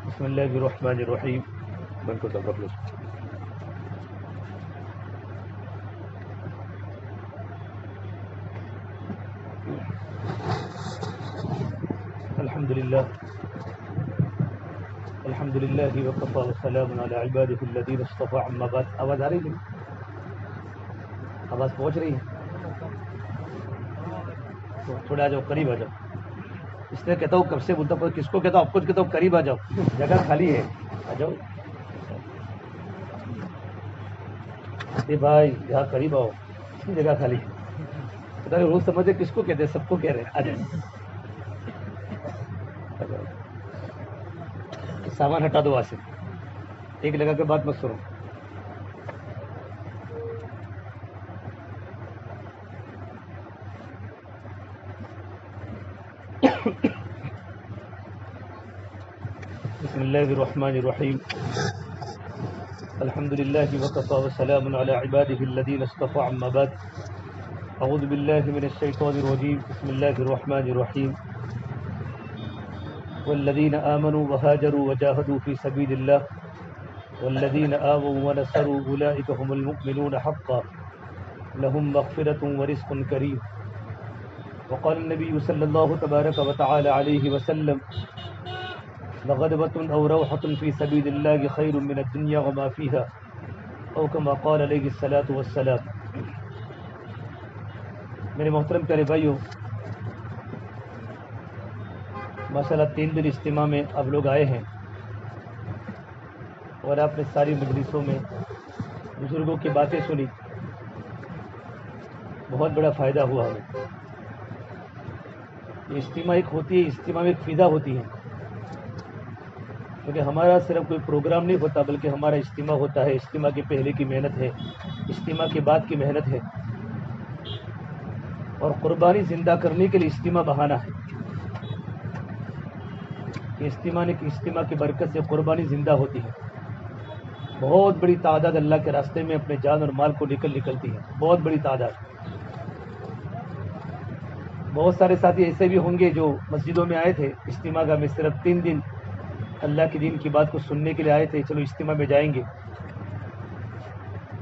بسم اللہ الرحمن الرحیم. بند کو تب لو. الحمد للہ وکفى وسلام علی عباده الذین اصطفى. اما بعد. آواز آ رہی ہے؟ آواز پہنچ رہی ہے؟ تھوڑا آ جاؤ، قریب آ جاؤ. اس لیے کہتا ہوں کب سے بولتا ہوں، کس کو کہتا ہوں؟ آپ خود کہتا ہوں قریب آ جاؤ، جگہ خالی ہے، آ جاؤ. بھائی یہاں قریب آؤ، جگہ خالی ہے. پتا نہیں روز سمجھے کس کو کہتے ہیں، سب کو کہہ رہے ہیں. آ جاؤ. سامان ہٹا دو وہاں سے، ایک لگا کے بات مت سنو. بسم اللہ الرحمن الرحیم. الحمد للہ وکفى وسلام علی عباده الذین اصطفى. اما بعد. اعوذ باللہ من الشیطان الرجیم. بسم اللہ الرحمن الرحیم. والذین آمنوا وهاجروا وجاهدوا في سبيل الله والذین آووا ونصروا أولئک هم المؤمنون حقا لهم مغفرة ورزق کریم. وقال النبي صلی اللہ تبارک وتعالى علیہ وسلم: لغدوة أو روحة في سبيل الله خير من الدنيا وما فيها، أو كما قال عليه الصلاة والسلام. میرے محترم پیارے بھائیوں، ماشاءاللہ 3 دن اجتماع میں آپ لوگ آئے ہیں اور آپ نے ساری مجلسوں میں بزرگوں کی باتیں سنی. بہت بڑا فائدہ ہوا ہمیں. یہ اجتماع ایک ہوتی ہے، اجتماع میں ایک فضا ہوتی ہے، کیونکہ ہمارا صرف کوئی پروگرام نہیں ہوتا بلکہ ہمارا اجتماع ہوتا ہے. اجتماع کے پہلے کی محنت ہے، اجتماع کے بعد کی محنت ہے، اور قربانی زندہ کرنے کے لیے اجتماع بہانہ ہے. اجتماع کی برکت سے قربانی زندہ ہوتی ہے. بہت بڑی تعداد اللہ کے راستے میں اپنے جان اور مال کو نکلتی ہے. بہت بڑی تعداد. بہت سارے ساتھی ایسے بھی ہوں گے جو مسجدوں میں آئے تھے اجتماع کا میں صرف 3 دن اللہ کے دین کی بات کو سننے کے لیے آئے تھے. چلو اجتماع میں جائیں گے.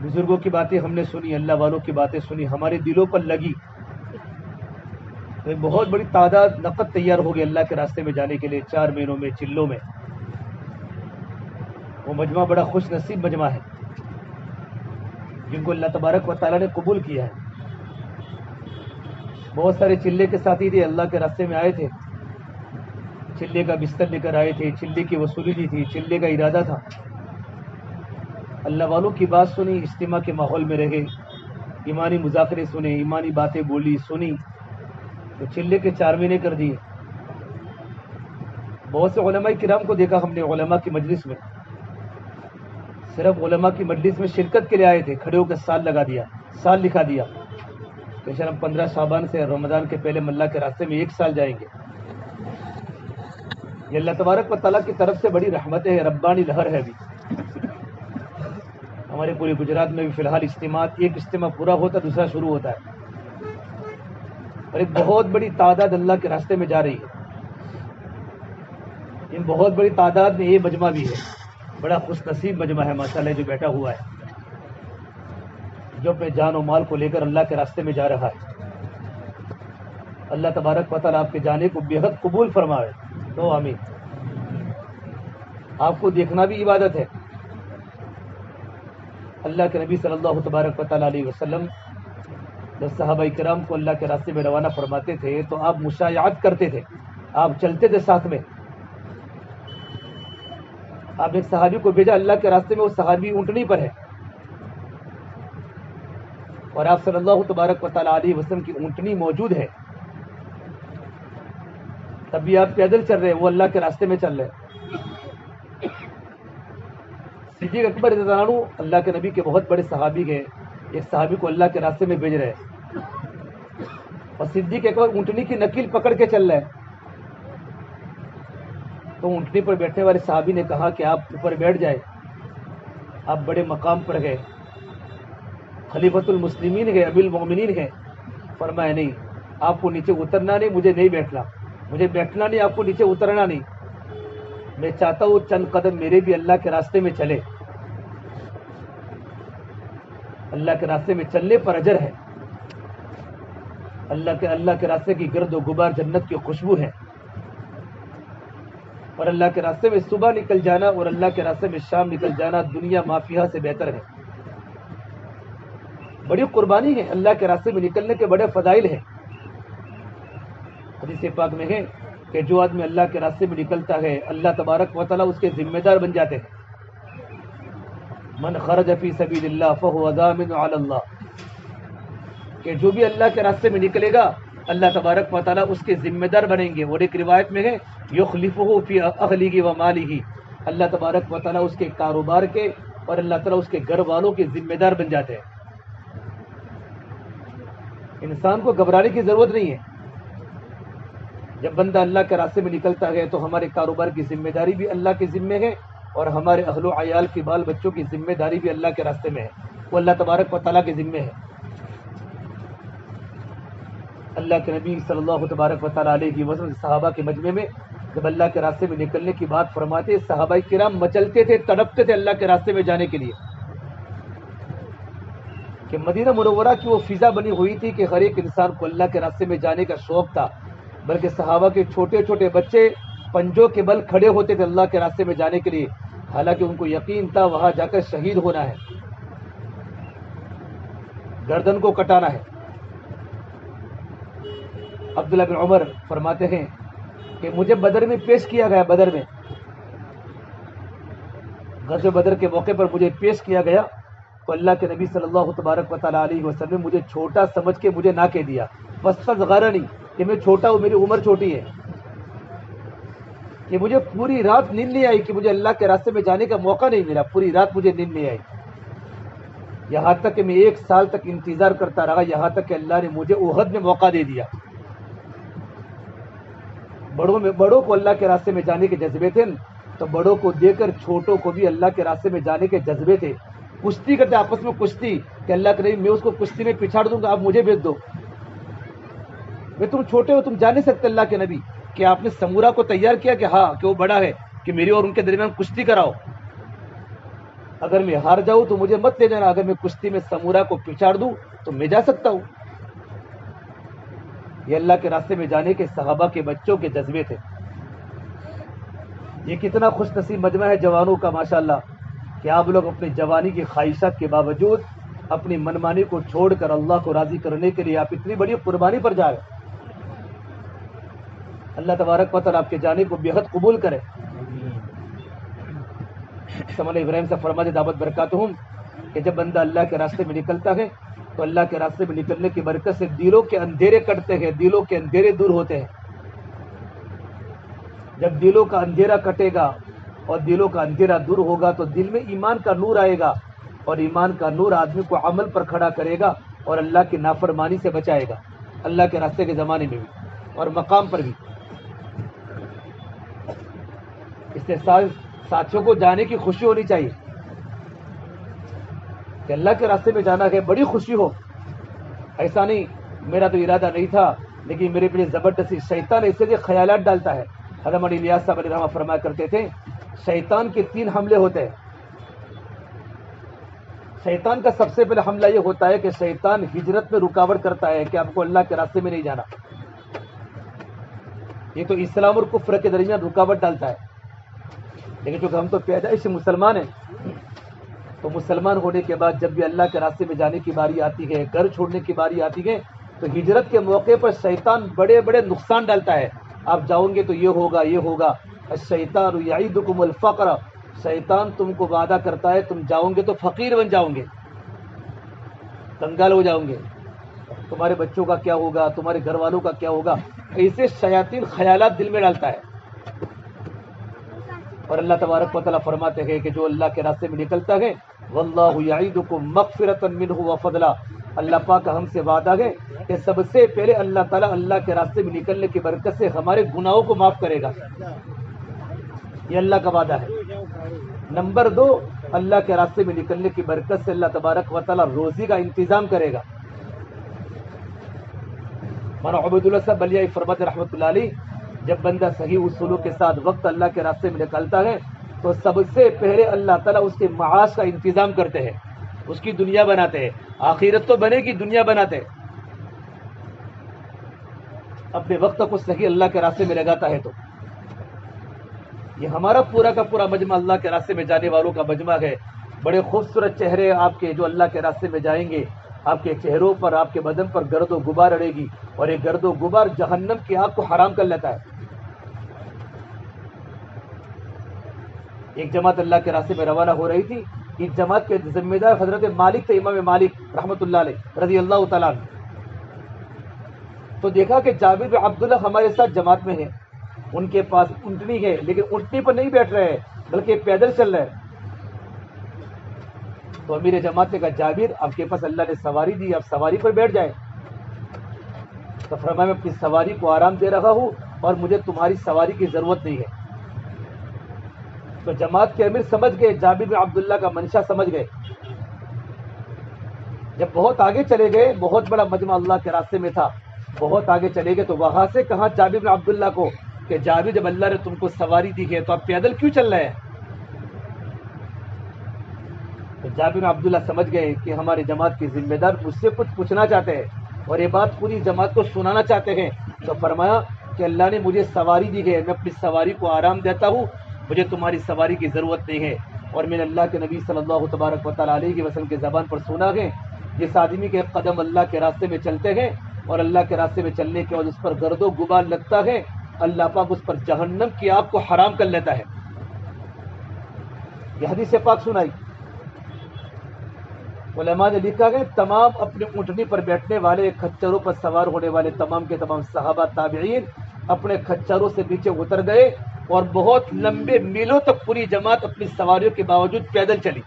بزرگوں کی باتیں ہم نے سنی، اللہ والوں کی باتیں سنی، ہمارے دلوں پر لگی. ایک بہت بڑی تعداد نقد تیار ہو گئی اللہ کے راستے میں جانے کے لیے 4 مہینوں میں، چلوں میں. وہ مجمع بڑا خوش نصیب مجمع ہے جن کو اللہ تبارک و تعالیٰ نے قبول کیا ہے. بہت سارے چلے کے ساتھی تھے، اللہ کے راستے میں آئے تھے، چلے کا بستر لے کر آئے تھے، چلے کی وصولی دی تھی، چلے کا ارادہ تھا. اللہ والوں کی بات سنی، اجتماع کے ماحول میں رہے، ایمانی مذاکرے سنے، ایمانی باتیں بولی سنی، تو چلے کے 4 مہینے کر دیے. بہت سے علماء کرام کو دیکھا ہم نے علماء کی مجلس میں، صرف علماء کی مجلس میں شرکت کے لیے آئے تھے، کھڑے ہو کے سال لگا دیا، سال لکھا دیا کہ ہم 15 شعبان سے رمضان کے پہلے اللہ کے راستے میں 1 سال جائیں گے. یہ اللہ تبارک و تعالیٰ کی طرف سے بڑی رحمت ہے، ربانی لہر ہے. ابھی ہمارے پورے گجرات میں بھی فی الحال اجتماع، ایک اجتماع پورا ہوتا دوسرا شروع ہوتا ہے، اور ایک بہت بڑی تعداد اللہ کے راستے میں جا رہی ہے. ان بہت بڑی تعداد میں یہ مجمع بھی ہے. بڑا خوش نصیب مجمع ہے ماشاءاللہ جو بیٹھا ہوا ہے، جو اپنے جان و مال کو لے کر اللہ کے راستے میں جا رہا ہے. اللہ تبارک و تعالیٰ آپ کے جانے کو بے حد قبول فرمائے. تو آمین. آپ کو دیکھنا بھی عبادت ہے. اللہ کے نبی صلی اللہ تبارک و تعالیٰ علیہ وسلم جب صحابہ کرام کو اللہ کے راستے میں روانہ فرماتے تھے تو آپ مشایعت کرتے تھے، آپ چلتے تھے ساتھ میں. آپ ایک صحابی کو بھیجا اللہ کے راستے میں، وہ صحابی اونٹنی پر ہے اور آپ صلی اللہ تبارک و تعالیٰ علیہ وسلم کی اونٹنی موجود ہے، تب بھی آپ پیدل چل رہے ہیں، وہ اللہ کے راستے میں چل رہے ہیں. صدیق اکبر رضی اللہ عنہ اللہ کے نبی کے بہت بڑے صحابی گئے، ایک صحابی کو اللہ کے راستے میں بھیج رہے ہیں، اور صدیق اکبر اونٹنی کی نکیل پکڑ کے چل رہے ہیں. تو اونٹنی پر بیٹھنے والے صحابی نے کہا کہ آپ اوپر بیٹھ جائے، آپ بڑے مقام پر گئے، خلیفۃ المسلمین گئے، امیر المومنین گئے. فرمایا نہیں، آپ کو نیچے اترنا نہیں، مجھے نہیں بیٹھنا، مجھے بیٹھنا نہیں، آپ کو نیچے اترنا نہیں. میں چاہتا ہوں چند قدم میرے بھی اللہ کے راستے میں چلے. اللہ کے راستے میں چلنے پر اجر ہے. اللہ کے راستے کی گرد و غبار جنت کی خوشبو ہے. اور اللہ کے راستے میں صبح نکل جانا اور اللہ کے راستے میں شام نکل جانا دنیا مافیہ سے بہتر ہے. بڑی قربانی ہے. اللہ کے راستے میں نکلنے کے بڑے فضائل ہیں. حدیث پاک میں ہے کہ جو آدمی اللہ کے راستے میں نکلتا ہے اللہ تبارک و تعالیٰ اس کے ذمہ دار بن جاتے ہیں. من خرج فی سبیل اللہ فہو ضامن علی اللہ، کہ جو بھی اللہ کے راستے میں نکلے گا اللہ تبارک و تعالیٰ اس کے ذمہ دار بنیں گے. اور ایک روایت میں ہے یخلفہ فی اہلہ و مالہ، اللہ تبارک و تعالیٰ اس کے کاروبار کے اور اللہ تعالیٰ اس کے گھر والوں کے ذمہ دار بن جاتے ہیں. انسان کو گھبرانے کی ضرورت نہیں ہے. جب بندہ اللہ کے راستے میں نکلتا ہے تو ہمارے کاروبار کی ذمہ داری بھی اللہ کے ذمے ہے اور ہمارے اہل و عیال کی بال بچوں کی ذمہ داری بھی اللہ کے راستے میں ہے. وہ اللہ تبارک و تعالیٰ کے ذمے ہے. اللہ کے نبی صلی اللہ تبارک و تعالیٰ علیہ وسلم صحابہ کے مجمع میں جب اللہ کے راستے میں نکلنے کی بات فرماتے صحابہ کرام مچلتے تھے، تڑپتے تھے اللہ کے راستے میں جانے کے لیے. کہ مدینہ منورہ کی وہ فضا بنی ہوئی تھی کہ ہر ایک انسان کو اللہ کے راستے میں جانے کا شوق تھا. بلکہ صحابہ کے چھوٹے چھوٹے بچے پنجوں کے بل کھڑے ہوتے تھے اللہ کے راستے میں جانے کے لیے، حالانکہ ان کو یقین تھا وہاں جا کر شہید ہونا ہے، گردن کو کٹانا ہے. عبداللہ بن عمر فرماتے ہیں کہ مجھے بدر میں پیش کیا گیا، بدر میں غزوہ بدر کے موقع پر مجھے پیش کیا گیا تو اللہ کے نبی صلی اللہ تبارک و تعالیٰ علیہ وسلم مجھے چھوٹا سمجھ کے مجھے نہ کہہ دیا، فاستصغرنی، کہ میں چھوٹا ہوں، میری عمر چھوٹی ہے. کہ مجھے پوری رات نیند نہیں آئی، کہ مجھے اللہ کے راستے میں جانے کا موقع نہیں ملا، پوری رات مجھے نیند نہیں آئی. یہاں تک کہ میں 1 سال تک انتظار کرتا رہا، یہاں تک کہ اللہ نے مجھے احد میں موقع دے دیا. بڑوں کو اللہ کے راستے میں جانے کے جذبے تھے تو بڑوں کو دے کر چھوٹوں کو بھی اللہ کے راستے میں جانے کے جذبے تھے. کشتی کرتے آپس میں، کشتی کہ اللہ کے نبی میں اس کو کشتی میں پچھاڑ دوں گا، آپ مجھے بھیج دو. میں تم چھوٹے ہو، تم جا نہیں سکتے اللہ کے نبی. کہ آپ نے سمورا کو تیار کیا کہ ہاں کہ وہ بڑا ہے، کہ میری اور ان کے درمیان کشتی کراؤ. اگر میں ہار جاؤں تو مجھے مت لے جانا، اگر میں کشتی میں سمورا کو پچھاڑ دوں تو میں جا سکتا ہوں. یہ اللہ کے راستے میں جانے کے صحابہ کے بچوں کے جذبے تھے. یہ کتنا خوش نصیب مجمع ہے جوانوں کا ماشاءاللہ، کہ آپ لوگ اپنی جوانی کی خواہشات کے باوجود اپنی منمانی کو چھوڑ کر اللہ کو راضی کرنے کے لیے آپ اتنی بڑی قربانی پر جا رہے ہیں. اللہ تبارک و تعالیٰ آپ کے جانے کو بے حد قبول کرے. سمال ابراہیم سے فرماتے دعوت برکاتہم کہ جب بندہ اللہ کے راستے میں نکلتا ہے تو اللہ کے راستے میں نکلنے کی برکت سے دلوں کے اندھیرے کٹتے ہیں، دلوں کے اندھیرے دور ہوتے ہیں. جب دلوں کا اندھیرا کٹے گا اور دلوں کا اندھیرا دور ہوگا تو دل میں ایمان کا نور آئے گا، اور ایمان کا نور آدمی کو عمل پر کھڑا کرے گا اور اللہ کی نافرمانی سے بچائے گا، اللہ کے راستے کے زمانے میں بھی اور مقام پر بھی. اس سے ساتھیوں کو جانے کی خوشی ہونی چاہیے کہ اللہ کے راستے میں جانا ہے، بڑی خوشی ہو. ایسا نہیں میرا تو ارادہ نہیں تھا لیکن میرے پیچھے زبردستی شیطان ایسے جو خیالات ڈالتا ہے. حضرت علی الیاس صاحب علیہ رحمہ فرمایا کرتے تھے شیطان کے 3 حملے ہوتے ہیں. شیطان کا سب سے پہلے حملہ یہ ہوتا ہے کہ شیطان ہجرت میں رکاوٹ کرتا ہے کہ آپ کو اللہ کے راستے میں نہیں جانا. یہ تو اسلام اور کفر کے درمیان رکاوٹ ڈالتا ہے. لیکن چونکہ ہم تو پیدائش سے مسلمان ہیں تو مسلمان ہونے کے بعد جب بھی اللہ کے راستے میں جانے کی باری آتی ہے، گھر چھوڑنے کی باری آتی ہے تو ہجرت کے موقع پر شیطان بڑے بڑے نقصان ڈالتا ہے. آپ جاؤں گے تو یہ ہوگا یہ ہوگا. الشیطان یعیدکم الفقر، شیطان تم کو وعدہ کرتا ہے تم جاؤں گے تو فقیر بن جاؤں گے، کنگال ہو جاؤں گے، تمہارے بچوں کا کیا ہوگا، تمہارے گھر والوں کا کیا ہوگا. ایسے شیاطین خیالات دل میں ڈالتا ہے. اور اللہ تبارک و تعالیٰ فرماتے ہیں کہ جو اللہ کے راستے میں نکلتا ہے واللہ یعیدکم مغفرۃ منہ وفضلا، اللہ پاک کا ہم سے وعدہ ہے کہ سب سے پہلے اللہ تعالیٰ اللہ کے راستے میں نکلنے کی برکت سے ہمارے گناہوں کو معاف کرے گا. یہ اللہ کا وعدہ ہے. نمبر 2، اللہ کے راستے میں نکلنے کی برکت سے اللہ تبارک و تعالیٰ روزی کا انتظام کرے گا. مولانا عبید اللہ صاحب بلیائی فرماتے رحمۃ اللہ علیہ جب بندہ صحیح اصولوں کے ساتھ وقت اللہ کے راستے میں نکالتا ہے تو سب سے پہلے اللہ تعالیٰ اس کے معاش کا انتظام کرتے ہیں، اس کی دنیا بناتے ہیں، آخرت تو بنے گی، دنیا بناتے ہیں۔ اپنے وقت کو صحیح اللہ کے راستے میں لگاتا ہے تو یہ ہمارا پورا کا پورا مجمع اللہ کے راستے میں جانے والوں کا مجمع ہے۔ بڑے خوبصورت چہرے آپ کے جو اللہ کے راستے میں جائیں گے، آپ کے چہروں پر، آپ کے بدن پر گرد و غبار اڑے گی، اور یہ گرد و غبار جہنم کی آگ کو حرام کر لیتا ہے۔ ایک جماعت اللہ کے راستے میں روانہ ہو رہی تھی، اس جماعت کے ذمہ دار حضرت مالک تھے، امام مالک رحمۃ اللہ علیہ رضی اللہ تعالیٰ عنہ۔ تو دیکھا کہ جابر بن عبداللہ ہمارے ساتھ جماعت میں ہے، ان کے پاس اونٹنی ہے، لیکن اونٹنی پر نہیں بیٹھ رہے ہیں بلکہ پیدل چل رہے ہیں۔ تو امیر جماعت نے کہا جابر آپ کے پاس اللہ نے سواری دی، آپ سواری پر بیٹھ جائیں۔ تو فرمایا میں اپنی سواری کو آرام دے رہا ہوں اور مجھے تمہاری سواری کی ضرورت نہیں ہے۔ تو جماعت کے امیر سمجھ گئے، جابر بن عبداللہ کا منشا سمجھ گئے۔ جب بہت آگے چلے گئے، بہت بڑا مجمع اللہ کے راستے میں تھا، بہت آگے چلے گئے تو وہاں سے کہا جابر بن عبداللہ کو کہ جابر جب اللہ نے تم کو سواری دی ہے تو آپ پیدل کیوں چل رہے ہیں؟ تو جابر بن عبداللہ سمجھ گئے کہ ہمارے جماعت کے ذمہ دار مجھ سے کچھ پوچھنا چاہتے ہیں اور یہ بات پوری جماعت کو سنانا چاہتے ہیں۔ تو فرمایا کہ اللہ نے مجھے سواری دی ہے، میں اپنی سواری کو آرام دیتا ہوں، مجھے تمہاری سواری کی ضرورت نہیں ہے۔ اور میں نے اللہ کے نبی صلی اللہ تبارک و تعالیٰ علیہ وسلم کی زبان پر سنا ہے، جس آدمی کے قدم اللہ کے راستے میں چلتے ہیں اور اللہ کے راستے میں چلنے کے بعد اس پر گرد و غبار لگتا ہے، اللہ پاک اس پر جہنم کی آگ کو حرام کر لیتا ہے۔ یہ حدیث پاک سنائی۔ علماء نے لکھا ہے تمام اپنے اونٹنی پر بیٹھنے والے، کھچروں پر سوار ہونے والے تمام کے تمام صحابہ تابعین اپنے کھچروں سے نیچے اتر گئے اور بہت لمبے میلوں تک پوری جماعت اپنی سواریوں کے باوجود پیدل چلی۔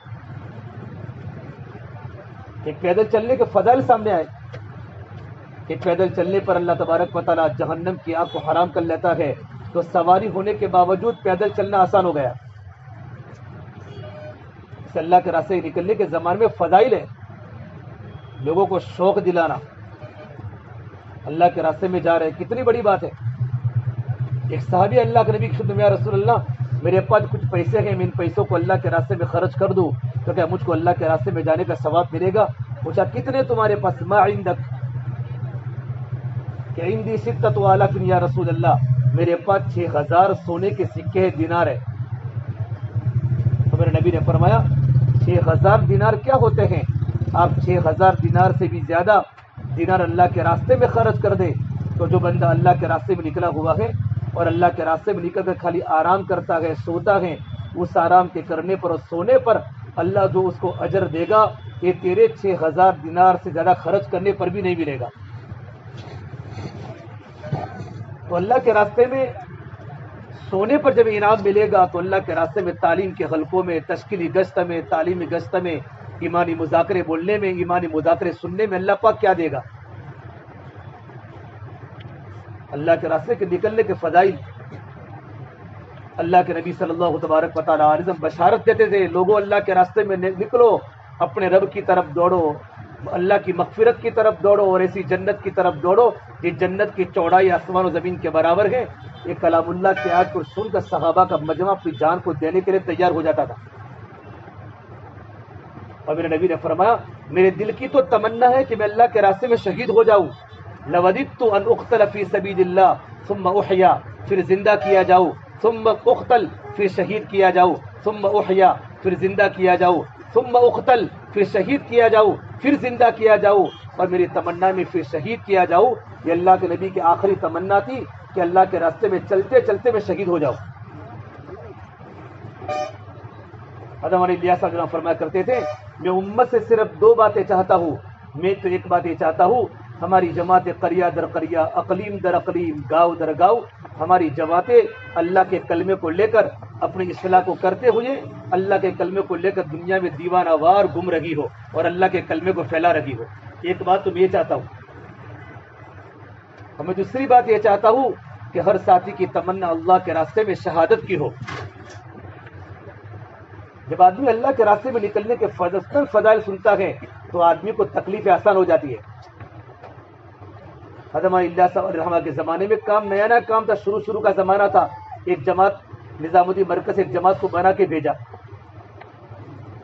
ایک پیدل چلنے کے فضائل سامنے آئے کہ پیدل چلنے پر اللہ تبارک و تعالیٰ جہنم کی آگ کو حرام کر لیتا ہے، تو سواری ہونے کے باوجود پیدل چلنا آسان ہو گیا۔ اس اللہ کے راستے نکلنے کے زمانے میں فضائل ہے، لوگوں کو شوق دلانا، اللہ کے راستے میں جا رہے ہیں، کتنی بڑی بات ہے۔ ایک صحابی اللہ کے نبی کی خدمت میں یا رسول اللہ میرے پاس کچھ پیسے ہیں، میں ان پیسوں کو اللہ کے راستے میں خرچ کر دوں تو کیا مجھ کو اللہ کے راستے میں جانے کا ثواب ملے گا؟ پوچھا کتنے تمہارے پاس؟ ما عندک، کہ عندی ستۃ آلاف یا رسول اللہ، میرے پاس 6000 سونے کے سکے دینار ہے۔ تو میرے نبی نے فرمایا 6000 دینار کیا ہوتے ہیں؟ آپ 6000 دینار سے بھی زیادہ دینار اللہ کے راستے میں خرچ کر دے تو جو بندہ اللہ کے راستے میں نکلا ہوا ہے اور اللہ کے راستے میں نکل کر خالی آرام کرتا ہے، سوتا ہے، اس آرام کے کرنے پر اور سونے پر اللہ جو اس کو اجر دے گا یہ تیرے 6000 دینار سے زیادہ خرچ کرنے پر بھی نہیں ملے گا۔ تو اللہ کے راستے میں سونے پر جب انعام ملے گا تو اللہ کے راستے میں تعلیم کے حلقوں میں، تشکیلی گشت میں، تعلیمی گشت میں، ایمانی مذاکرے بولنے میں، ایمانی مذاکرے سننے میں اللہ پاک کیا دے گا؟ اللہ کے راستے کے نکلنے کے فضائل۔ اللہ کے نبی صلی اللہ تبارک و تعالیٰ علیہ وسلم بشارت دیتے تھے، لوگوں اللہ کے راستے میں نکلو، اپنے رب کی طرف دوڑو، اللہ کی مغفرت کی طرف دوڑو اور ایسی جنت کی طرف دوڑو یہ جنت کی چوڑائی آسمان و زمین کے برابر ہے۔ یہ کلام اللہ کی آیت کو سن کر صحابہ کا مجمع اپنی جان کو دینے کے لیے تیار ہو جاتا تھا۔ اور میرے نبی نے فرمایا میرے دل کی تو تمنا ہے کہ میں اللہ کے راستے میں شہید ہو جاؤں، لوددت ان اقتل فی سبیل اللہ ثم احیا، پھر زندہ کیا جاؤں، ثم اقتل، پھر شہید کیا جاؤں، ثم احیا، پھر زندہ کیا جاؤں، ثم اقتل، پھر شہید کیا جاؤں، پھر زندہ کیا جاؤں، اور میری تمنا میں پھر شہید کیا جاؤں۔ یہ اللہ کے نبی کی آخری تمنا تھی کہ اللہ کے راستے میں چلتے چلتے میں شہید ہو جاؤں۔ حضرت علی الیاس صاحب فرمایا کرتے تھے میں امت سے صرف 2 باتیں چاہتا ہوں، میں تو ایک بات یہ چاہتا ہوں ہماری جماعت قریہ در قریہ، اقلیم در اقلیم، گاؤں در گاؤں، ہماری جماعتیں اللہ کے کلمے کو لے کر اپنی اصلاح کو کرتے ہوئے اللہ کے کلمے کو لے کر دنیا میں دیوانہ وار گم رہی ہو اور اللہ کے کلمے کو پھیلا رہی ہو۔ ایک بات تو میں یہ چاہتا ہوں، اور میں دوسری بات یہ چاہتا ہوں کہ ہر ساتھی کی تمنا اللہ کے راستے میں شہادت کی ہو۔ جب آدمی اللہ کے راستے میں نکلنے کے فضائل سنتا ہے تو آدمی کو تکلیفیں آسان ہو جاتی ہے۔ حضرت اللہ صاحب علیہ رحمہ کے زمانے میں کام نیا نیا کام تھا، شروع کا زمانہ تھا. ایک جماعت نظام الدین مرکز ایک جماعت کو بنا کے بھیجا.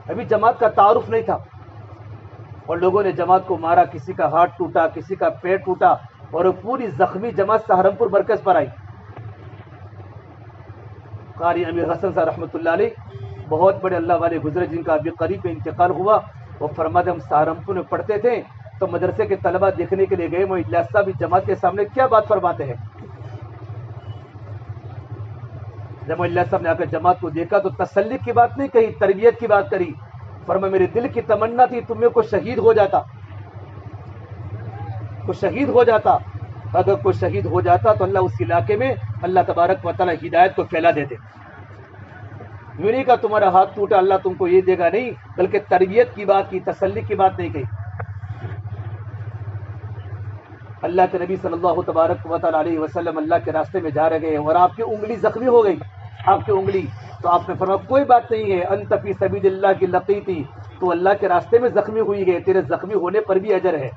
ابھی جماعت کا تعارف نہیں تھا اور لوگوں نے جماعت کو مارا، کسی کا ہاتھ ٹوٹا، کسی کا پیر ٹوٹا اور پوری زخمی جماعت سہارنپور مرکز پر آئی. قاری امیر حسن صاحب رحمۃ اللہ علیہ بہت بڑے اللہ والے گزرے، جن کا ابھی قریب میں انتقال ہوا. وہ فرماتے ہم سہارنپور میں پڑھتے تھے تو مدرسے کے طلبہ دیکھنے کے لیے گئے، وہ اجلاس صاحب جماعت کے سامنے کیا بات فرماتے ہیں. جب اللہ صاحب نے آ کر جماعت کو دیکھا تو تسلی کی بات نہیں کہی، تربیت کی بات کری. فرمایا میرے دل کی تمنا تھی تم میں کوئی شہید ہو جاتا، کوئی شہید ہو جاتا. اگر کوئی شہید ہو جاتا تو اللہ اس علاقے میں اللہ تبارک و تعالی ہدایت کو پھیلا دیتے. یوں نہیں کہا تمہارا ہاتھ ٹوٹا اللہ تم کو یہ دے گا، نہیں، بلکہ تربیت کی بات کی، تسلی کی بات نہیں کہی. اللہ کے نبی صلی اللہ تبارک و تعالی علیہ وسلم اللہ کے راستے میں جا رہے ہیں اور آپ کی انگلی زخمی ہو گئی، آپ کی انگلی. تو آپ نے فرمایا کوئی بات نہیں ہے، انت فی سبیل اللہ کی لقیتی، تو اللہ کے راستے میں زخمی ہوئی ہے، تیرے زخمی ہونے پر بھی اجر ہے.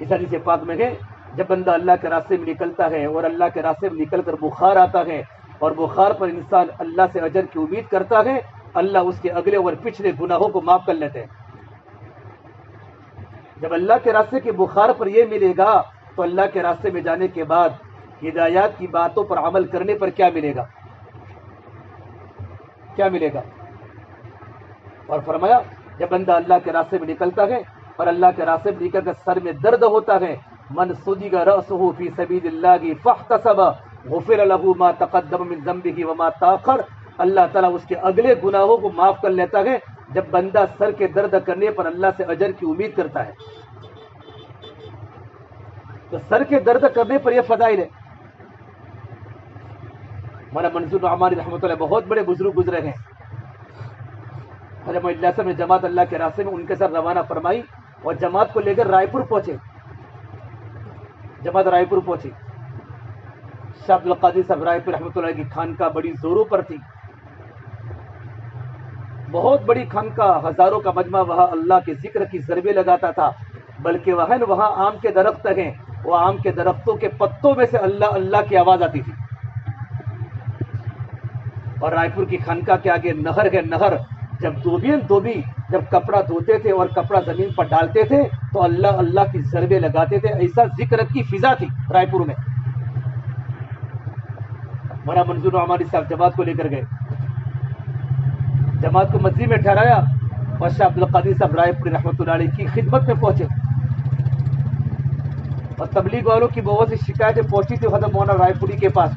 اس حدیث پاک میں ہے جب بندہ اللہ کے راستے میں نکلتا ہے اور اللہ کے راستے میں نکل کر بخار آتا ہے اور بخار پر انسان اللہ سے اجر کی امید کرتا ہے، اللہ اس کے اگلے اور پچھلے گناہوں کو معاف کر لیتے ہیں. جب اللہ کے راستے کے بخار پر یہ ملے گا تو اللہ کے راستے میں جانے کے بعد ہدایات کی باتوں پر عمل کرنے پر کیا ملے گا، کیا ملے گا. اور فرمایا جب بندہ اللہ کے راستے میں نکلتا ہے اور اللہ کے راستے میں نکل کر سر میں درد ہوتا ہے، من صدق رأسه فی سبیل اللہ فاحتسب غفر له ما تقدم من ذنبه وما تاخر، اللہ تعالیٰ اس کے اگلے گناہوں کو معاف کر لیتا ہے جب بندہ سر کے درد کرنے پر اللہ سے اجر کی امید کرتا ہے. تو سر کے درد کرنے پر یہ فضائل ہے. مولانا منظور نعمانی رحمۃ اللہ بہت بڑے بزرگ گزرے ہیں. حضرت اللہ صاحب نے جماعت اللہ کے راستے میں ان کے ساتھ روانہ فرمائی اور جماعت کو لے کر رائے پور پہنچے. جماعت رائے پور پہنچی. شاہ عبد القادر صاحب رائے پور رحمۃ اللہ کی خانقاہ بڑی زوروں پر تھی، بہت بڑی خانقاہ، ہزاروں کا مجمع وہاں اللہ کے ذکر کی ضربے لگاتا تھا. بلکہ وہاں آم کے درخت ہیں، وہ آم کے درختوں کے پتوں میں سے اللہ اللہ کی آواز آتی تھی. اور رائے پور کی خانقاہ کے آگے نہر ہے، نہر. جب دھوبی جب کپڑا دھوتے تھے اور کپڑا زمین پر ڈالتے تھے تو اللہ اللہ کی ضربے لگاتے تھے. ایسا ذکر کی فضا تھی رائے پور میں. مولانا منظور نعمانی صاحب جماعت کو لے کر گئے، جماعت کو مسجد میں ٹھہرایا اور شاہ عبد القادر صاحب رائے پور رحمۃ اللہ علیہ کی خدمت میں پہنچے. اور تبلیغ والوں کی بہت سی شکایتیں پہنچی تھی حضرت مولانا رائے پوری کے پاس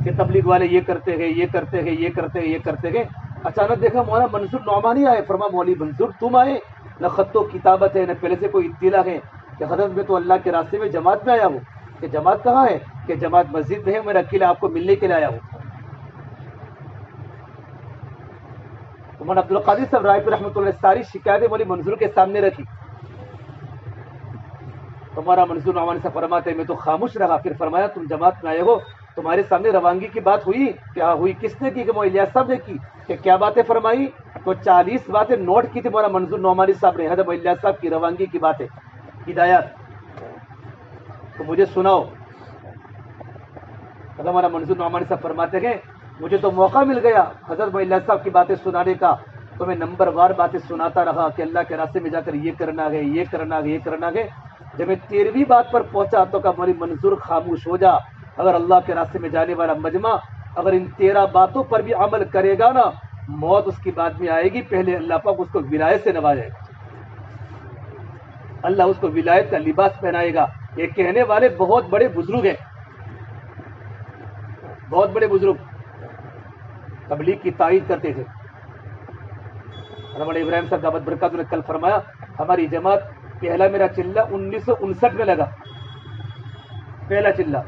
کہ تبلیغ والے یہ کرتے ہیں، یہ کرتے ہیں، یہ کرتے ہیں، یہ کرتے ہیں. اچانک دیکھا مولانا منظور نعمانی آئے. فرما مولوی منظور تم آئے، نہ خط و کتابت ہے نہ پہلے سے کوئی اطلاع ہے کہ حضرت میں تو اللہ کے راستے میں جماعت میں آیا ہوں. کہ جماعت کہاں ہے؟ کہ جماعت مسجد میں ہے، میرا اکیلا آپ کو ملنے کے لیے آیا ہوں. مولانا عبد القادر صاحب رائے پور رحمۃ اللہ ساری شکایتیں مولوی منظور کے سامنے رکھی. تمہارا منظور نعمانی صاحب فرماتے میں تو خاموش رہا. پھر فرمایا تم جماعت میں آئے ہو، تمہارے سامنے روانگی کی بات ہوئی؟ کیا ہوئی؟ کس نے کی؟ کہ مولانا الیاس صاحب نے کی. کہ کیا باتیں فرمائی؟ تو 40 باتیں نوٹ کی تھی مولانا منظور نعمانی صاحب نے، حضرت مولانا الیاس صاحب کی روانگی کی باتیں، ہدایات. تو مجھے سناؤ. حضرت مولانا منظور نعمانی صاحب فرماتے ہیں مجھے تو موقع مل گیا حضرت مولانا الیاس صاحب کی باتیں سنانے کا، تو میں نمبر وار باتیں سناتا رہا کہ اللہ کے راستے میں جا کر یہ کرنا ہے، یہ کرنا ہے، یہ کرنا ہے. جب میں 13ویں بات پر پہنچا تو کہا مولوی منظور خاموش ہو جا. اگر اللہ کے راستے میں جانے والا مجمع اگر ان 13 باتوں پر بھی عمل کرے گا نا، موت اس کی بعد میں آئے گی، پہلے اللہ پاک اس کو ولایت سے نوازے گا، اللہ اس کو ولایت کا لباس پہنائے گا. یہ کہنے والے بہت بڑے بزرگ ہیں، بہت بڑے بزرگ تبلیغ کی تائید کرتے تھے. ہمارے ابراہیم صاحب دعوت برکات نے کل فرمایا ہماری جماعت پہلا میرا چلہ 1959 میں لگا. پہلا چلہ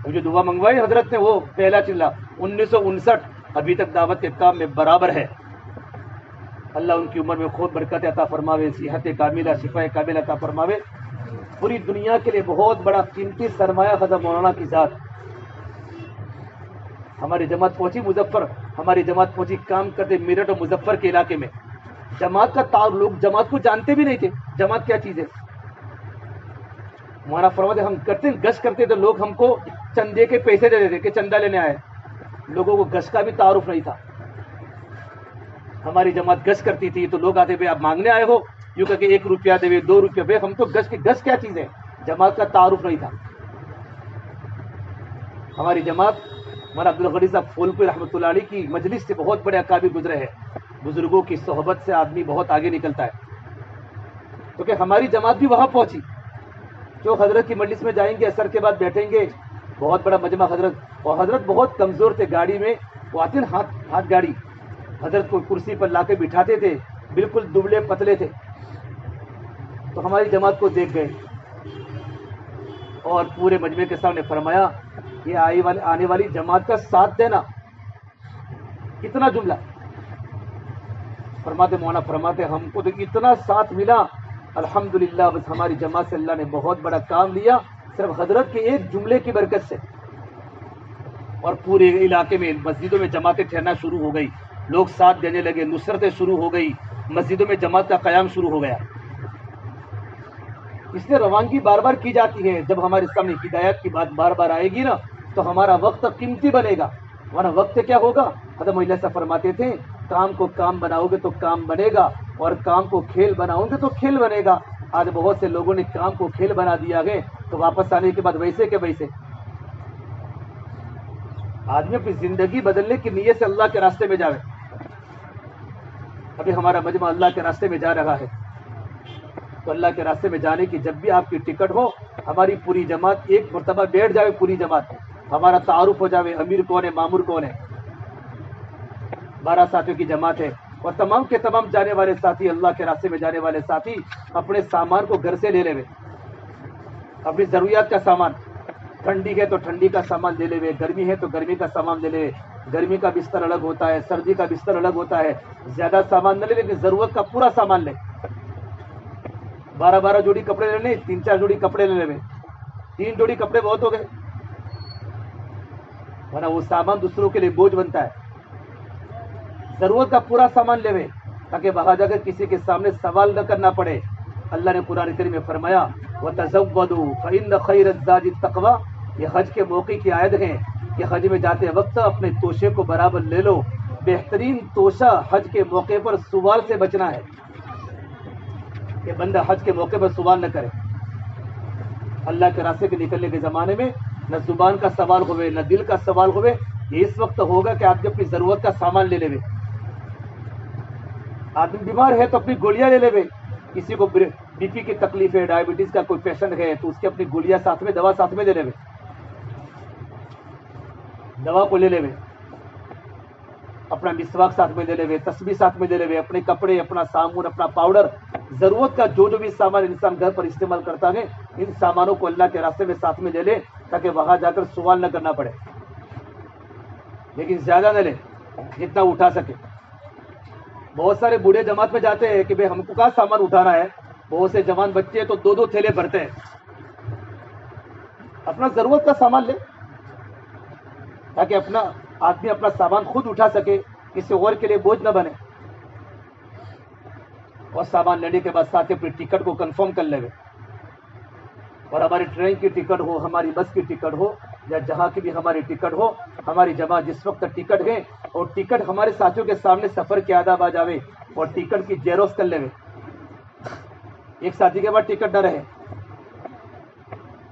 جو دعا منگوائی حضرت نے وہ پہلا چلہ 1959 ابھی تک دعوت کے کام میں برابر ہے. اللہ ان کی عمر میں خود برکت عطا فرماوے، صحت کاملہ، شفا کاملہ عطا فرماوے. پوری دنیا کے لیے بہت بڑا قیمتی سرمایہ حضرت مولانا کی ذات. ہماری جماعت پہنچی مظفر، ہماری جماعت پہنچی کام کرتے میرٹھ اور مظفر کے علاقے میں. جماعت کا تعارف، لوگ جماعت کو جانتے بھی نہیں تھے، جماعت کیا چیز ہے۔ مولانا فرماتے ہم کرتے گشت کرتے تو لوگ ہم کو چندے کے پیسے دے دیتے کہ چندہ لینے آئے، لوگوں کو گشت کا بھی تعارف نہیں تھا۔ ہماری جماعت گشت کرتی تھی تو لوگ آتے، آپ مانگنے آئے ہو، یوں کہ 1 روپیہ دے 2 روپیہ بھائی، ہم تو گشت کیا چیز ہے، جماعت کا تعارف نہیں تھا۔ ہماری جماعت مولانا عبدالغنی صاحب پھولپور رحمۃ اللہ علیہ کی مجلس سے بہت بڑے اکابر گزرے ہیں، بزرگوں کی صحبت سے آدمی بہت آگے نکلتا ہے، کیونکہ ہماری جماعت بھی وہاں پہنچی۔ جو حضرت کی مجلس میں جائیں گے، اثر کے بعد بیٹھیں گے، بہت بڑا مجمع حضرت، اور حضرت بہت کمزور تھے، گاڑی میں وہ آتے نا ہاتھ گاڑی، حضرت کو کرسی پر لا کے بٹھاتے تھے، بالکل دبلے پتلے تھے۔ تو ہماری جماعت کو دیکھ گئے اور پورے مجمع کے سامنے فرمایا یہ آنے والی جماعت کا ساتھ دینا۔ کتنا جملہ فرماتے مولانا فرماتے ہم کو تو اتنا ساتھ ملا، الحمدللہ، بس ہماری جماعت سے اللہ نے بہت بڑا کام لیا، صرف حضرت کے ایک جملے کی برکت سے۔ اور پورے علاقے میں مسجدوں میں جماعتیں ٹھہرنا شروع ہو گئی، لوگ ساتھ دینے لگے، نصرتیں شروع ہو گئی، مسجدوں میں جماعت کا قیام شروع ہو گیا۔ اس لیے روانگی بار بار کی جاتی ہے، جب ہمارے سامنے ہدایت کی بات بار بار آئے گی نا تو ہمارا وقت قیمتی بنے گا، ورنہ وقت کیا ہوگا۔ حضرت مولانا صاحب فرماتے تھے کام کو کام بناؤ گے تو کام بنے گا، اور کام کو کھیل بناؤ گے تو کھیل بنے گا۔ آج بہت سے لوگوں نے کام کو کھیل بنا دیا ہے، تو واپس آنے کے بعد ویسے کے ویسے۔ آدمی اپنی زندگی بدلنے کی نیت سے اللہ کے راستے میں جاوے۔ ابھی ہمارا مجمع اللہ کے راستے میں جا رہا ہے، تو اللہ کے راستے میں جانے کی جب بھی آپ کی ٹکٹ ہو، ہماری پوری جماعت ایک مرتبہ بیٹھ جائے، پوری جماعت ہمارا تعارف ہو جائے، امیر کون ہے، مامور کون ہے۔ 12 ساتھیوں کی جماعت ہے، اور تمام کے تمام جانے والے ساتھی، اللہ کے راستے میں جانے والے ساتھی اپنے سامان کو گھر سے لے لے، اپنی ضروریات کا سامان، ٹھنڈی ہے تو ٹھنڈی کا سامان لے لے، گرمی ہے تو گرمی کا سامان لے لے۔ گرمی کا بستر الگ ہوتا ہے، سردی کا بستر الگ ہوتا ہے، زیادہ سامان نہ لے، لیکن ضرورت کا پورا سامان لے۔ 12 جوڑی کپڑے لے لیں، 3-4 جوڑی کپڑے لے لیں، 3 جوڑی کپڑے بہت ہو گئے، ورنہ وہ سامان دوسروں کے لیے بوجھ بنتا ہے۔ ضرورت کا پورا سامان لے لیں تاکہ وہاں جا کر کسی کے سامنے سوال نہ کرنا پڑے۔ اللہ نے قرآن کریم میں فرمایا وَتَزَوَّدُوا فَإِنَّ خَيْرَ الزَّادِ التَّقْوَىٰ، یہ حج کے موقع کی آیت ہے کہ حج میں جاتے وقت اپنے توشے کو برابر لے لو۔ بہترین توشہ حج کے موقع پر سوال سے بچنا ہے، کہ بندہ حج کے موقع پر سوال نہ کرے۔ اللہ کے راستے کے نکلنے کے زمانے میں نہ زبان کا سوال ہوئے نہ دل کا سوال ہوئے، یہ اس وقت ہوگا کہ آپ اپنی ضرورت کا سامان لے لے۔ آدمی بیمار ہے تو اپنی گولیاں لے لے، کسی کو بی پی کی تکلیف ہے، ڈائبٹیز کا کوئی پیشنٹ ہے تو اس کی اپنی گولیاں ساتھ میں، دوا ساتھ میں لے لے، دوا کو لے لے، اپنا مسواک ساتھ میں لے لے، تسبیح ساتھ میں لے لے، اپنے کپڑے، اپنا صابن، اپنا پاؤڈر، ضرورت کا جو بھی سامان انسان گھر پر استعمال کرتا ہے، ان سامانوں کو اللہ کے راستے میں ساتھ میں لے لے تاکہ وہاں جا کر سوال نہ کرنا پڑے، لیکن زیادہ نہ لے، جتنا اٹھا سکے۔ بہت سارے بوڑھے جماعت میں جاتے ہیں کہ بھئی ہم کو کہاں سامان اٹھانا ہے، بہت سے جوان بچے ہیں تو 2 تھیلے بھرتے ہیں۔ اپنا ضرورت کا سامان لے تاکہ آدمی اپنا سامان خود اٹھا سکے، کسی اور کے لیے بوجھ نہ بنے۔ اور سامان لینے کے بعد ساتھ اپنی ٹکٹ کو کنفرم کر لے، اور ہماری ٹرین کی ٹکٹ ہو، ہماری بس کی ٹکٹ ہو، یا جہاں کی بھی ہماری ٹکٹ ہو، ہماری جماعت جس وقت ٹکٹ ہے اور ٹکٹ ہمارے ساتھیوں کے سامنے سفر کے آداب آ جاوے اور ٹکٹ کی جیروکس کر لے، ایک ساتھی کے بعد ٹکٹ نہ رہے،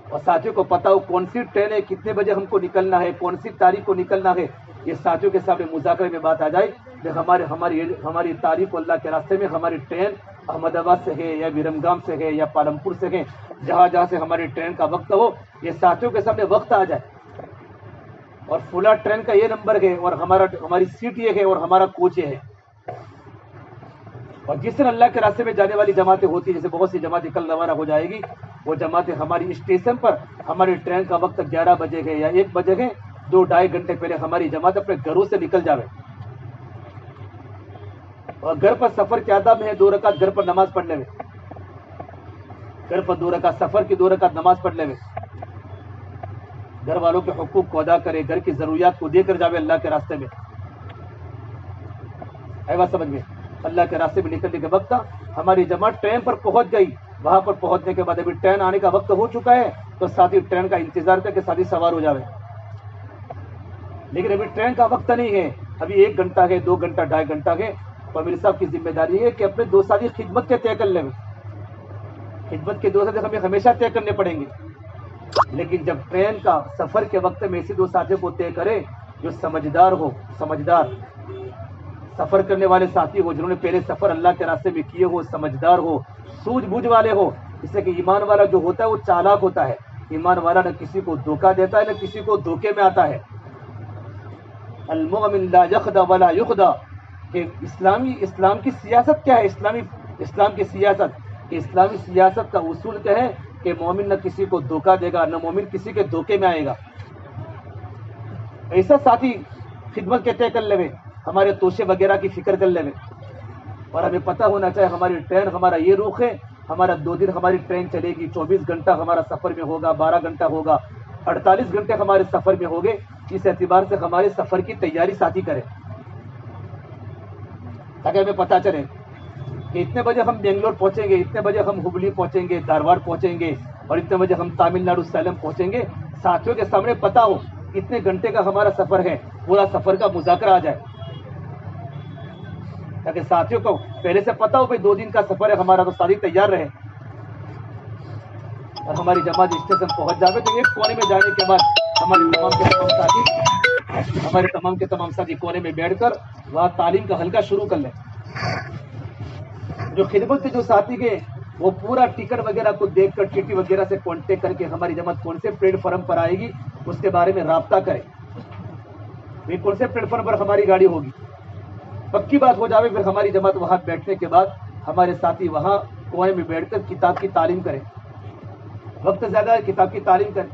اور ساتھیوں کو پتا ہو کون سی ٹرین ہے، کتنے بجے ہم کو نکلنا ہے، کون سی تاریخ کو نکلنا ہے، یہ ساتھیوں کے سامنے مذاکرے میں بات آ جائے کہ ہماری تاریخ کو اللہ کے راستے میں ہماری ٹرین احمد آباد سے ہے یا بیرمگام سے ہے یا پالمپور سے ہے، جہاں سے ہماری ٹرین کا وقت ہو، یہ ساتھیوں کے سامنے وقت آ جائے، اور فلاں ٹرین کا یہ نمبر ہے اور ہماری سیٹ یہ ہے اور ہمارا کوچ یہ ہے۔ اور جس دن اللہ کے راستے میں جانے والی جماعتیں ہوتی ہیں، جیسے بہت سی جماعتیں کل روانہ ہو جائے گی، وہ جماعتیں ہماری اسٹیشن پر ہماری ٹرین کا وقت 11 بجے ہے یا 1 بجے ہے، 2-2.5 گھنٹے پہلے ہماری جماعت اپنے گھروں سے نکل جاوے، اور گھر پر سفر کے آداب ہے 2 رکعت گھر پر نماز پڑھ لے، گھر پر 2 رکعت سفر کی 2 رکعت نماز پڑھ لے، گھر والوں کے حقوق کو ادا کرے، گھر کی ضروریات کو دے کر جاوے اللہ کے راستے میں۔ اے بات سمجھ میں؟ اللہ کے راستے میں نکلنے کے وقت تھا. ہماری جماعت ٹرین پر پہنچ گئی. وہاں پر پہنچنے کے بعد ابھی ٹرین آنے کا وقت ہو چکا ہے تو ساتھی ٹرین کا انتظار کر کے ساتھی سوار ہو جاوے. لیکن ابھی ٹرین کا وقت نہیں ہے, ابھی 1 گھنٹہ ہے, 2 گھنٹہ, 2.5 گھنٹہ ہے. تو میرے صاحب کی ذمہ داری ہے کہ اپنے 2 ساتھی خدمت کے طے کر لیں. خدمت کے 2 ساتھی ہمیں ہمیشہ طے کرنے پڑیں گے. لیکن جب ٹرین کا سفر کے وقت میں ایسے 2 ساتھیوں کو طے کرے جو سمجھدار ہو, سمجھدار سفر کرنے والے ساتھی ہو, جنہوں نے پہلے سفر اللہ کے راستے میں کیے ہو, سمجھدار ہو, سوجھ بوجھ والے ہو. اس لیے کہ ایمان والا جو ہوتا ہے وہ چالاک ہوتا ہے. ایمان والا نہ کسی کو دھوکہ دیتا ہے نہ کسی کو دھوکے میں آتا ہے. المؤمن لا یخدع ولا یخدع. کہ اسلام کی سیاست کیا ہے؟ اسلام کی سیاست, کہ اسلامی سیاست کا اصول کیا ہے کہ مومن نہ کسی کو دھوکہ دے گا, نہ مومن کسی کے دھوکے میں آئے گا. ایسا ساتھی خدمت کے طے کر لے, ہمارے توشے وغیرہ کی فکر کر لے. اور ہمیں پتہ ہونا چاہیے ہماری ٹرین, ہمارا یہ رخ ہے, ہمارا 2 دن ہماری ٹرین چلے گی, 24 گھنٹہ ہمارا سفر میں ہوگا, 12 گھنٹہ ہوگا, 48 گھنٹے ہمارے سفر میں ہوگے. اس اعتبار سے ہمارے سفر کی تیاری ساتھی کرے تاکہ ہمیں پتہ چلے کہ اتنے بجے ہم بنگلور پہنچیں گے, اتنے بجے ہم ہبلی پہنچیں گے, دھارواڑ پہنچیں گے, اور اتنے بجے ہم تامل ناڈو سیلم پہنچیں گے. ساتھیوں کے سامنے پتہ ہو کتنے گھنٹے کا ہمارا سفر ہے, پورا سفر کا مذاکرہ آ جائے, تاکہ ساتھیوں کو پہلے سے پتہ ہو کہ 2 دن کا سفر ہے ہمارا, تو ساتھی تیار رہے. اور ہماری جماعت اسٹیشن پہنچ جائے تو ایک کونے میں جانے کے بعد ہمارے تمام ساتھی کونے میں بیٹھ کر وہاں تعلیم کا حلقہ شروع کر لیں. جو خدمت کے جو ساتھی گئے وہ پورا ٹکٹ وغیرہ کو دیکھ کر ٹی وغیرہ سے کانٹیکٹ کر کے ہماری جماعت کون سے پلیٹ فارم پر آئے گی اس کے بارے میں رابطہ کرے. کون سے پلیٹ فارم پر ہماری گاڑی ہوگی, پکی بات ہو جاوے. پھر ہماری جماعت وہاں بیٹھنے کے بعد ہمارے ساتھی وہاں کونے میں بیٹھ کر کتاب کی تعلیم کریں. وقت زیادہ ہے, کتاب کی تعلیم کریں.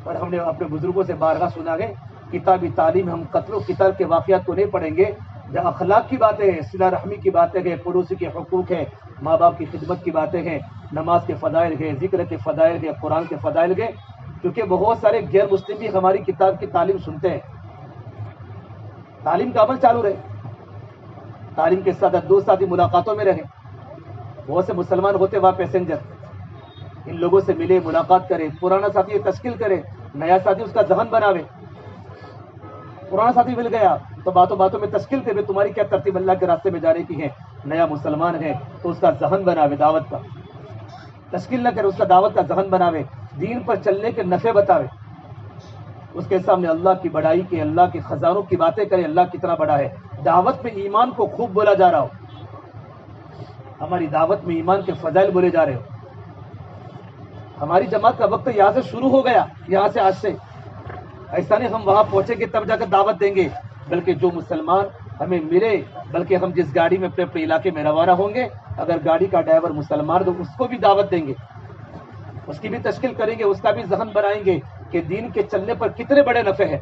اور ہم نے اپنے بزرگوں سے بارگاہ سنا گئے کتابی تعلیم, ہم قتل و قتال کے واقعات کو نہیں پڑھیں گے, جہاں اخلاق کی باتیں ہیں, صلہ رحمی کی باتیں ہیں, پڑوسی کے حقوق ہیں, ماں باپ کی خدمت کی باتیں ہیں, نماز کے فضائل ہیں, ذکر کے فضائل ہیں, قرآن کے فضائل ہیں. کیونکہ بہت سارے غیر مسلم بھی ہماری کتاب کی تعلیم سنتے ہیں. تعلیم کا عمل چالو رہے, تعلیم کے ساتھ 2 ساتھی ملاقاتوں میں رہیں. بہت سے مسلمان ہوتے وہاں پیسنجر, ان لوگوں سے ملے, ملاقات کرے. پرانا ساتھی تشکیل کرے, نیا ساتھی اس کا ذہن بناوے. پرانا ساتھی مل گیا تو باتوں میں تشکیل کرے, تمہاری کیا ترتیب اللہ کے راستے میں جانے کی ہے. نیا مسلمان ہے تو اس کا ذہن بناوے, دعوت کا تشکیل نہ کرے, اس کا دعوت کا ذہن بناوے, دین پر چلنے کے نفع بتاوے. اس کے سامنے اللہ کی بڑائی کے, اللہ کے خزانوں کی باتیں کرے, اللہ کتنا بڑا ہے. دعوت میں ایمان کو خوب بولا جا رہا ہو, ہماری دعوت میں ایمان کے فضائل بولے جا رہے ہو. ہماری جماعت کا وقت یہاں سے شروع ہو گیا, یہاں سے آج سے. ایسا نہیں ہم وہاں پہنچیں گے تب جا کر دعوت دیں گے, بلکہ جو مسلمان ہمیں ملے, بلکہ ہم جس گاڑی میں اپنے علاقے میں روانہ ہوں گے, اگر گاڑی کا ڈرائیور مسلمان تو اس کو بھی دعوت دیں گے, اس کی بھی تشکیل کریں گے, اس کا بھی ذہن بنائیں گے کہ دین کے چلنے پر کتنے بڑے نفع ہیں,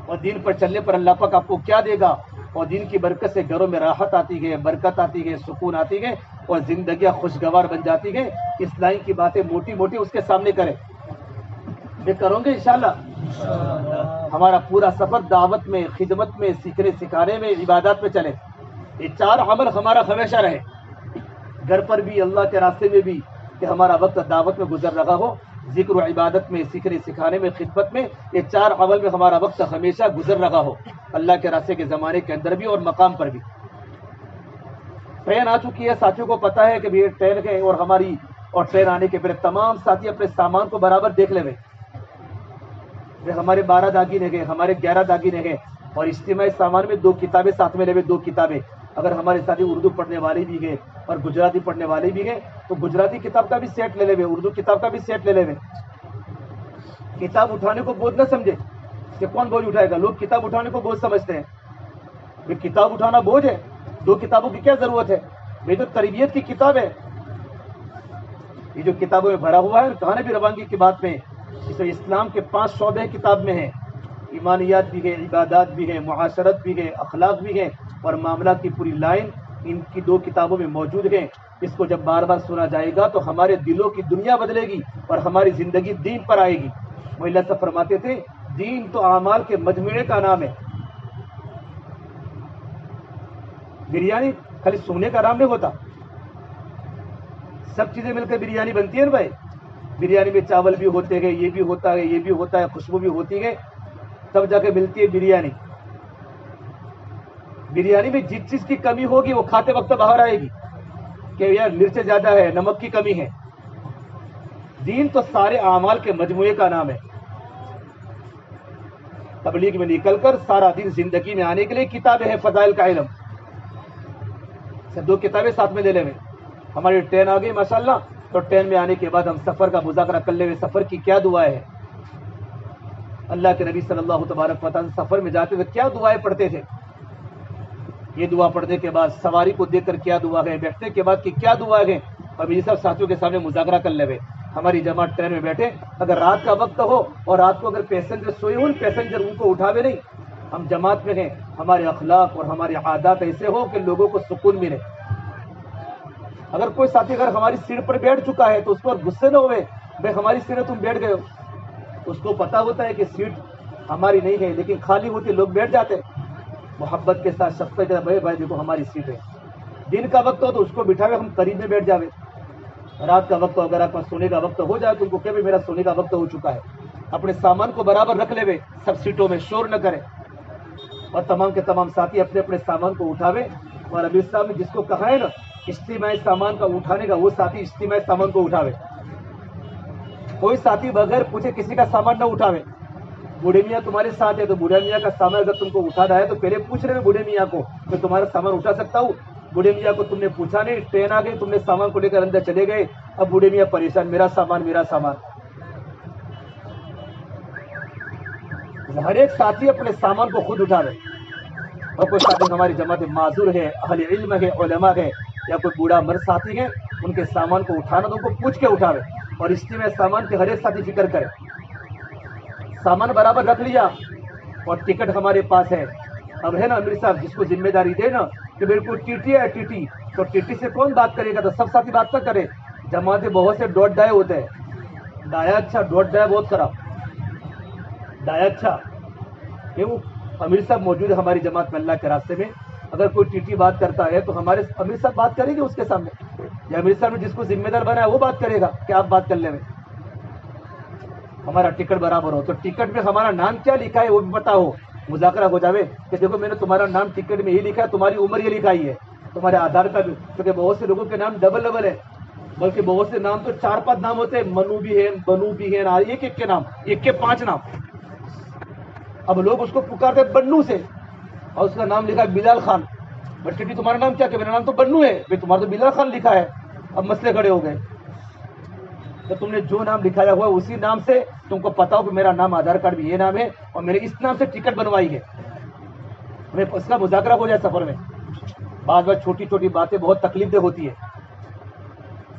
اور دین پر چلنے پر اللہ پاک آپ کو کیا دے گا. اور دین کی برکت سے گھروں میں راحت آتی ہے, برکت آتی ہے, سکون آتی ہے, اور زندگیاں خوشگوار بن جاتی ہیں. اسلائی کی باتیں موٹی موٹی اس کے سامنے کریں, میں کروں گے انشاءاللہ. ہمارا پورا سفر دعوت میں, خدمت میں, سیکھنے سکھانے میں, عبادات میں چلے. یہ 4 عمل ہمارا ہمیشہ رہے, گھر پر بھی, اللہ کے راستے میں بھی, کہ ہمارا وقت دعوت میں گزر رہا ہو, ذکر و عبادت میں, سیکھنے سکھانے میں, خدمت میں, یہ 4 عمل میں ہمارا وقت ہمیشہ گزر رہا ہو, اللہ کے راستے کے زمانے کے اندر بھی اور مقام پر بھی. ٹرین آ چکی ہے, ساتھیوں کو پتہ ہے کہ یہ ٹرین ہے, اور ٹرین آنے کے پہلے تمام ساتھی اپنے سامان کو برابر دیکھ لے. ہمارے 12 داگینے گئے, ہمارے 11 داگینے گئے, اور اجتماعی سامان میں 2 کتابیں ساتھ میں لے, 2 کتابیں. اگر ہمارے ساتھی اردو پڑھنے والے بھی گئے اور گجراتی پڑھنے والے بھی گئے تو گجراتی کتاب کا بھی سیٹ لے لے, اردو کتاب کا بھی سیٹ لے لے. کتاب اٹھانے کو بوجھ نہ سمجھے کہ کون بوجھ اٹھائے گا. لوگ کتاب اٹھانے کو بوجھ سمجھتے ہیں. کتاب اٹھانا بوجھ ہے, 2 کتابوں کی کیا ضرورت ہے. یہ تو تربیت کی کتاب ہے, یہ جو کتابوں میں بھرا ہوا ہے. کہاں بھی روانگی کی بات میں اسلام کے 5 شعبے کتاب میں ہیں, ایمانیات بھی ہے, عبادات بھی ہے, معاشرت بھی ہے, اخلاق بھی ہے, اور معاملات کی پوری لائن ان کی 2 کتابوں میں موجود ہے. اس کو جب بار بار سنا جائے گا تو ہمارے دلوں کی دنیا بدلے گی اور ہماری زندگی دین پر آئے گی. وہ اللہ سے فرماتے تھے دین تو اعمال کے مجموعے کا نام ہے. بریانی خالی سونے کا آرام نہیں ہوتا، سب چیزیں مل کر بریانی بنتی ہے نا بھائی. بریانی میں چاول بھی ہوتے گئے، یہ بھی ہوتا ہے، یہ بھی ہوتا ہے، خوشبو بھی ہوتی ہے، تب جا کے ملتی ہے بریانی. بریانی میں جس چیز کی کمی ہوگی وہ کھاتے وقت باہر آئے گی کہ یار مرچ زیادہ ہے، نمک کی کمی ہے. دین تو سارے اعمال کے مجموعے کا نام ہے. تبلیغ میں نکل کر سارا دن زندگی میں آنے کے لیے کتابیں ہیں. فضائل کا علم سے 2 کتابیں ساتھ میں لے لیں. ہماری ٹرین آ گئی ماشاءاللہ، تو ٹرین میں آنے کے بعد ہم سفر کا مذاکرہ کر لیں. سفر کی کیا دعائیں ہیں. اللہ کے نبی صلی اللہ تبارک و تعالیٰ سفر میں جاتے ہوئے کیا دعائیں پڑھتے تھے. یہ دعا پڑھنے کے بعد سواری کو دیکھ کر کیا دعا ہے، بیٹھنے کے بعد کی کیا دعا ہے، اور میری سب ساتھیوں کے سامنے مذاکرہ کر لے. ہماری جماعت ٹرین میں بیٹھے، اگر رات کا وقت ہو اور رات کو اگر پیسنجر سوئے ہوں، پیسنجر ان کو اٹھاوے نہیں. ہم جماعت میں ہیں، ہمارے اخلاق اور ہماری عادات ایسے ہو کہ لوگوں کو سکون ملے. اگر کوئی ساتھی اگر ہماری سیٹ پر بیٹھ چکا ہے تو اس پر غصے نہ ہوئے، بھائی ہماری سیٹ ہے تم بیٹھ گئے ہو. اس کو پتا ہوتا ہے کہ سیٹ ہماری نہیں ہے لیکن خالی ہوتی، لوگ بیٹھ جاتے محبت کے ساتھ، شفقت کے ساتھ. بھائی دیکھو ہماری سیٹ ہے. دن کا وقت ہو تو اس کو بٹھاوے، ہم قریب میں بیٹھ جاوے. رات کا وقت ہو، اگر آپ کا سونے کا وقت ہو جائے تو ان کو کہ میرا سونے کا وقت ہو چکا ہے. اپنے سامان کو برابر رکھ لے، سب سیٹوں میں شور نہ کرے، اور تمام کے تمام ساتھی اپنے اپنے سامان کو اٹھاوے. اور ابھی صاحب نے جس کو کہا ہے نا اجتماعی سامان کا اٹھانے کا، وہ ساتھی اجتماعی سامان کو اٹھاوے. کوئی ساتھی بغیر پوچھے کسی کا سامان نہ اٹھاوے. بوڑھے میاں تمہارے ساتھ ہے تو بوڑھے میاں کا سامان اگر تم کو اٹھانا ہے تو پہلے پوچھ رہے بوڑھے میاں کو میں تمہارا سامان اٹھا سکتا ہوں. بوڑھے میاں کو تم نے پوچھا نہیں، ٹرین آ گئی، تم نے سامان کو لے کر اندر چلے گئے. اب بوڑھے میاں پریشان، میرا سامان میرا سامان. ہر ایک ساتھی اپنے سامان کو خود اٹھا رہے. اور کوئی ساتھی ہماری جماعت معذور ہے، اہل علم ہے، علماء ہے، یا کوئی بوڑھا مرد ساتھی ہے، ان کے سامان کو اٹھانا تو ان کو پوچھ کے اٹھاوے. اور اجتماع سامان کے ہر ایک ساتھی فکر کرے. سامان برابر رکھ لیا اور ٹکٹ ہمارے پاس ہے. اب ہے نا امیر صاحب جس کو ذمہ داری دے نا کہ بالکل ٹی ٹی ہے، ٹی ٹی تو ٹی ٹی سے کون بات کرے گا، تو سب ساتھی بات نہ کرے. جماعتیں بہت سے ڈوٹ ڈائے ہوتے ہیں. ڈایا اچھا، ڈوٹ ڈایا بہت خراب. ڈایا اچھا کیوں؟ امیر صاحب موجود ہے ہماری جماعت میں اللہ کے راستے میں. اگر کوئی ٹی ٹی بات کرتا ہے تو ہمارے امیر صاحب بات کریں گے اس کے سامنے، یا امیر صاحب نے جس کو ذمہ دار بنایا وہ بات کرے گا کہ آپ بات کر لیں. ہمارا ٹکٹ برابر ہو تو ٹکٹ میں ہمارا نام کیا لکھا ہے وہ بھی پتا ہو. مذاکرہ ہو جاوے کہ دیکھو میں نے تمہارا نام ٹکٹ میں یہ لکھا ہے، تمہاری عمر یہ لکھائی ہے، تمہارے آدھار کارڈ. کیونکہ بہت سے لوگوں کے نام ڈبل ڈبل ہے، بلکہ بہت سے نام تو 4-5 نام ہوتے ہیں. منو بھی ہے، بنو بھی ہے، ایک ایک کے نام، 1 کے 5 نام. اب لوگ اس کو پکارتے بنو سے، اور اس کا نام لکھا ہے بلال خان. بٹ ٹی تمہارا نام کیا کہ میرا نام تو بنو ہے، بھائی تمہارا تو بلال خان لکھا ہے. اب مسئلے کھڑے ہو گئے. تو تم نے جو نام لکھایا ہوا ہے اسی نام سے تم کو پتا ہو کہ میرا نام آدھار کارڈ بھی یہ نام ہے اور میرے اس نام سے ٹکٹ بنوائی ہے. ہمیں اس کا مذاکرہ ہو جائے سفر میں. بعض بار چھوٹی چھوٹی باتیں بہت تکلیف دہ ہوتی ہے.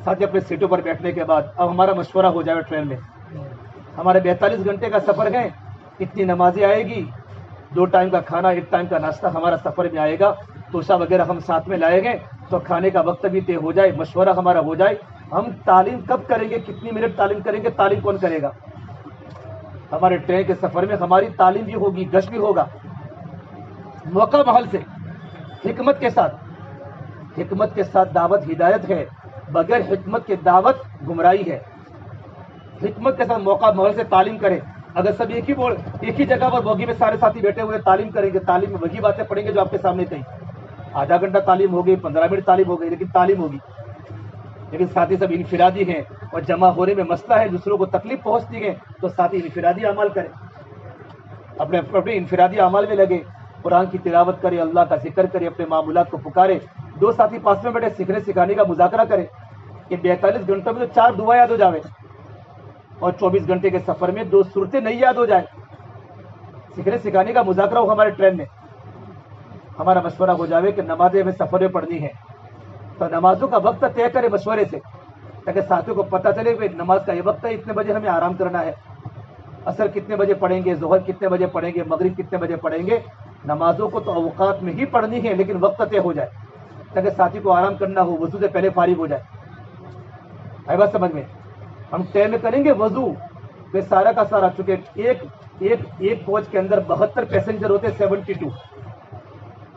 ساتھ اپنے سیٹوں پر بیٹھنے کے بعد اب ہمارا مشورہ ہو جائے ٹرین میں. ہمارے 42 گھنٹے کا سفر ہے، اتنی نمازیں آئے گی، 2 ٹائم کا کھانا، 1 ٹائم کا ناشتہ ہمارا سفر میں آئے گا. توشہ وغیرہ ہم ساتھ میں لائیں گے تو کھانے کا وقت بھی طے ہو جائے، مشورہ ہمارا ہو جائے. ہم تعلیم کب کریں گے، کتنی منٹ تعلیم کریں گے، تعلیم کون کرے گا. ہمارے ٹرین کے سفر میں ہماری تعلیم بھی ہوگی، گشت بھی ہوگا، موقع محل سے، حکمت کے ساتھ. حکمت کے ساتھ دعوت ہدایت ہے، بغیر حکمت کے دعوت گمراہی ہے. حکمت کے ساتھ موقع محل سے تعلیم کرے. اگر سب ایک ہی جگہ پر بوگی میں سارے ساتھی بیٹھے ہوئے تعلیم کریں گے، تعلیم میں وہی باتیں پڑھیں گے جو آپ کے سامنے کہیں. آدھا گھنٹہ تعلیم ہو گئی، 15 منٹ تعلیم ہو گئی، لیکن تعلیم ہوگی. لیکن ساتھی سب انفرادی ہیں اور جمع ہونے میں مسئلہ ہے، دوسروں کو تکلیف پہنچتی ہے، تو ساتھی انفرادی اعمال کرے، اپنے انفرادی اعمال میں لگے، قرآن کی تلاوت کرے، اللہ کا ذکر کرے، اپنے معمولات کو پکارے. 2 ساتھی پاس میں بیٹھے سیکھنے سکھانے کا مذاکرہ کرے کہ 42 گھنٹوں میں تو 4 دعا یاد ہو جاوے اور 24 گھنٹے کے سفر میں 2 صورتیں نہیں یاد ہو جائے. سیکھنے سکھانے کا مذاکرہ ہو ہمارے ٹرین میں. ہمارا مشورہ ہو جاوے کہ نمازیں ہمیں سفر میں پڑھنی ہے تو نمازوں کا وقت طے کرے مشورے سے، تاکہ ساتھیوں کو پتہ چلے کہ نماز کا یہ وقت ہے، اتنے بجے ہمیں آرام کرنا ہے. عصر کتنے بجے پڑھیں گے، ظہر کتنے بجے پڑھیں گے، مغرب کتنے بجے پڑھیں گے. نمازوں کو تو اوقات میں ہی پڑھنی ہے لیکن وقت طے ہو جائے تاکہ ساتھی کو آرام کرنا ہو، وضو سے پہلے فارغ ہو جائے. آئی بات سمجھ میں؟ ہم ٹرین میں کریں گے وضو پہ سارا کا سارا، چونکہ ایک کوچ کے اندر 72 پیسنجر ہوتے ہیں، 72.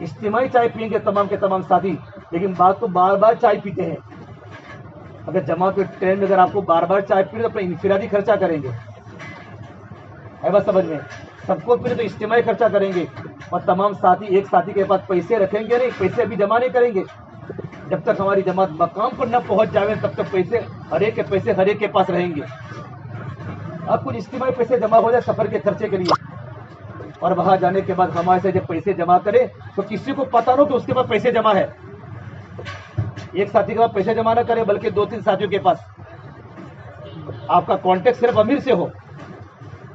اجتماعی چائے پیئیں گے تمام کے تمام ساتھی، لیکن بات تو بار بار چائے پیتے ہیں. اگر جماعت کے ٹرین میں اگر آپ کو بار بار چائے پینے تو اپنا انفرادی خرچہ کریں گے، ہے بات سمجھ میں. سب کو پینے تو اجتماعی خرچہ کریں گے، اور تمام ساتھی ایک ساتھی کے پاس پیسے رکھیں گے نہیں، پیسے ابھی جمع نہیں کریں گے. جب تک ہماری جماعت مقام پر نہ پہنچ جائے تب تک پیسے ہر ایک کے پاس رہیں گے. اب کچھ اجتماعی پیسے جمع ہو جائے سفر کے خرچے کے لیے، اور وہاں جانے کے بعد ہمارے سے جب پیسے جمع کرے تو کسی کو پتا نہ کہ اس کے پاس پیسے جمع ہے. ایک ساتھی کے پاس پیسے جمع نہ کرے بلکہ 2-3 ساتھیوں کے پاس. آپ کا کانٹیکٹ صرف امیر سے ہو،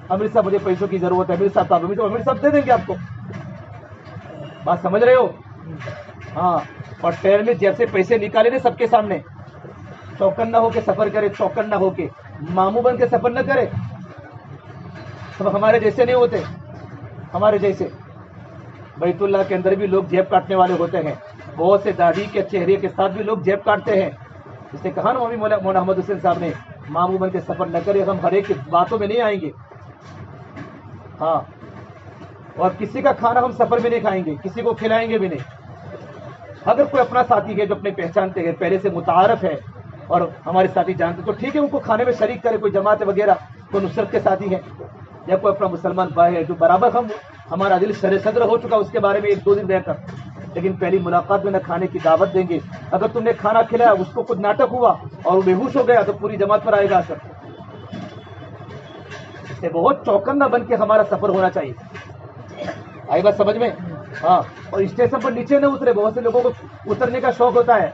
امیر صاحب مجھے پیسوں کی ضرورت ہے، امیر صاحب امیر صاحب دے دیں گے آپ کو. بات سمجھ رہے ہو؟ ہاں. اور ٹرین میں جیب سے پیسے نکالے نہیں سب کے سامنے، چوکن نہ ہو کے سفر کرے، چوکن نہ ہو کے ماموں بن کے سفر نہ کرے. سب ہمارے جیسے نہیں ہوتے، ہمارے جیسے. بیت اللہ کے اندر بھی لوگ جیب کاٹنے والے ہوتے ہیں، بہت سے داڑھی کے چہرے کے ساتھ بھی لوگ جیب کاٹتے ہیں. اس نے کہا نا مولانا محمد حسین صاحب نے، ماموں بن کے سفر نہ کرے، ہم ہر ایک کی باتوں میں نہیں آئیں گے. ہاں. اور کسی کا کھانا ہم سفر میں نہیں کھائیں گے، کسی کو کھلائیں گے بھی نہیں. اگر کوئی اپنا ساتھی ہے جو اپنے پہچانتے ہیں، پہلے سے متعارف ہے اور ہمارے ساتھی جانتے تو ٹھیک ہے، ان کو کھانے میں شریک کرے. کوئی جماعت وغیرہ، کوئی نصرت کے ساتھی ہے، یا کوئی اپنا مسلمان بھائی ہے جو برابر ہمارا دل شر صدر ہو چکا، اس کے بارے میں 1-2 دن رہ کر، لیکن پہلی ملاقات میں نہ کھانے کی دعوت دیں گے. اگر تم نے کھانا کھلایا، اس کو کچھ ناٹک ہوا اور وہ بے ہوش ہو گیا تو پوری جماعت پر آئے گا اثر. اس سے بہت چوکنا بن کے ہمارا سفر ہونا چاہیے. آئی بات سمجھ میں؟ ہاں. اور اسٹیشن پر نیچے نہ اترے. بہت سے لوگوں کو اترنے کا شوق ہوتا ہے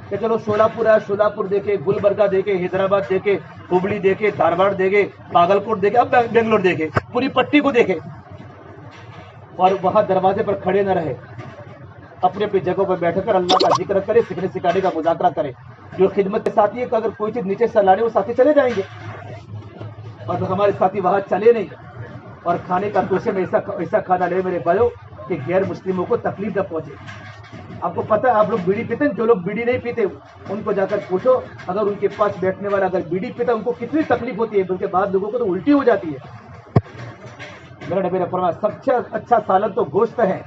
کہ چلو شولاپور ہے، شولاپور دیکھے، گلبرگہ دیکھے، حیدرآباد دیکھے، ہبلی دیکھے، دھارواڑ دیکھے، باگلکوٹ دیکھے، اب بنگلور دیکھے، پوری پٹی کو دیکھے. اور وہاں دروازے پر کھڑے نہ رہے، اپنے اپنی جگہوں پر بیٹھ کر اللہ کا ذکر کرے، سیکھنے سکھانے کا مذاکرہ کرے. جو خدمت کے ساتھی ہے کہ اگر کوئی چیز نیچے سے لانے وہ ساتھی چلے جائیں گے، اور ہمارے ساتھی وہاں چلے نہیں اور کھانے کا توشے میں ایسا کھانا لے میرے بھائیوں کہ غیر مسلموں کو تکلیف نہ پہنچے. آپ کو پتہ ہے آپ لوگ بیڑی پیتے ہیں، جو لوگ بیڑی نہیں پیتے ان کو جا کر پوچھو، اگر ان کے پاس بیٹھنے والا اگر بیڑی پیتا ان کو کتنی تکلیف ہوتی ہے، بلکہ بعض لوگوں کو تو الٹی ہو جاتی ہے. میرا نبی نے فرمایا سب سے اچھا سالن تو گوشت ہے،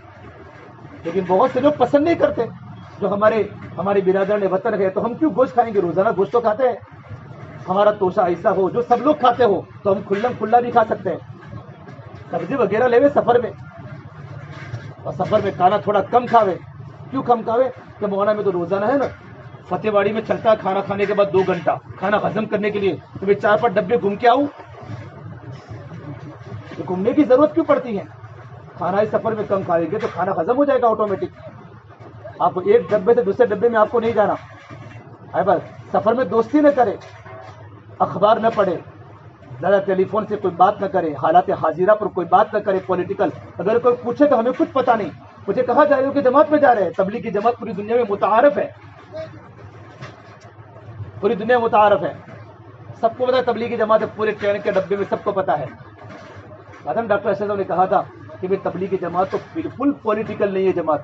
لیکن بہت سے لوگ پسند نہیں کرتے. جو ہمارے برادران وطن ہے تو ہم کیوں گوشت کھائیں گے؟ روزانہ گوشت تو کھاتے ہیں. ہمارا توشہ ایسا ہو جو سب لوگ کھاتے ہو تو ہم کھلا بھی کھا سکتے ہیں. سبزی وغیرہ لے سفر میں، اور سفر میں کھانا تھوڑا کم کھاوے. کیوں کم کھاوے؟ کہ مولانا میں تو روزانہ ہے نا فتح واڑی میں چلتا ہے کھانا کھانے کے بعد 2 گھنٹہ کھانا ہضم کرنے کے لیے، تو میں 4-5 ڈبے گھوم کے آؤں. گھومنے کی ضرورت کیوں پڑتی ہے؟ کھانا اس سفر میں کم کھائیں گے تو کھانا ہضم ہو جائے گا آٹومیٹک. آپ کو ایک ڈبے سے دوسرے ڈبے میں آپ کو نہیں جانا ہے. بس سفر میں دوستی نہ کرے، اخبار نہ پڑھے، زیادہ ٹیلی فون سے کوئی بات نہ کرے، حالات حاضرہ پر کوئی بات نہ کرے پولیٹیکل. اگر کوئی پوچھے تو ہمیں کچھ پتہ نہیں، مجھے کہا جا رہے ہو کہ جماعت میں جا رہے ہیں. تبلیغ کی جماعت پوری دنیا میں متعارف ہے، پوری دنیا میں متعارف ہے. سب کو پتا ہے تبلیغی جماعت ہے، پورے ٹرین کے ڈبے میں سب کو پتا ہے. آدم ڈاکٹر اشرف نے کہا تھا کہ بھائی تبلیغی جماعت تو بالکل پولیٹیکل نہیں ہے جماعت.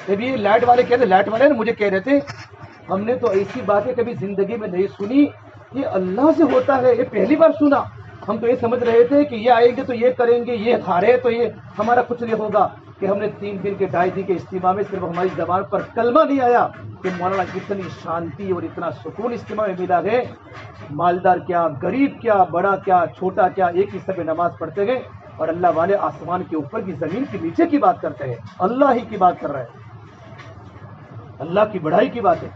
جب یہ لائٹ والے کہتے، لائٹ والے نا مجھے کہہ رہے تھے ہم نے تو ایسی باتیں کبھی زندگی میں نہیں سنی، یہ اللہ سے ہوتا ہے، یہ پہلی بار سنا. ہم تو یہ سمجھ رہے تھے کہ یہ آئیں گے تو یہ کریں گے، یہ ہارے تو یہ ہمارا کچھ نہیں ہوگا. کہ ہم نے 3 دن کے 2.5 دن کے اجتماع میں صرف ہماری زبان پر کلمہ نہیں آیا کہ مولانا اتنی شانتی اور اتنا سکون اجتماع میں ملا ہے. مالدار کیا، غریب کیا، بڑا کیا، چھوٹا کیا، ایک ہی سب نماز پڑھتے گئے. اور اللہ والے آسمان کے اوپر کی، زمین کے نیچے کی بات کرتے ہیں، اللہ ہی کی بات کر رہے ہیں، اللہ کی بڑائی کی بات ہے.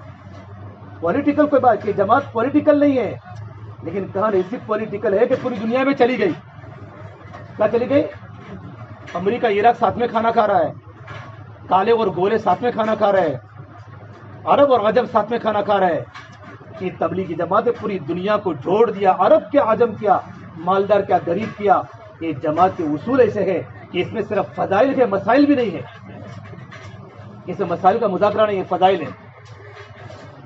پولیٹیکل کوئی بات، کہ جماعت پولیٹیکل نہیں ہے، لیکن کہاں ایسی پولیٹیکل ہے کہ پوری دنیا میں چلی گئی. کیا چلی گئی؟ امریکہ عراق ساتھ میں کھانا کھا رہا ہے، کالے اور گورے ساتھ میں کھانا کھا رہے ہیں، عرب اور عجم ساتھ میں کھانا کھا رہے ہیں. کہ تبلیغی جماعت پوری دنیا کو جوڑ دیا، عرب کیا، عجم کیا، مالدار کیا، غریب کیا. یہ جماعت کے اصول ایسے ہے کہ اس میں صرف فضائل کے مسائل بھی نہیں ہے، اس میں مسائل کا مذاکرہ نہیں ہے، فضائل ہے.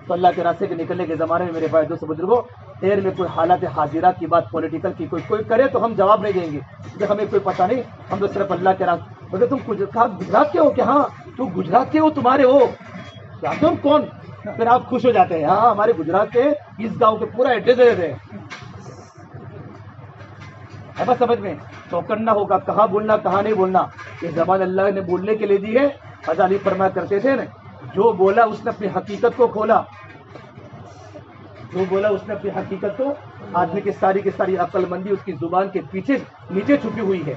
تو اللہ کے راستے کے نکلنے کے زمانے میں میرے بھائی دوست بزرگوں، دیر میں کوئی حالات حاضرہ کی بات پولیٹیکل کی کوئی کرے تو ہم جواب نہیں دیں گے کہ ہمیں کوئی پتہ نہیں، ہم تو صرف اللہ کے راستے. بولے تم گجرات کے ہو؟ کہ ہاں تو گجرات کے ہو، تمہارے ہو کیا، تم کون؟ پھر آپ خوش ہو جاتے ہیں، ہاں ہمارے گجرات کے اس گاؤں کے پورا ایڈریس دے دیتے ہیں. بس سمجھ میں چوکنا ہوگا، کہاں بولنا کہاں نہیں بولنا. یہ زبان اللہ نے بولنے کے لیے دی ہے. حضرت علی فرمایا کرتے تھے نا، جو بولا اس نے اپنی حقیقت کو کھولا، جو بولا اس نے اپنی حقیقت کو. آدمی کی ساری عقل مندی اس کی زبان کے پیچھے نیچے چھپی ہوئی ہے،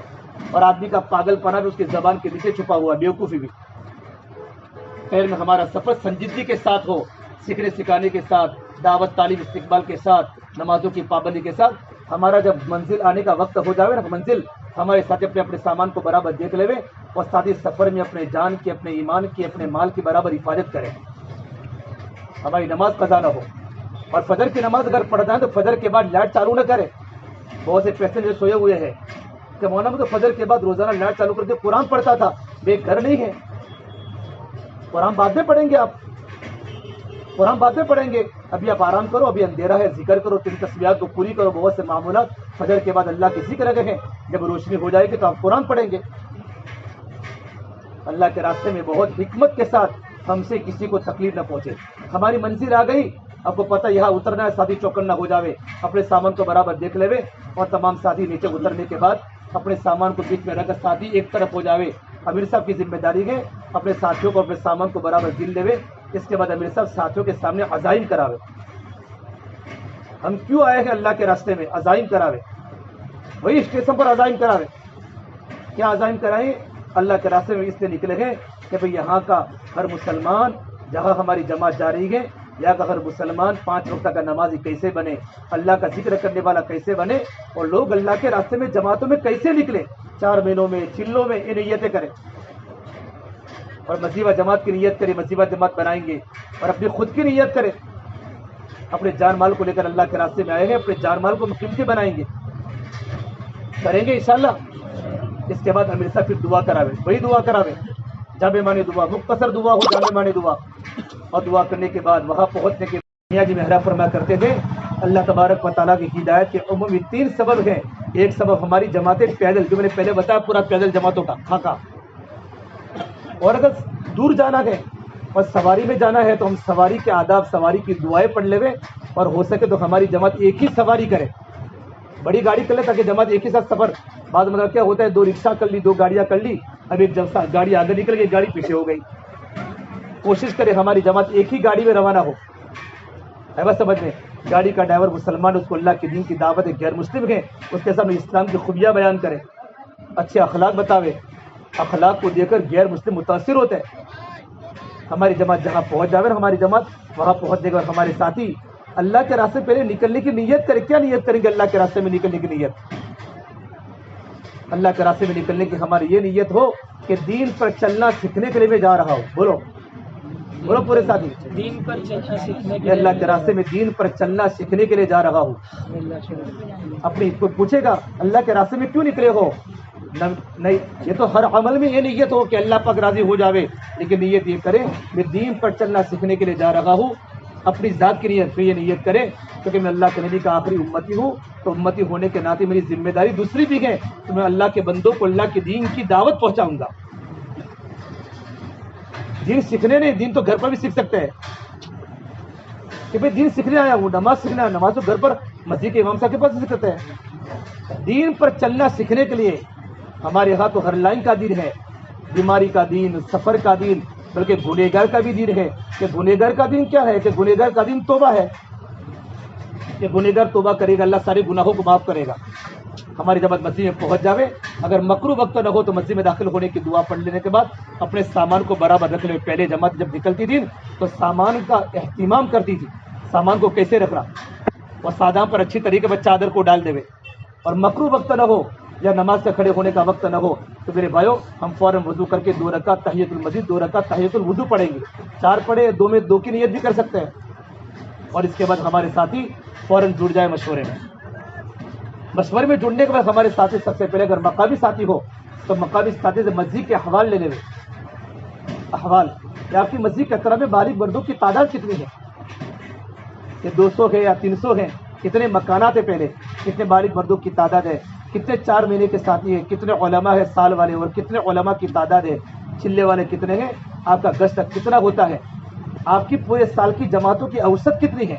اور آدمی کا پاگل پنا بھی اس کی زبان کے نیچے چھپا ہوا، بیوقوفی بھی. خیر میں ہمارا سفر سنجیدگی کے ساتھ ہو، سیکھنے سکھانے کے ساتھ، دعوت تعلیم استقبال کے ساتھ، نمازوں کی پابندی کے ساتھ. ہمارا جب منزل آنے کا وقت ہو جاوے نا، منزل ہمارے ساتھ اپنے سامان کو برابر دیکھ لے، اور ساتھ ہی سفر میں اپنے جان کی، اپنے ایمان کی، اپنے مال کی برابر حفاظت کرے. ہماری نماز قضا نہ ہو. اور فجر کی نماز اگر پڑھتا ہے تو فجر کے بعد لائٹ چالو نہ کرے. بہت سے پیسنجر سوئے ہوئے ہیں کہ مولانا تو فجر کے بعد روزانہ لائٹ چالو کر کے قرآن پڑھتا تھا. بے گھر نہیں ہے، قرآن بعد میں پڑھیں گے، آپ قرآن بعد میں پڑھیں گے. ابھی آپ آرام کرو، ابھی اندھیرا ہے، ذکر کرو، 3 تسبیحات کو پوری کرو. بہت سے معمولات فجر کے بعد اللہ کے ذکر گئے ہیں. جب روشنی ہو جائے گی تو آپ قرآن پڑھیں گے. اللہ کے راستے میں بہت حکمت کے ساتھ ہم سے کسی کو تکلیف نہ پہنچے. ہماری منزل آ گئی، آپ کو پتہ یہاں اترنا ہے، ساتھی چوکن نہ ہو جاوے، اپنے سامان کو برابر دیکھ لے، اور تمام ساتھی نیچے اترنے کے بعد اپنے سامان کو بیچ میں رکھ کر ساتھی ایک طرف ہو جاوے. امیر صاحب کی ذمہ داری ہے اپنے ساتھیوں کو اپنے سامان کو برابر گن لے. اس کے بعد امیر صاحب ساتھیوں کے سامنے عزائم کراوے. ہم کیوں آئے ہیں اللہ کے راستے میں؟ عزائم کراوے. وہی اسٹیشن پر عزائم کراوے. کیا عزائم کرائیں؟ اللہ کے راستے میں اس سے نکلے ہیں کہ بھئی یہاں کا ہر مسلمان، جہاں ہماری جماعت جاری ہے، یا کہ ہر مسلمان 5 وقت کا نمازی کیسے بنے، اللہ کا ذکر کرنے والا کیسے بنے، اور لوگ اللہ کے راستے میں جماعتوں میں کیسے نکلے. 4 مہینوں میں، چلوں میں یہ نیتیں کریں، اور مصیبہ جماعت کی نیت کریں. مصیبہ جماعت بنائیں گے، اور اپنی خود کی نیت کریں. اپنے جان مال کو لے کر اللہ کے راستے میں آئے ہیں، اپنے جان مال کو قیمتی بنائیں گے، کریں گے انشاءاللہ. اس کے بعد امیر صاحب پھر دعا کراوے. وہی دعا کراوے، جامع معنی دعا، مختصر دعا ہو، جامع معنی دعا. اور دعا کرنے کے بعد وہاں پہنچنے کے میاں جی مہرا فرمایا کرتے تھے اللہ تبارک و تعالیٰ کی ہدایت کے عمومی 3 سبب ہیں. ایک سبب ہماری جماعتیں پیدل، جو میں نے پہلے بتایا پورا پیدل جماعتوں کا خاکہ. اور اگر دور جانا ہے اور سواری میں جانا ہے تو ہم سواری کے آداب، سواری کی دعائیں پڑھ لے، اور ہو سکے تو ہماری جماعت ایک ہی سواری کرے، بڑی گاڑی کر لے تاکہ جماعت ایک ہی ساتھ سفر. بعض مطلب کیا ہوتا ہے 2 رکشہ کر لی، 2 گاڑیاں کر لی، اب ایک گاڑی آگے نکل گئی، گاڑی پیچھے ہو گئی. کوشش کرے ہماری جماعت ایک ہی گاڑی میں روانہ ہو. ہے بس سمجھ میں، گاڑی کا ڈرائیور مسلمان، اس کو اللہ کے دین کی دعوت ہے، غیر مسلم ہے، اس کے سامنے اسلام کی خوبیاں بیان کرے، اچھے اخلاق بتاوے. اخلاق کو دیکھ کر غیر مسلم متاثر ہوتے ہیں. ہماری جماعت جہاں پہنچ جاوے، ہماری جماعت وہاں پہنچنے کے بعد ہمارے ساتھی اللہ کے راستے پہلے نکلنے کی نیت کرے. کیا نیت کریں گے اللہ کے راستے میں نکلنے کی نیت؟ اللہ کے راستے میں نکلنے کی ہماری یہ نیت ہو کہ دین پر چلنا سیکھنے کے لیے میں جا رہا ہوں. بولو بولو پورے ساتھی، دین پر چلنا سیکھنے کے اللہ کے راستے میں دین پر چلنا سیکھنے کے لیے جا رہا ہوں. اپنی کو پوچھے گا اللہ کے راستے میں کیوں نکلے ہو؟ نہیں، یہ تو ہر عمل میں یہ نیت ہو کہ اللہ پاک راضی ہو جاوے، لیکن نیت یہ کرے میں دین پر چلنا سیکھنے کے لیے جا رہا ہوں. اپنی ذات کی نیت پہ یہ نیت کرے کیونکہ میں اللہ کے نبی کا آخری امتی ہوں، تو امتی ہونے کے ناطے میری ذمہ داری دوسری بھی ہے، تو میں اللہ کے بندوں کو اللہ کے دین کی دعوت پہنچاؤں گا. دین سیکھنے نہیں، دین تو گھر پر بھی سیکھ سکتے ہیں کہ بھائی دین سیکھنے آیا ہوں، نماز سیکھنا ہے، نماز تو گھر پر مسجد کے امام صاحب کے پاس سیکھ سکتے ہیں. دین پر چلنا سیکھنے کے لیے ہمارے یہاں تو ہر لائن کا دین ہے، بیماری کا دین، سفر کا دین، بلکہ گنہگار کا بھی دین ہے. کہ گنہگار کا دین کیا ہے؟ کہ گنہگار کا دین توبہ ہے، کہ گنہگار توبہ کرے گا اللہ سارے گناہوں کو معاف کرے گا. ہماری جب مسجد میں پہنچ جاوے، اگر مکروہ وقت نہ ہو تو مسجد میں داخل ہونے کی دعا پڑھ لینے کے بعد اپنے سامان کو برابر رکھ لے. پہلے جماعت جب نکلتی تھی تو سامان کا اہتمام کرتی تھی، سامان کو کیسے رکھنا، اور سادام پر اچھی طریقے سے چادر کو ڈال دے. اور مکروہ وقت نہ ہو یا نماز سے کھڑے ہونے کا وقت نہ ہو تو میرے بھائیو ہم فوراً وضو کر کے 2 رکعت تحیۃ المسجد، 2 رکعت تحیۃ الوضو پڑھیں گے. 4 پڑھے، 2 میں 2 کی نیت بھی کر سکتے ہیں. اور اس کے بعد ہمارے ساتھی فوراً جڑ جائے مشورے میں. مشورے میں جڑنے کے بعد ہمارے ساتھی سب سے پہلے اگر مقامی ساتھی ہو تو مقامی ساتھی سے مسجد کے احوال لے لے. احوال کہ آپ کی مسجد کے اطراف میں بالغ مردوں کی تعداد کتنی ہے، کہ 200 ہے یا 300 ہے، کتنے مکانات ہیں، پہلے کتنے بالغ مردوں کی تعداد ہے، کتنے 4 مہینے کے ساتھی ہیں، کتنے علماء ہے سال والے، اور کتنے علماء کی تعداد ہے، چلے والے کتنے ہیں، آپ کا گشت کتنا ہوتا ہے، آپ کی پورے سال کی جماعتوں کی اوسط کتنی ہے.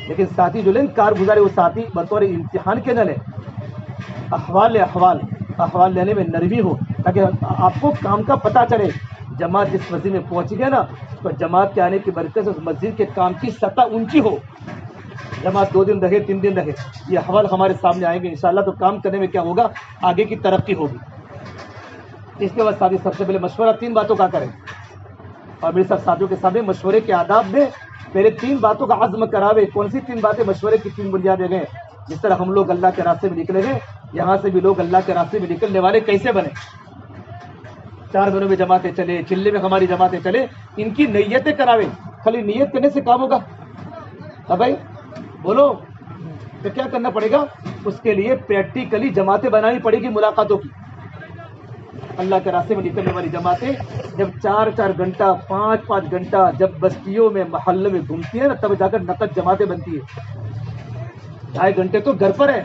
لیکن ساتھی جو لیں کارگزارے وہ ساتھی بطور امتحان کے نہ لیں. احوال احوال احوال لینے میں نرمی ہو، تاکہ آپ کو کام کا پتہ چلے. جماعت جس مسجد میں پہنچ گیا نا، تو جماعت کے آنے کی برکت سے اس مسجد کے کام کی سطح اونچی ہو. جماعت 2 دن رہے 3 دن رہے، یہ احوال ہمارے سامنے آئیں گے انشاءاللہ. تو کام کرنے میں کیا ہوگا، آگے کی ترقی ہوگی. اس کے بعد ساتھی سب سے پہلے مشورہ 3 باتوں کا کریں، اور میرے سب ساتھیوں کے سامنے مشورے کے آداب میں پہلے 3 باتوں کا عزم کراوے. کون سی 3 باتیں؟ مشورے کی 3 بنیادیں گئے. جس طرح ہم لوگ اللہ کے راستے میں نکلے گئے، یہاں سے بھی لوگ اللہ کے راستے میں نکلنے والے کیسے بنے. 4 دنوں میں جماعتیں چلے، چلے میں ہماری جماعتیں چلے، ان کی نیتیں کراوے. خالی نیت کرنے سے کام ہوگا؟ ہاں بھائی بولو، تو کیا کرنا پڑے گا؟ اس کے لیے پریکٹیکلی جماعتیں بنانی پڑے گی ملاقاتوں کی. اللہ کے راستے میں نکلنے والی جماعتیں جب 4 گھنٹہ 5 گھنٹہ جب بستیوں میں محلے میں گھومتی ہے نا، تب جا کر نقد جماعتیں بنتی ہے. 2.5 گھنٹے تو گھر پر ہے،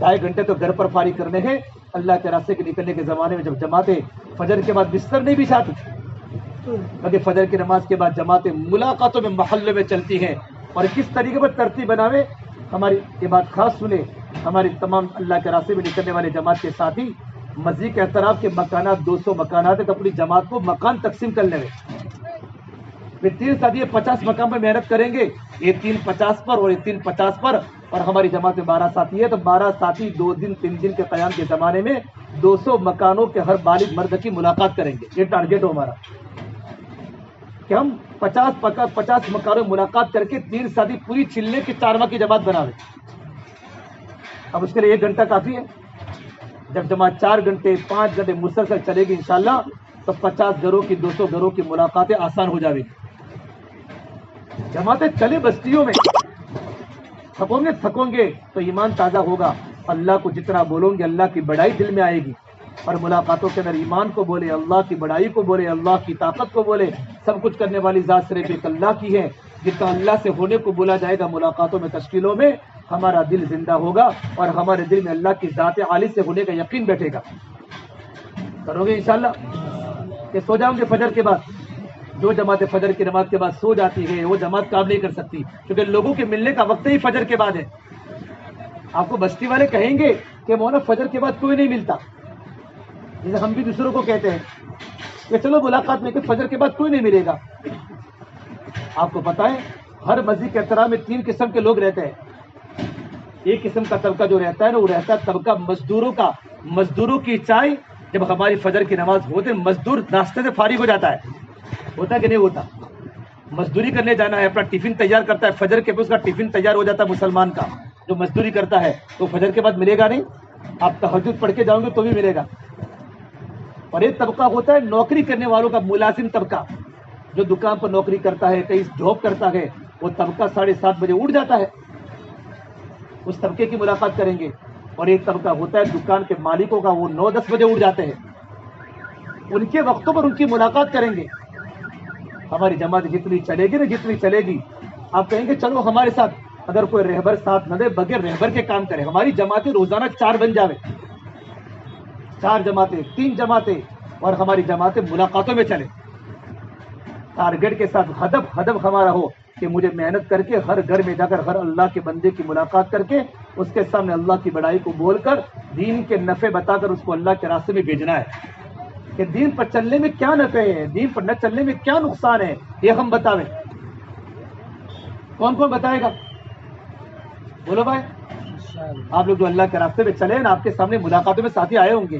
2.5 گھنٹے تو گھر پر فارغ کرنے ہیں. اللہ کے راستے کے نکلنے کے زمانے میں جب جماعتیں فجر کے بعد بستر نہیں بچھاتی، بلکہ فجر کی نماز کے بعد جماعتیں ملاقاتوں میں محلے میں چلتی ہیں. اور کس طریقے پر ترتیب بناوے، ہماری یہ بات خاص سنیں. ہماری تمام اللہ کے راستے میں نکلنے والے جماعت کے ساتھی مسجد کے اطراف کے مکانات 200 مکانات تک اپنی جماعت کو مکان تقسیم کر لیں. پھر 3 ساتھی 50 مقام پر محنت کریں گے، یہ 3 50 پر اور یہ 3 50 پر. اور ہماری جماعت میں 12 ساتھی ہے، تو 12 ساتھی 2 دن 3 دن کے قیام کے زمانے میں 200 مکانوں کے ہر بالغ مرد کی ملاقات کریں گے. یہ ٹارگیٹ ہو ہمارا کہ ہم 50 مکانوں میں ملاقات کر کے 3 ساتھی پوری چلنے کی 4 ماہ کی جماعت بناوے. اب اس کے لیے 1 گھنٹہ کافی ہے. جب جماعت 4 گھنٹے 5 گھنٹے مسلسل چلے گی انشاءاللہ، تو 50 گھروں کی 200 گھروں کی ملاقاتیں آسان ہو جائیں گی. جماعتیں چلے بستیوں میں، تھکوں گے تو ایمان تازہ ہوگا. اللہ کو جتنا بولوں گے اللہ کی بڑائی دل میں آئے گی. اور ملاقاتوں کے اندر ایمان کو بولے، اللہ کی بڑائی کو بولے، اللہ کی طاقت کو بولے. سب کچھ کرنے والی ذات صرف ایک اللہ کی ہے. جتنا اللہ سے ہونے کو بولا جائے گا ملاقاتوں میں تشکیلوں میں، ہمارا دل زندہ ہوگا اور ہمارے دل میں اللہ کی ذات عالی سے ہونے کا یقین بیٹھے گا. کرو گے انشاءاللہ کہ سو جاؤں گے فجر کے بعد؟ جو جماعت فجر کی نماز کے بعد سو جاتی ہے وہ جماعت کام نہیں کر سکتی، کیونکہ لوگوں کے ملنے کا وقت ہی فجر کے بعد ہے. آپ کو بستی والے کہیں گے کہ مولانا فجر کے بعد کوئی نہیں ملتا، جیسے ہم بھی دوسروں کو کہتے ہیں کہ چلو ملاقات میں، کہ فجر کے بعد کوئی نہیں ملے گا. آپ کو پتا ہے ہر مسجد کے اطراف میں 3 قسم کے لوگ رہتے ہیں. ایک قسم کا طبقہ جو رہتا ہے نا، وہ رہتا ہے طبقہ مزدوروں کا. مزدوروں کی چائے جب ہماری فجر کی نماز ہوتے مزدور ناشتے سے فارغ ہو جاتا ہے. ہوتا کہ نہیں ہوتا؟ مزدوری کرنے جانا ہے، اپنا ٹفن تیار کرتا ہے، فجر کے بعد اس کا ٹفن تیار ہو جاتا ہے مسلمان کا جو مزدوری کرتا ہے. تو فجر کے بعد ملے گا نہیں، آپ تہجد پڑھ کے جاؤ گے تو بھی ملے گا. اور ایک طبقہ ہوتا ہے نوکری کرنے والوں کا، ملازم طبقہ جو دکان پر نوکری کرتا ہے، کہیں جاب کرتا ہے. وہ طبقہ 7:30 بجے اٹھ جاتا ہے، اس طبقے کی ملاقات کریں گے. اور ایک طبقہ ہوتا ہے دکان کے مالکوں کا، وہ 9-10 بجے اٹھ جاتے ہیں. ان کے وقتوں پر ان کی ملاقات کریں گے. ہماری جماعت جتنی چلے گی نا، جتنی چلے گی، آپ کہیں گے چلو ہمارے ساتھ. اگر کوئی رہبر ساتھ نہ دے، بغیر رہبر کے کام کرے. ہماری جماعتیں روزانہ 4 بن جاوے، 4 جماعتیں 3 جماعتیں، اور ہماری جماعتیں ملاقاتوں میں چلے. ٹارگیٹ کے ساتھ ہدف ہمارا ہو کہ مجھے محنت کر کے ہر گھر میں جا کر ہر اللہ کے بندے کی ملاقات کر کے اس کے سامنے اللہ کی بڑائی کو بول کر دین کے نفع بتا کر اس کو اللہ کے راستے میں بھیجنا ہے. کہ دین پر چلنے میں کیا نفع ہے، دین پر نہ چلنے میں کیا نقصان ہے، یہ ہم بتاویں. کون بتائے گا؟ بولو بھائی. آپ لوگ جو اللہ کے راستے میں چلے نا، آپ کے سامنے ملاقاتوں میں ساتھی آئے ہوں گے،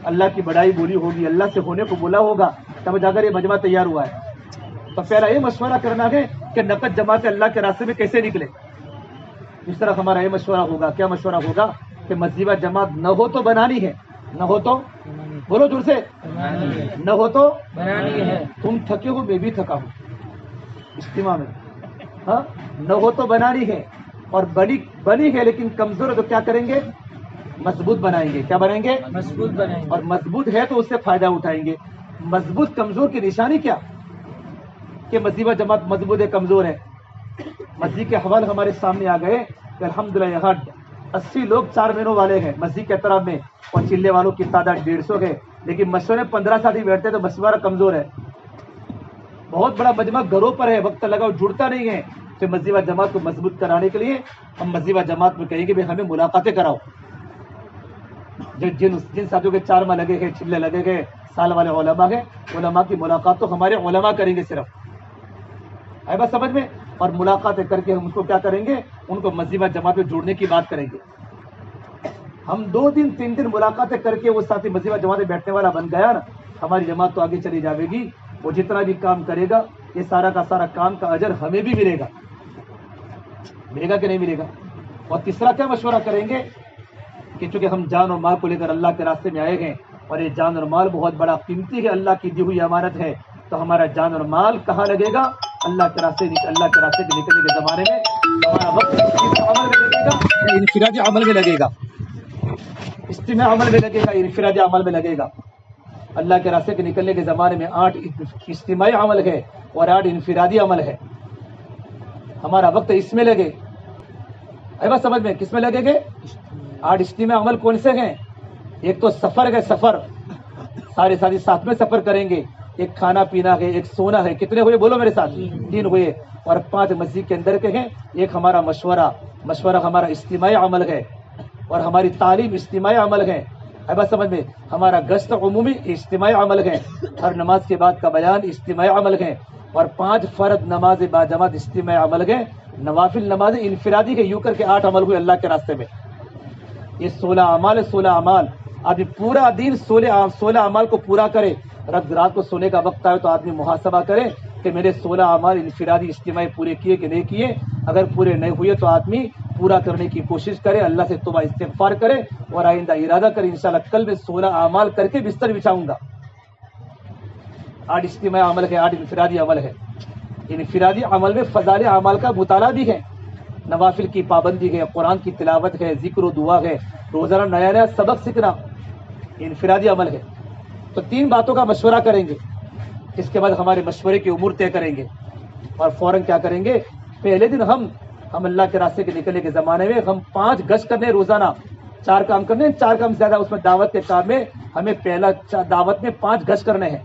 اللہ کی بڑائی بولی ہوگی، اللہ سے ہونے کو بولا ہوگا، تب جا کر یہ مجمع تیار ہوا ہے. تو پہلا یہ مشورہ کرنا ہے کہ نقد جماعت اللہ کے راستے میں کیسے نکلے. اس طرح ہمارا یہ مشورہ ہوگا. کیا مشورہ ہوگا؟ کہ مسجد جماعت نہ ہو تو بنانی ہے، نہ ہو تو بولو جور سے، نہ ہو تو بنانی ہے. تم تھکے ہو، میں بھی تھکا ہوں اجتماع میں، ہاں، نہ ہو تو بنانی ہے. اور بنی ہے لیکن کمزور ہے، تو کیا کریں گے؟ مضبوط بنائیں گے. کیا بنائیں گے؟ مضبوط بنائیں گے. اور مضبوط ہے تو اس سے فائدہ اٹھائیں گے. مضبوط کمزور کی نشانی کیا کہ مسجد جماعت مضبوط ہے کمزور ہے؟ مسجد کے حوالے ہمارے سامنے آ گئے کہ الحمدللہ یہاں 80 لوگ 4 مہینوں والے ہیں مسجد کے اطراف میں، اور چلے والوں کی تعداد 150 ہے. لیکن مشورے 15 ساتھی بیٹھتے ہیں تو مشورہ کمزور ہے. بہت بڑا مجمع گھروں پر ہے، وقت لگاؤ جڑتا نہیں ہے. تو مسجد جماعت کو مضبوط کرانے کے لیے ہم مسجد جماعت میں کہیں گے بھی ہمیں ملاقاتیں کراؤ. جن ساتھیوں کے 4 ماہ لگے گئے، چلے لگے گئے، سال والے علماء ہیں، علماء کی ملاقات تو ہمارے علماء کریں گے صرف، ہے بات سمجھ میں؟ اور ملاقاتیں کر کے ہم ان کو کیا کریں گے؟ ان کو مسجد و جماعت میں جوڑنے کی بات کریں گے. ہم 2 دن 3 دن ملاقاتیں کر کے وہ ساتھی مسجد و جماعت میں بیٹھنے والا بن گیا نا، ہماری جماعت تو آگے چلی جائے گی. وہ جتنا بھی کام کرے گا یہ سارا کا سارا کام کا اجر ہمیں بھی ملے گا. ملے گا کہ نہیں ملے گا؟ اور تیسرا کیا مشورہ کریں گے کہ چونکہ ہم جان اور مال کو لے کر اللہ کے راستے میں آئے ہیں اور یہ جان اور مال بہت بڑا قیمتی ہے، اللہ کی دی ہوئی امانت ہے، تو ہمارا جان اور مال کہاں لگے گا؟ اللہ کے راستے کے نکلنے کے زمانے میں ہمارا وقت عمل میں لگے گا یا انفرادی عمل میں لگے گا؟ اجتماعی عمل میں لگے گا، انفرادی عمل میں لگے گا؟ اللہ کے راستے کے نکلنے کے زمانے میں 8 اجتماعی عمل ہے اور 8 انفرادی عمل ہے. ہمارا وقت اس میں لگے، بات سمجھ میں؟ کس میں لگے گے؟ 8 اجتماعی عمل کون سے ہیں؟ ایک تو سفر ہے، سفر سارے ساتھی ساتھ میں سفر کریں گے. ایک کھانا پینا ہے، ایک سونا ہے. کتنے ہوئے بولو میرے ساتھ؟ 3 ہوئے. اور 5 مسجد کے اندر کے ہیں. ایک ہمارا مشورہ ہمارا اجتماعی عمل ہے، اور ہماری تعلیم اجتماعی عمل ہے. بات سمجھ میں؟ ہمارا گشت عمومی اجتماعی عمل ہے. ہر نماز کے بعد کا بیان اجتماعی عمل ہے. اور 5 فرض نماز با جماعت اجتماعی عمل ہے. نوافل نماز انفرادی کے، یوں کر کے 8 عمل ہوئے اللہ کے راستے میں. یہ 16 اعمال ہے. 16 اعمال آدمی پورا دن 16 اعمال کو پورا کرے. رات کو سونے کا وقت آئے تو آدمی محاسبہ کرے کہ میرے 16 اعمال انفرادی اجتماعی پورے کیے کہ نہیں کیے. اگر پورے نہیں ہوئے تو آدمی پورا کرنے کی کوشش کرے، اللہ سے توبہ استغفار کرے اور آئندہ ارادہ کرے انشاءاللہ کل میں 16 اعمال کر کے بستر بچھاؤں گا. 8 اجتماعی عمل ہے، 8 انفرادی عمل ہے. انفرادی عمل میں فضائل اعمال کا مطالعہ بھی ہے، نوافل کی پابندی ہے، قرآن کی تلاوت ہے، ذکر و دعا ہے، روزانہ نیا سبق سیکھنا انفرادی عمل ہے. تو 3 باتوں کا مشورہ کریں گے. اس کے بعد ہمارے مشورے کی امور طے کریں گے اور فوراً کیا کریں گے؟ پہلے دن ہم اللہ کے راستے کے نکلنے کے زمانے میں ہم 5 گشت کرنے، روزانہ 4 کام کرنے، 4 کام زیادہ اس میں دعوت کے کام میں ہمیں پہلا دعوت میں 5 گشت کرنے ہیں.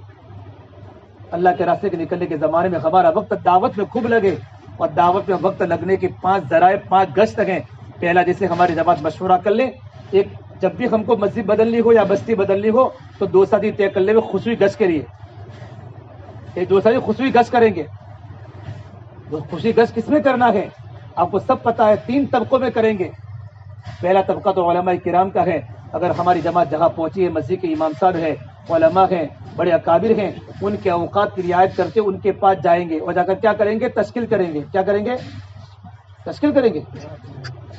اللہ کے راستے کے نکلنے کے زمانے میں ہمارا وقت دعوت میں خوب لگے، اور دعوت میں وقت لگنے کے 5 ذرائع 5 گشت ہیں. پہلا جیسے ہماری جماعت مشورہ کر لیں، ایک جب بھی ہم کو مسجد بدلنی ہو یا بستی بدلنی ہو تو 2 ساتھی طے کر لیں وہ خصوصی گشت کے لیے. یہ 2 ساتھی خصوصی گشت کریں گے. خصوصی گشت کس میں کرنا ہے آپ کو سب پتا ہے. 3 طبقوں میں کریں گے. پہلا طبقہ تو علماء کرام کا ہے. اگر ہماری جماعت جہاں پہنچی ہے، مسجد کے امام صاحب ہے، علماء ہیں، بڑے اکابر ہیں، ان کے اوقات کی رعایت کرتے ان کے پاس جائیں گے اور جا کر کیا کریں گے؟ تشکیل کریں گے. کیا کریں گے؟ تشکیل کریں گے.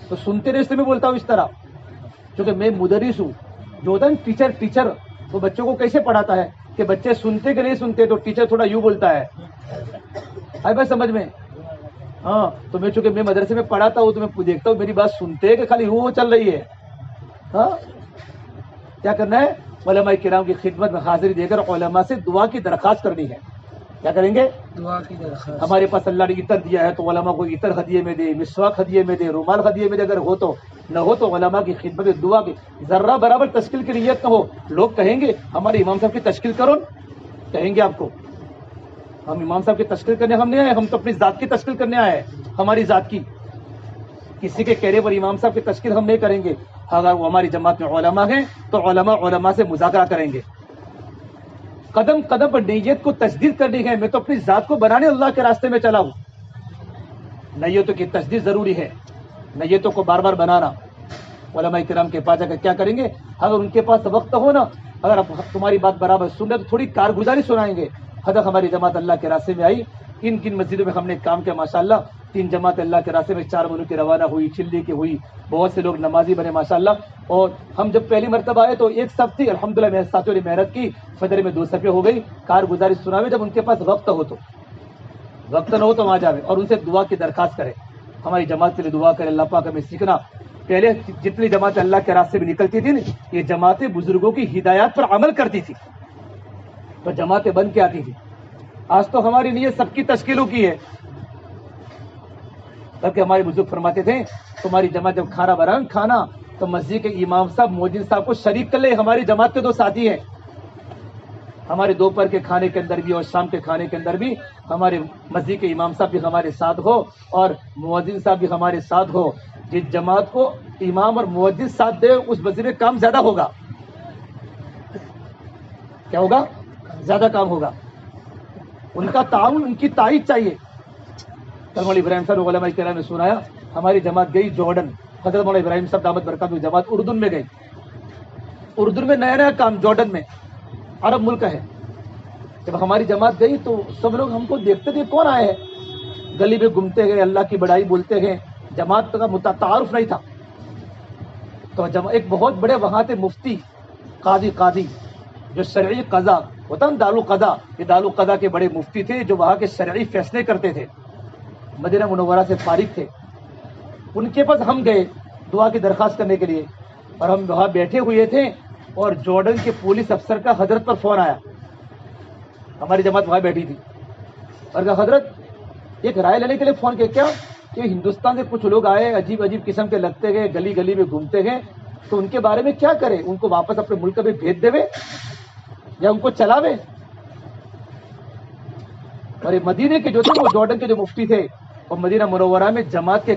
تو سنتے رہے، اس لیے میں بولتا ہوں اس طرح، کیونکہ میں مدرس ہوں. جو ہوتا ہے ٹیچر وہ بچوں کو کیسے پڑھاتا ہے کہ بچے سنتے کہ نہیں سنتے، تو ٹیچر تھوڑا یوں بولتا ہے. آئی بات سمجھ میں؟ ہاں. تو میں چونکہ میں مدرسے میں پڑھاتا ہوں تو میں دیکھتا ہوں میری بات سنتے کہ خالی وہ چل رہی ہے. ہاں، کیا کرنا ہے؟ علماء کرام کی خدمت میں حاضری دے کر علماء سے دعا کی درخواست کرنی ہے. کیا کریں گے؟ دعا کی درخواست. ہمارے پاس اللہ نے عطر دیا ہے تو علماء کو عطر ہدیے میں دے، مسواک ہدیے میں دے، رومال ہدیے میں دے. اگر ہو تو، نہ ہو تو علماء کی خدمت میں دعا کی ذرہ برابر تشکیل کی نیت نہ ہو. لوگ کہیں گے ہمارے امام صاحب کی تشکیل کرو، کہیں گے آپ کو ہم امام صاحب کی تشکیل کرنے ہم نہیں آئے، ہم تو اپنی ذات کی تشکیل کرنے آئے ہیں. ہماری ذات کی، کسی کے کہنے پر امام صاحب کی تشکیل ہم نہیں کریں گے. اگر وہ ہماری جماعت میں علماء ہیں تو علماء سے مذاکرہ کریں گے. قدم قدم پر نیت کو تجدید کرنی ہے. میں تو اپنی ذات کو بنانے اللہ کے راستے میں چلا ہوں. نیتوں کی تجدید ضروری ہے، نیتوں کو بار بار بنانا. علماء کرام کے پاس جا کر کیا کریں گے؟ اگر ان کے پاس وقت ہو نا، اگر تمہاری بات برابر سن رہے تو تھوڑی کارگزاری سنائیں گے. حد ہماری جماعت اللہ کے راستے میں آئی، کن مسجدوں میں ہم نے کام کیا ماشاءاللہ. 3 جماعت اللہ کے راستے میں 4 ملک کی روانہ ہوئی، چلی کی ہوئی، بہت سے لوگ نمازی بنے ماشاءاللہ. اور ہم جب پہلی مرتبہ آئے تو 1 صف تھی، الحمدللہ میرے ساتھیوں نے محنت کی، فجر میں 2 صفیں ہو گئی. کارگزاری سناوے جب ان کے پاس وقت ہو، تو وقت نہ ہو تو وہاں جاوے اور ان سے دعا کی درخواست کرے. ہماری جماعت کے لیے دعا کرے. اللہ پاک ہمیں سیکھنا. پہلے جتنی جماعتیں اللہ کے راستے میں نکلتی تھی یہ جماعتیں بزرگوں کی ہدایات پر عمل کرتی تھی تو جماعتیں بن کے آتی تھی. آج تو ہماری نیت سب کی تشکیلوں کی ہے، بلکہ ہمارے بزرگ فرماتے تھے تمہاری جماعت جب کھانا بنائے کھانا تو مسجد کے امام صاحب مؤذن صاحب کو شریک کر لے. ہماری جماعت کے 2 ساتھی ہیں، ہمارے دوپہر کے کھانے کے اندر بھی اور شام کے کھانے کے اندر بھی ہمارے مسجد کے امام صاحب بھی ہمارے ساتھ ہو اور مؤذن صاحب بھی ہمارے ساتھ ہو. جس جماعت کو امام اور مؤذن ساتھ دے اس مسجد میں کام زیادہ ہوگا. کیا ہوگا؟ زیادہ کام ہوگا. ان کا تعاون، ان کی تائید چاہیے. کل مولانا ابراہیم صاحب علماء کرام نے سنایا، ہماری جماعت گئی جارڈن، حضرت مولانا ابراہیم صاحب دامت برکاتہ کی جماعت اردن میں گئی. اردن میں نیا نیا کام جارڈن میں، عرب ملک ہے. جب ہماری جماعت گئی تو سب لوگ ہم کو دیکھتے تھے کون آئے ہیں، گلی میں گھومتے گئے، اللہ کی بڑائی بولتے گئے. جماعت کا تعارف نہیں تھا. تو ایک بہت بڑے وہاں تھے مفتی قاضی جو شرعی قضا ہوتا نا، دار القضا، یہ دار القضا کے بڑے مفتی تھے جو وہاں کے شرعی فیصلے کرتے تھے، مدینہ منورہ سے فارغ تھے. ان کے پاس ہم گئے دعا کی درخواست کرنے کے لیے، اور ہم وہاں بیٹھے ہوئے تھے اور جارڈن کے پولیس افسر کا حضرت پر فون آیا. ہماری جماعت وہاں بیٹھی تھی اور کہا حضرت ایک رائے لینے کے لیے فون کیا کہ ہندوستان سے کچھ لوگ آئے، عجیب عجیب قسم کے لگتے گئے، گلی گلی میں گھومتے گئے، تو ان کے بارے میں کیا کریں؟ ان کو واپس اپنے ملک میں بھیج دے یا ان کو چلاوے؟ اور یہ مدینے کے جو تھے، وہ جارڈن کے جو مفتی تھے، اور مدینہ منورہ میں جماعت کے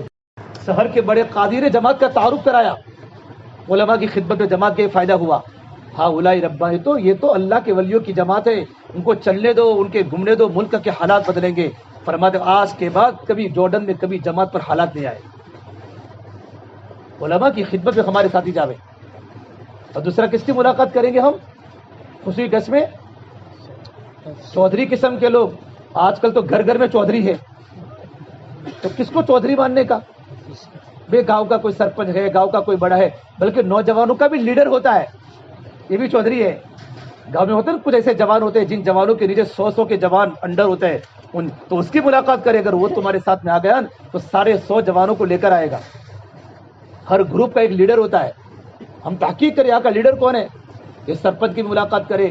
شہر کے بڑے قاضی نے جماعت کا تعارف کرایا. علماء کی خدمت میں جماعت کا فائدہ ہوا. ہاں اولائی ربانی، تو یہ تو اللہ کے ولیوں کی جماعت ہے، ان کو چلنے دو، ان کے گھومنے دو، ملک کے حالات بدلیں گے. فرماتے آج کے بعد کبھی جارڈن میں کبھی جماعت پر حالات نہیں آئے. علماء کی خدمت میں ہمارے ساتھی جاوے. اور دوسرا کس کی ملاقات کریں گے ہم؟ خوشی گش میں چودھری قسم کے لوگ. آج کل تو گھر گھر میں چودھری ہے، تو کس کو چودھری ماننے کا؟ بے گاؤں کا کوئی سرپنچ ہے، گاؤں کا کوئی بڑا ہے، بلکہ نوجوانوں کا بھی لیڈر ہوتا ہے، یہ بھی چودھری ہے. گاؤں میں ہوتے ہیں کچھ ایسے جوان ہوتے ہیں جن جوانوں کے نیچے 100 کے جوان انڈر ہوتے ہیں، تو اس کی ملاقات کرے. اگر وہ تمہارے ساتھ میں آ گیا تو سارے 100 جوانوں کو لے کر آئے گا. ہر گروپ کا ایک لیڈر ہوتا ہے. ہم تحقیق کریں یہاں کا لیڈر کون ہے، یہ سرپنچ کی ملاقات کرے.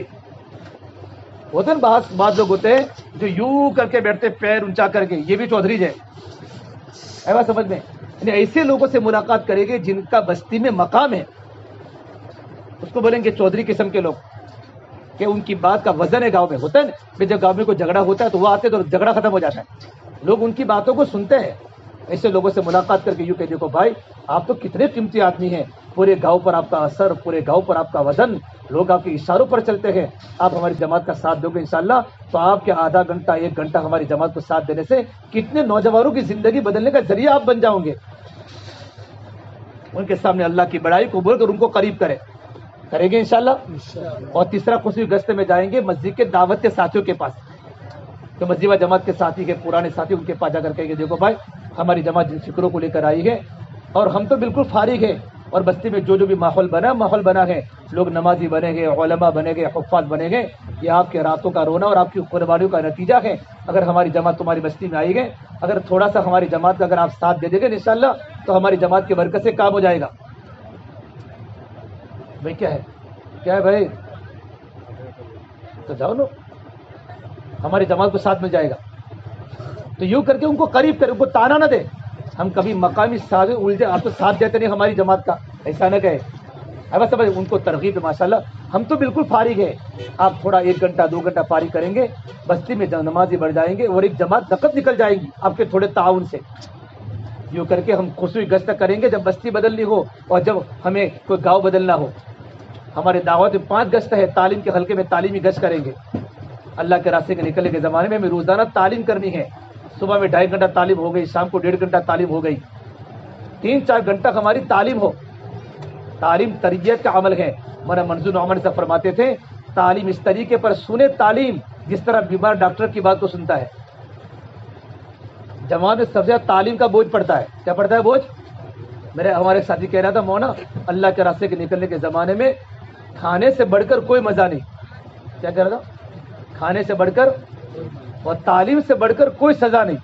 ہوتے ہیں بعض لوگ ہوتے ہیں جو یوں کر کے بیٹھتے پیر اونچا کر کے، یہ بھی چودھری ہے. ایسا سمجھ میں، یعنی ایسے لوگوں سے ملاقات کرے گے جن کا بستی میں مقام ہے، اس کو بولیں گے چودھری قسم کے لوگ، کہ ان کی بات کا وزن ہے. گاؤں میں ہوتا ہے نا، جب گاؤں میں کوئی جھگڑا ہوتا ہے تو وہ آتے تو جھگڑا ختم ہو جاتا ہے، لوگ ان کی باتوں کو سنتے ہیں. ایسے لوگوں سے ملاقات کر کے یوں کہ دیکھو بھائی آپ تو کتنے قیمتی آدمی ہیں، پورے گاؤں پر آپ کا اثر، پورے گاؤں پر آپ کا وزن، لوگ آپ کے اشاروں پر چلتے ہیں. آپ ہماری جماعت کا ساتھ دو گے انشاءاللہ تو آپ کے آدھا گھنٹہ 1 گھنٹہ ہماری جماعت کو ساتھ دینے سے کتنے نوجوانوں کی زندگی بدلنے کا ذریعہ آپ بن جاؤں گے. ان کے سامنے اللہ کی بڑائی کو بول کر ان کو قریب کریں گے انشاءاللہ. اور تیسرا خصوصی گشت میں جائیں گے مسجد کے دعوت کے ساتھیوں کے پاس، تو مسجد و جماعت کے ساتھی کے پرانے ساتھی، ان کے پاس جا کر کہیں گے دیکھو بھائی ہماری جماعت جن فکروں کو لے کر آئی ہے اور ہم تو بالکل فارغ ہیں، اور بستی میں جو بھی ماحول بنا ہے، لوگ نمازی بنے گے، علماء بنے گے، حفاظ بنے گے، یہ آپ کے راتوں کا رونا اور آپ کی قربانیوں کا نتیجہ ہے. اگر ہماری جماعت تمہاری بستی میں آئی گے، اگر تھوڑا سا ہماری جماعت کا اگر آپ ساتھ دے دیں گے انشاءاللہ تو ہماری جماعت کی برکت سے کام ہو جائے گا. بھائی کیا ہے بھائی، تو جاؤ لو، ہماری جماعت کو ساتھ مل جائے گا. تو یوں کر کے ان کو قریب کرے، ان کو تانا نہ دے. ہم کبھی مقامی ساتھ الجھے آپ تو ساتھ دیتے نہیں ہماری جماعت کا، ایسا نہ کہے. بس ان کو ترغیب ماشاءاللہ ہم تو بالکل فارغ ہیں، آپ تھوڑا 1 گھنٹہ 2 گھنٹہ فارغ کریں گے، بستی میں نمازی بڑھ جائیں گے اور ایک جماعت نقد نکل جائے گی آپ کے تھوڑے تعاون سے. یوں کر کے ہم خصوصی گشت کریں گے جب بستی بدلنی ہو اور جب ہمیں کوئی گاؤں بدلنا ہو. ہمارے دعوت میں 5 گشت ہے، تعلیم کے حلقے میں تعلیمی گشت کریں گے. اللہ کے راستے کے نکلنے کے زمانے میں ہمیں روزانہ تعلیم کرنی ہے. صبح میں 2.5 گھنٹہ تعلیم ہو گئی، شام کو 1.5 گھنٹہ تعلیم ہو گئی، 3-4 گھنٹہ ہماری تعلیم ہو. تعلیم تربیت کا عمل ہے. مولانا منظور نعمان صاحب فرماتے تھے تعلیم اس طریقے پر سنے تعلیم جس طرح بیمار ڈاکٹر کی بات کو سنتا ہے. جماعت میں سب سے زیادہ تعلیم کا بوجھ پڑتا ہے. کیا پڑتا ہے بوجھ؟ ہمارے ایک ساتھی کہہ رہا تھا مولانا اللہ کے راستے کے نکلنے کے زمانے میں کھانے سے بڑھ کر کوئی مزہ نہیں. کیا کہہ رہا تھا؟ کھانے سے بڑھ کر اور تعلیم سے بڑھ کر کوئی سزا نہیں.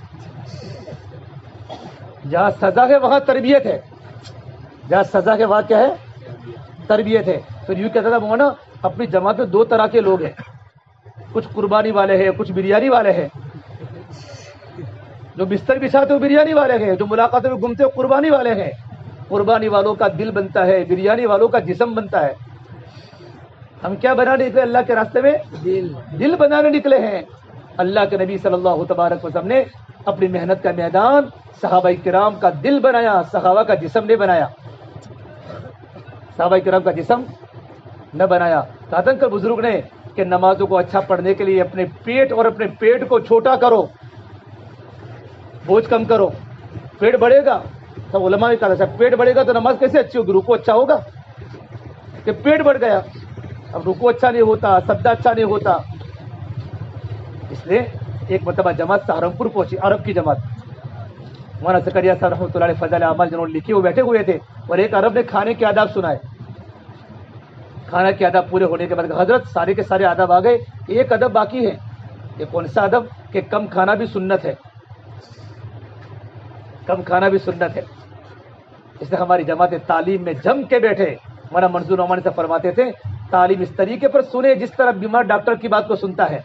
جہاں سزا ہے وہاں تربیت ہے، جہاں سزا ہے وہاں کیا ہے؟ تربیت ہے. پھر یوں کہتا تھا مولانا اپنی جماعت میں 2 طرح کے لوگ ہیں، کچھ قربانی والے ہیں، کچھ بریانی والے ہیں. جو بستر بچھاتے وہ بریانی والے ہیں، جو ملاقاتوں میں گھومتے وہ قربانی والے ہیں. قربانی والوں کا دل بنتا ہے، بریانی والوں کا جسم بنتا ہے. ہم کیا بنانے نکلے اللہ کے راستے میں؟ دل بنانے نکلے ہیں. اللہ کے نبی صلی اللہ تبارک وسلم نے اپنی محنت کا میدان صحابہ کرام کا دل بنایا، صحابہ کا جسم نے بنایا، صحابہ کرام کا جسم نہ بنایا. کہا تھا کہ بزرگ نے کہ نمازوں کو اچھا پڑھنے کے لیے اپنے پیٹ کو چھوٹا کرو، بوجھ کم کرو. پیٹ بڑھے گا تو علماء نے کہا پیٹ بڑھے گا تو نماز کیسے اچھی ہوگی؟ رکوع اچھا ہوگا کہ پیٹ بڑھ گیا اب رکوع اچھا نہیں ہوتا، سجدہ اچھا نہیں ہوتا. اس لیے ایک مرتبہ جماعت سہارنپور پہنچی، عرب کی جماعت. مولانا زکریا صاحب رحمۃ اللہ علیہ فضائل اعمال جنہوں نے لکھی وہ بیٹھے ہوئے تھے، اور ایک عرب نے کھانے کے آداب سنائے. کھانا کے آداب پورے ہونے کے بعد حضرت سارے کے سارے آداب آ گئے، ایک ادب باقی ہے. یہ کون سا ادب؟ کہ کم کھانا بھی سنت ہے، کم کھانا بھی سنت ہے. اس لیے ہماری جماعت تعلیم میں جم کے بیٹھے. مولانا منظور نعمانی سے فرماتے تھے تعلیم اس طریقے پر سنے جس طرح بیمار ڈاکٹر کی بات کو سنتا ہے.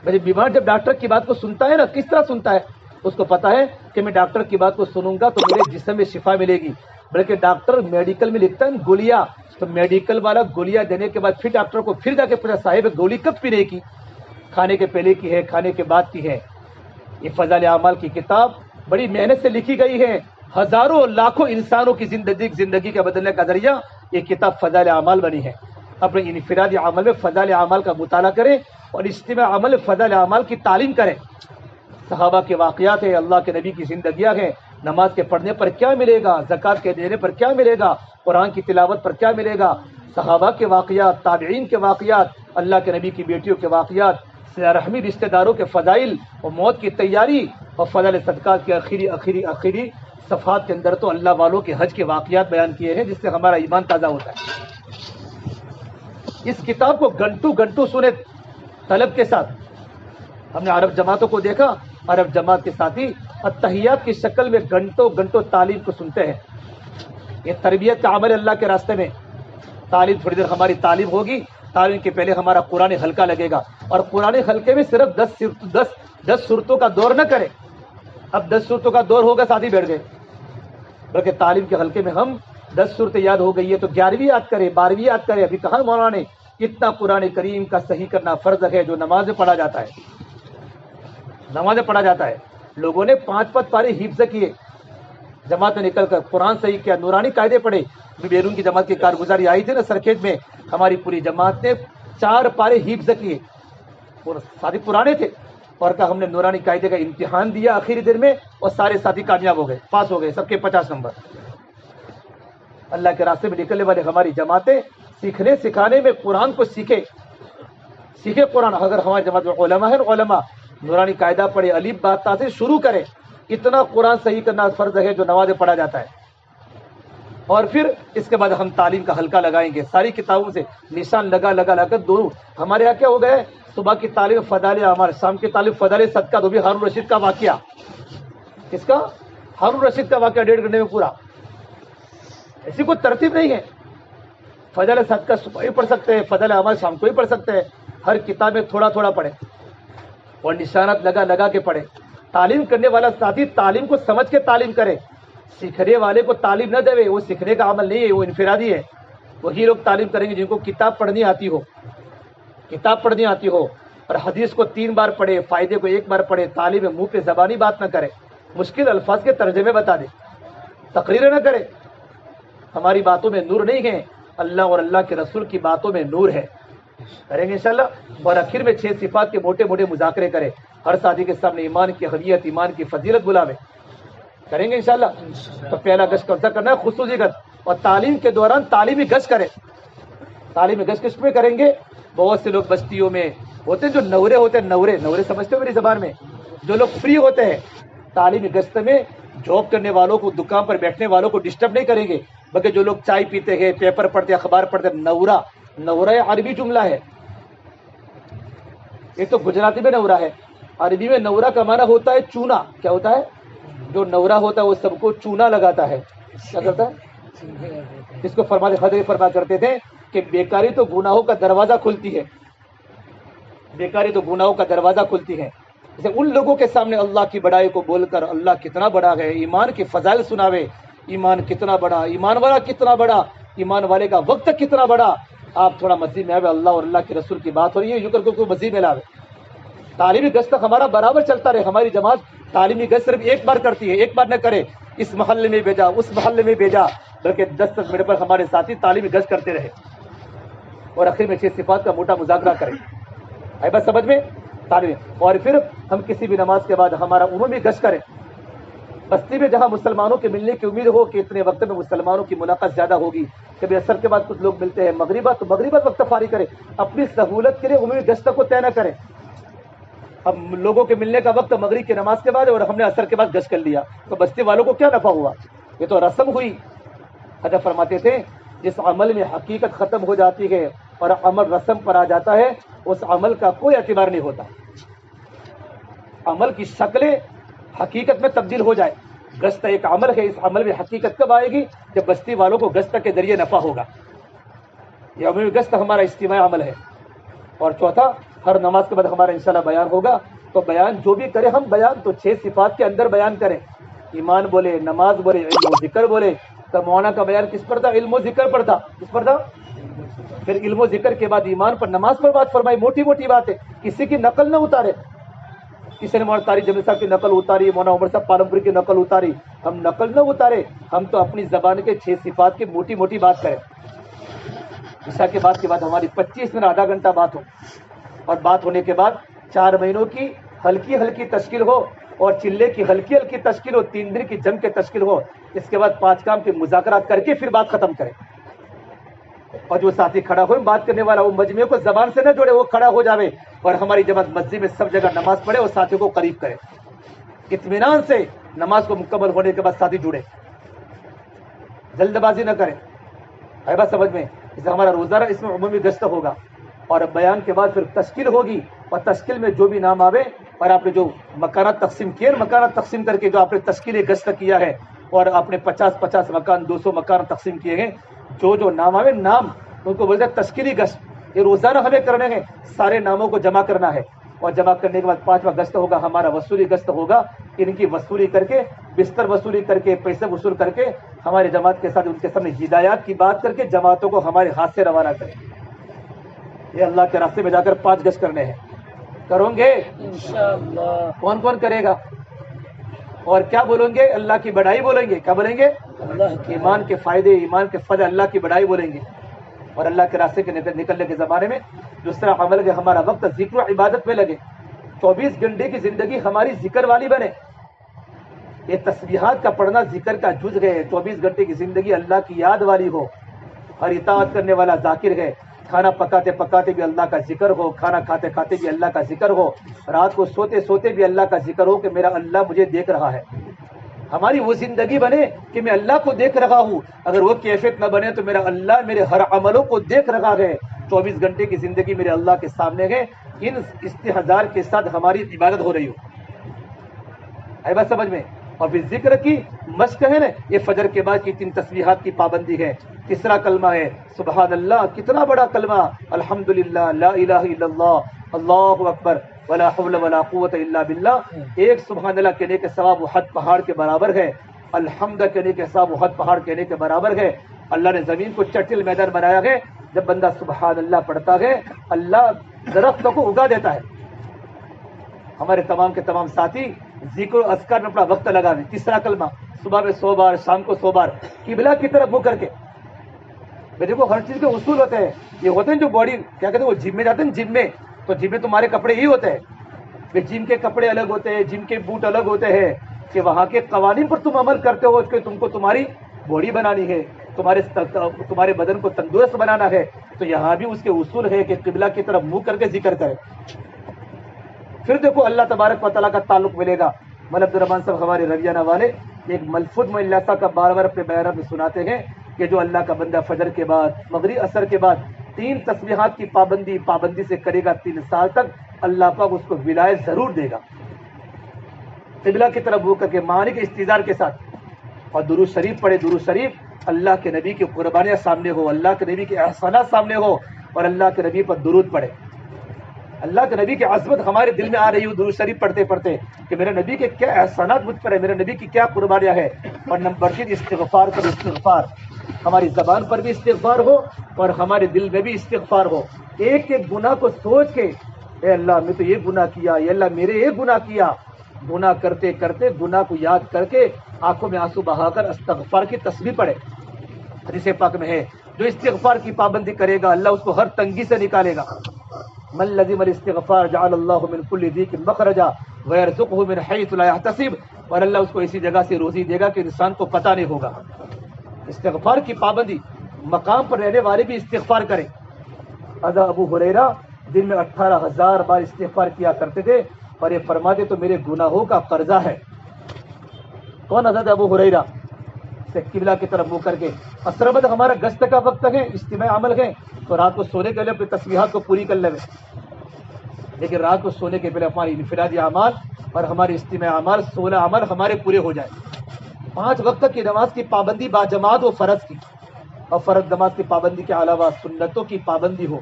بھائی بیمار جب ڈاکٹر کی بات کو سنتا ہے نا، کس طرح سنتا ہے؟ اس کو پتا ہے کہ میں ڈاکٹر کی بات کو سنوں گا تو میرے جسم میں شفا ملے گی. بلکہ ڈاکٹر میڈیکل میں لکھتا ہے گولیاں، تو میڈیکل والا گولیاں دینے کے بعد پھر ڈاکٹر کو پھر جا کے پوچھا صاحب گولی کب پینے کی؟ کھانے کے پہلے کی ہے، کھانے کے بعد کی ہے. یہ فضائل اعمال کی کتاب بڑی محنت سے لکھی گئی ہے. ہزاروں لاکھوں انسانوں کی زندگی کا بدلنے کا ذریعہ یہ کتاب فضائل اعمال بنی ہے. اپنے انفرادی عمل میں فضائل اعمال کا مطالعہ کریں اور اجتماعی عمل میں فضائل اعمال کی تعلیم کریں. صحابہ کے واقعات ہیں، اللہ کے نبی کی زندگیاں ہیں. نماز کے پڑھنے پر کیا ملے گا، زکوٰۃ کے دینے پر کیا ملے گا، قرآن کی تلاوت پر کیا ملے گا. صحابہ کے واقعات، تابعین کے واقعات، اللہ کے نبی کی بیٹیوں کے واقعات، صلہ رحمی رشتہ داروں کے فضائل اور موت کی تیاری اور فضائل صدقات کے آخری صفحات کے اندر تو اللہ والوں کے حج کے واقعات بیان کیے ہیں جس سے ہمارا ایمان تازہ ہوتا ہے. اس کتاب کو گھنٹوں سنے طلب کے ساتھ. ہم نے عرب جماعتوں کو دیکھا، عرب جماعت کے ساتھی التحیات کی شکل میں گھنٹوں تعلیم کو سنتے ہیں. یہ تربیت کا عمل اللہ کے راستے میں. تعلیم تھوڑی دیر ہماری تعلیم ہوگی، تعلیم کے پہلے ہمارا قرآن حلقہ لگے گا، اور قرآن حلقے میں صرف 10 صورتوں کا دور نہ کرے. اب 10 صورتوں کا دور ہوگا ساتھی بیٹھ گئے، بلکہ تعلیم کے حلقے میں ہم 10 صورتیں یاد ہو گئی ہے تو 11ویں یاد کرے، 12ویں یاد کرے. ابھی کہاں مولانا نے اتنا قرآن کریم کا صحیح کرنا فرض ہے جو نماز میں پڑھا جاتا ہے. نماز میں پڑھا جاتا ہے. لوگوں نے 5 پارے حفظ کیے، جماعت میں نکل کر قرآن صحیح کیا، نورانی قاعدے پڑھے. بیرون کی جماعت کی کارگزاری آئی تھی نا سرکھیت میں، ہماری پوری جماعت نے 4 پارے حفظ کیے اور ساتھی پرانے تھے، اور کہا ہم نے نورانی قاعدے کا امتحان دیا آخری دن میں اور سارے ساتھی کامیاب ہو گئے، پاس ہو گئے، سب کے 50 نمبر. اللہ کے راستے میں نکلنے والے ہماری جماعتیں سیکھنے سکھانے میں قرآن کو سیکھے قرآن. اگر ہماری جماعت میں علماء ہے، علماء نورانی قاعدہ پڑھے، الف با تا سے شروع کرے. اتنا قرآن صحیح کرنا فرض ہے جو نماز پڑھا جاتا ہے. اور پھر اس کے بعد ہم تعلیم کا حلقہ لگائیں گے. ساری کتابوں سے نشان لگا کر دونوں. ہمارے یہاں کیا ہو گیا ہے، صبح کی تعلیم فضائل اعمال، شام کی تعلیم فضائل صدقہ. تو بھی ہارون رشید کا واقعہ، کس کا؟ ہارون رشید کا واقعہ 1.5 گھنٹے میں پورا. ایسی کوئی ترتیب نہیں ہے. فضائل صدقہ صبح ہی پڑھ سکتے ہیں، فضائل اعمال شام کو ہی پڑھ سکتے ہیں. ہر کتاب میں تھوڑا پڑھے اور نشانات لگا کے پڑھے. تعلیم کرنے والا ساتھی تعلیم کو سمجھ کے تعلیم کرے. سیکھنے والے کو تعلیم نہ دے، وہ سیکھنے کا عمل نہیں ہے، وہ انفرادی ہے. وہی لوگ تعلیم کریں گے جن کو کتاب پڑھنی آتی ہو اور حدیث کو 3 بار پڑھے، فائدے کو 1 بار پڑھے. تعلیم منہ پہ زبانی بات نہ کرے، مشکل الفاظ کے ترجمے بتا دے، تقریر نہ کرے. ہماری باتوں میں نور نہیں ہے، اللہ اور اللہ کے رسول کی باتوں میں نور ہے. کریں گے انشاءاللہ. اور آخر میں 6 صفات کے موٹے مذاکرے کرے. ہر ساتھی کے سامنے ایمان کی اہمیت، ایمان کی فضیلت بلاوے. کریں گے انشاءاللہ. تو پہلا گشت کون سا کرنا ہے؟ خصوصی گشت. اور تعلیم کے دوران تعلیمی گشت کرے. تعلیمی گشت کس میں کریں گے؟ بہت سے لوگ بستیوں میں ہوتے ہیں جو نورے ہوتے ہیں، نورے سمجھتے ہو میری زبان میں، جو لوگ فری ہوتے ہیں تعلیمی گشت میں جاب کرنے والوں کو، دکان پر بیٹھنے والوں کو ڈسٹرب نہیں کریں گے، بلکہ جو لوگ چائے پیتے ہیں، پیپر پڑھتے ہیں، اخبار پڑھتے ہیں. نورہ عربی جملہ ہے. ایک تو گجراتی میں نورہ ہے، عربی میں نورہ کا معنی ہوتا ہے چونا. کیا ہوتا ہے؟ جو نورہ ہوتا ہے وہ سب کو چونا لگاتا ہے. کیا کرتا ہے؟ اس کو فرما کرتے تھے کہ بیکاری تو گناہوں کا دروازہ کھلتی ہے. جیسے ان لوگوں کے سامنے اللہ کی بڑائی کو بول کر اللہ کتنا بڑا ہے، ایمان کی فضائل سناوے، ایمان کتنا بڑا، ایمان والا کتنا بڑا، ایمان والے کا وقت کتنا بڑا. آپ تھوڑا مسجد میں آئے، اللہ اور اللہ کے رسول کی بات ہو رہی ہے، یوں کر کو مسجد میں لاوے. تعلیمی گشت تک ہمارا برابر چلتا رہے. ہماری جماعت تعلیمی گشت صرف 1 بار کرتی ہے، 1 بار نہ کرے. اس محلے میں بھیجا، اس محلے میں بھیجا، بلکہ 10 منٹ پر ہمارے ساتھی تعلیمی گشت کرتے رہے. اور آخر میں 6 صفات کا موٹا مذاکرہ کریں. آئی بات سمجھ میں؟ اور پھر ہم کسی بھی نماز کے بعد ہمارا عمومی گشت کریں بستی میں جہاں مسلمانوں کے ملنے کی امید ہو کہ اتنے وقت میں مسلمانوں کی ملاقات زیادہ ہوگی. کبھی عصر کے بعد کچھ لوگ ملتے ہیں مغربات تو مغربات وقت فاری کریں. اپنی سہولت کے لیے عمومی گشت کو طے نہ کریں. اب لوگوں کے ملنے کا وقت مغرب کی نماز کے بعد اور ہم نے عصر کے بعد گشت کر لیا تو بستی والوں کو کیا نفع ہوا؟ یہ تو رسم ہوئی. حضرت فرماتے تھے جس عمل میں حقیقت ختم ہو جاتی ہے اور عمل رسم پر آ جاتا ہے اس عمل کا کوئی اعتبار نہیں ہوتا. عمل کی شکلیں حقیقت میں تبدیل ہو جائے. گشت ایک عمل ہے, اس عمل میں حقیقت کب آئے گی؟ جب بستی والوں کو گشت کے ذریعے نفع ہوگا. یہ عمومی گشت ہمارا اجتماعی عمل ہے. اور چوتھا, ہر نماز کے بعد ہمارا انشاءاللہ بیان ہوگا. تو بیان جو بھی کرے ہم بیان تو 6 صفات کے اندر بیان کریں. ایمان بولے, نماز بولے, علم و ذکر بولے. تو مولانا کا بیان کس پر تھا؟ علم و ذکر پر تھا. کس پر تھا؟ پھر علم و ذکر کے بعد ایمان پر, نماز پر بات فرمائی. موٹی موٹی بات ہے, کسی کی نقل نہ اتارے. کسی نے مولانا طارق جمیل صاحب کی نقل اتاری, مولانا عمر صاحب پالمپور کی نقل اتاری. ہم نقل نہ اتارے, ہم تو اپنی زبان کے 6 صفات کی موٹی موٹی بات کریں. عشاء کے بعد ہماری 25 منٹ آدھا گھنٹہ بات ہو, اور بات ہونے کے بعد 4 مہینوں کی ہلکی ہلکی تشکیل ہو اور چلے کی ہلکی ہلکی تشکیل ہو, 3 دن کی جنگ کے تشکیل ہو. اس کے بعد 5 کام کے مذاکرات کر کے پھر بات ختم کریں. اور جو ساتھی کھڑا ہو بات کرنے والا, وہ مجمع کو زبان سے نہ جوڑے, وہ کھڑا ہو جاوے اور ہماری جماعت مسجد میں سب جگہ نماز پڑھے اور ساتھی کو قریب کرے. اطمینان سے نماز کو مکمل ہونے کے بعد ساتھی جڑے, جلد بازی نہ کریں. ہے بات سمجھ میں؟ اس ہمارا روزانہ اس میں عمومی گشت ہوگا اور بیان کے بعد پھر تشکیل ہوگی, اور تشکیل میں جو بھی نام آوے اور آپ نے جو مکانات تقسیم کیے, مکانات تقسیم کر کے جو آپ نے تشکیل گشت کیا ہے اور آپ نے 50 مکان 200 مکان تقسیم کیے ہیں, جو نام آوے نام ان کو بولتے ہیں تشکیلی گشت. یہ روزانہ ہمیں کرنے ہیں, سارے ناموں کو جمع کرنا ہے. اور جمع کرنے کے بعد 5واں گشت ہوگا ہمارا وصولی گشت ہوگا. ان کی وصولی کر کے, بستر وصولی کر کے, پیسے وصول کر کے ہمارے جماعت کے ساتھ ان کے سامنے ہدایات کی بات کر کے جماعتوں کو ہمارے ہاتھ سے روانہ کریں. یہ اللہ کے راستے میں جا کر 5 گشت کرنے ہیں. کروں گے انشاءاللہ. کون کون کرے گا اور کیا بولیں گے؟ اللہ کی بڑائی بولیں گے. کیا بولیں گے؟ ایمان کے فائدے, ایمان کے فضل, اللہ کی بڑائی بولیں گے. اور اللہ کے راستے کے نکلنے کے زمانے میں دوسرا عمل ہے ہمارا وقت ذکر و عبادت میں لگے. 24 گھنٹے کی زندگی ہماری ذکر والی بنے. یہ تسبیحات کا پڑھنا ذکر کا جز ہے. 24 گھنٹے کی زندگی اللہ کی یاد والی ہو. ہر اطاعت کرنے والا ذاکر ہے. کھانا پکاتے پکاتے بھی اللہ کا ذکر ہو, کھانا کھاتے کھاتے بھی اللہ کا ذکر ہو, رات کو سوتے سوتے بھی اللہ کا ذکر ہو کہ میرا اللہ مجھے دیکھ رہا ہے. ہماری وہ زندگی بنے کہ میں اللہ کو دیکھ رہا ہوں. اگر وہ کیفیت نہ بنے تو میرا اللہ میرے ہر عملوں کو دیکھ رہا ہے. 24 گھنٹے کی زندگی میرے اللہ کے سامنے ہے. ان استحضار کے ساتھ ہماری عبادت ہو رہی ہو. ہے بات سمجھ میں؟ اور پھر ذکر کی مشق ہے نا, یہ فجر کے بعد کی 3 تسبیحات کی پابندی ہے. تیسرا کلمہ ہے سبحان اللہ. کتنا بڑا کلمہ, الحمدللہ, لا الہ الا اللہ, اللہ اکبر, ولا حول ولا قوت الا باللہ. ایک سبحان اللہ کہنے کے ثواب احد پہاڑ کے برابر ہے. الحمد کہنے کے ثواب احد پہاڑ کہنے کے برابر ہے. اللہ نے زمین کو چٹل میدان بنایا ہے. جب بندہ سبحان اللہ پڑھتا ہے اللہ درختوں کو اگا دیتا ہے. ہمارے تمام کے تمام ساتھی ذکر و اذکار میں اپنا وقت لگا دیں. تیسرا کلمہ صبح میں 100 بار, شام کو 100 بار, قبلہ کی طرف منہ کر کے. دیکھو ہر چیز کے اصول ہوتے ہیں. یہ ہوتے ہیں جو باڈی کیا کہتے ہیں, وہ جم میں جاتے ہیں. جم میں تو جم میں تمہارے کپڑے ہی ہوتے ہیں. جم کے کپڑے الگ ہوتے ہیں, جم کے بوٹ الگ ہوتے ہیں کہ وہاں کے قوانین پر تم عمل کرتے ہو کہ تم کو تمہاری باڈی بنانی ہے, تمہارے بدن کو تندرست بنانا ہے. تو یہاں بھی اس کے اصول ہے کہ قبلہ کی طرف منہ کر کے ذکر کرے. پھر دیکھو اللہ تبارک و تعالیٰ کا تعلق ملے گا. مولانا عبد الرحمان صاحب ہمارے رویانہ والے ایک ملفوظ معلّہ کا بار بار اپنے بیانات میں سناتے ہیں کہ جو اللہ کا بندہ فجر کے بعد, مغرب, عصر کے بعد 3 تسبیحات کی پابندی سے کرے گا 3 سال تک, اللہ پاک اس کو ولایت ضرور دے گا. قبلہ کی طرف منہ کر کے معنی کے استظہار کے ساتھ, اور درود شریف پڑھے. درود شریف اللہ کے نبی کی قربانیاں سامنے ہو, اللہ کے نبی کے احسانات سامنے ہو, اور اللہ کے نبی پر درود پڑھے. اللہ کے نبی کی عظمت ہمارے دل میں آ رہی ہو درود شریف پڑھتے پڑھتے کہ میرے نبی کے کیا احسانات مجھ پر ہے, میرے نبی کی کیا قربانیاں ہے. اور نمبر 3 استغفار پر استغفار. ہماری زبان پر بھی استغفار ہو اور ہمارے دل میں بھی استغفار ہو. ایک ایک گناہ کو سوچ کے اے اللہ میں تو یہ گناہ کیا, اے اللہ میرے یہ گناہ کیا. گناہ کرتے کرتے گناہ کو یاد کر کے آنکھوں میں آنسو بہا کر استغفار کی تسبیح پڑھے. حدیث پاک میں ہے جو استغفار کی پابندی کرے گا اللہ اس کو ہر تنگی سے نکالے گا. من لزم الاستغفار جعل اللہ من کل ضیق مخرجا ویرزقہ من حیث لا یحتسب، اور اللہ اس کو اسی جگہ سے روزی دے گا کہ انسان کو پتہ نہیں ہوگا. استغفار کی پابندی، مقام پر رہنے والے بھی استغفار کریں. حضرت ابو ہریرہ دن میں 18,000 بار استغفار کیا کرتے تھے اور یہ فرماتے تو میرے گناہوں کا قرضہ ہے. کون حضرت ابو ہریرہ؟ سے قبلہ کی طرف منہ کر کے اثر بد ہمارا گشت کا وقت ہے، اجتماع عمل ہے تو رات کو سونے کے لیے اپنی تسبیحات کو پوری کر لیں، لیکن رات کو سونے کے پہلے ہماری انفرادی اعمال اور ہمارے اجتماع اعمال 16 عمل ہمارے پورے ہو جائیں. 5 وقت کی نماز کی پابندی با جماعت و فرض کی، اور فرض نماز کی پابندی کے علاوہ سنتوں کی پابندی ہو.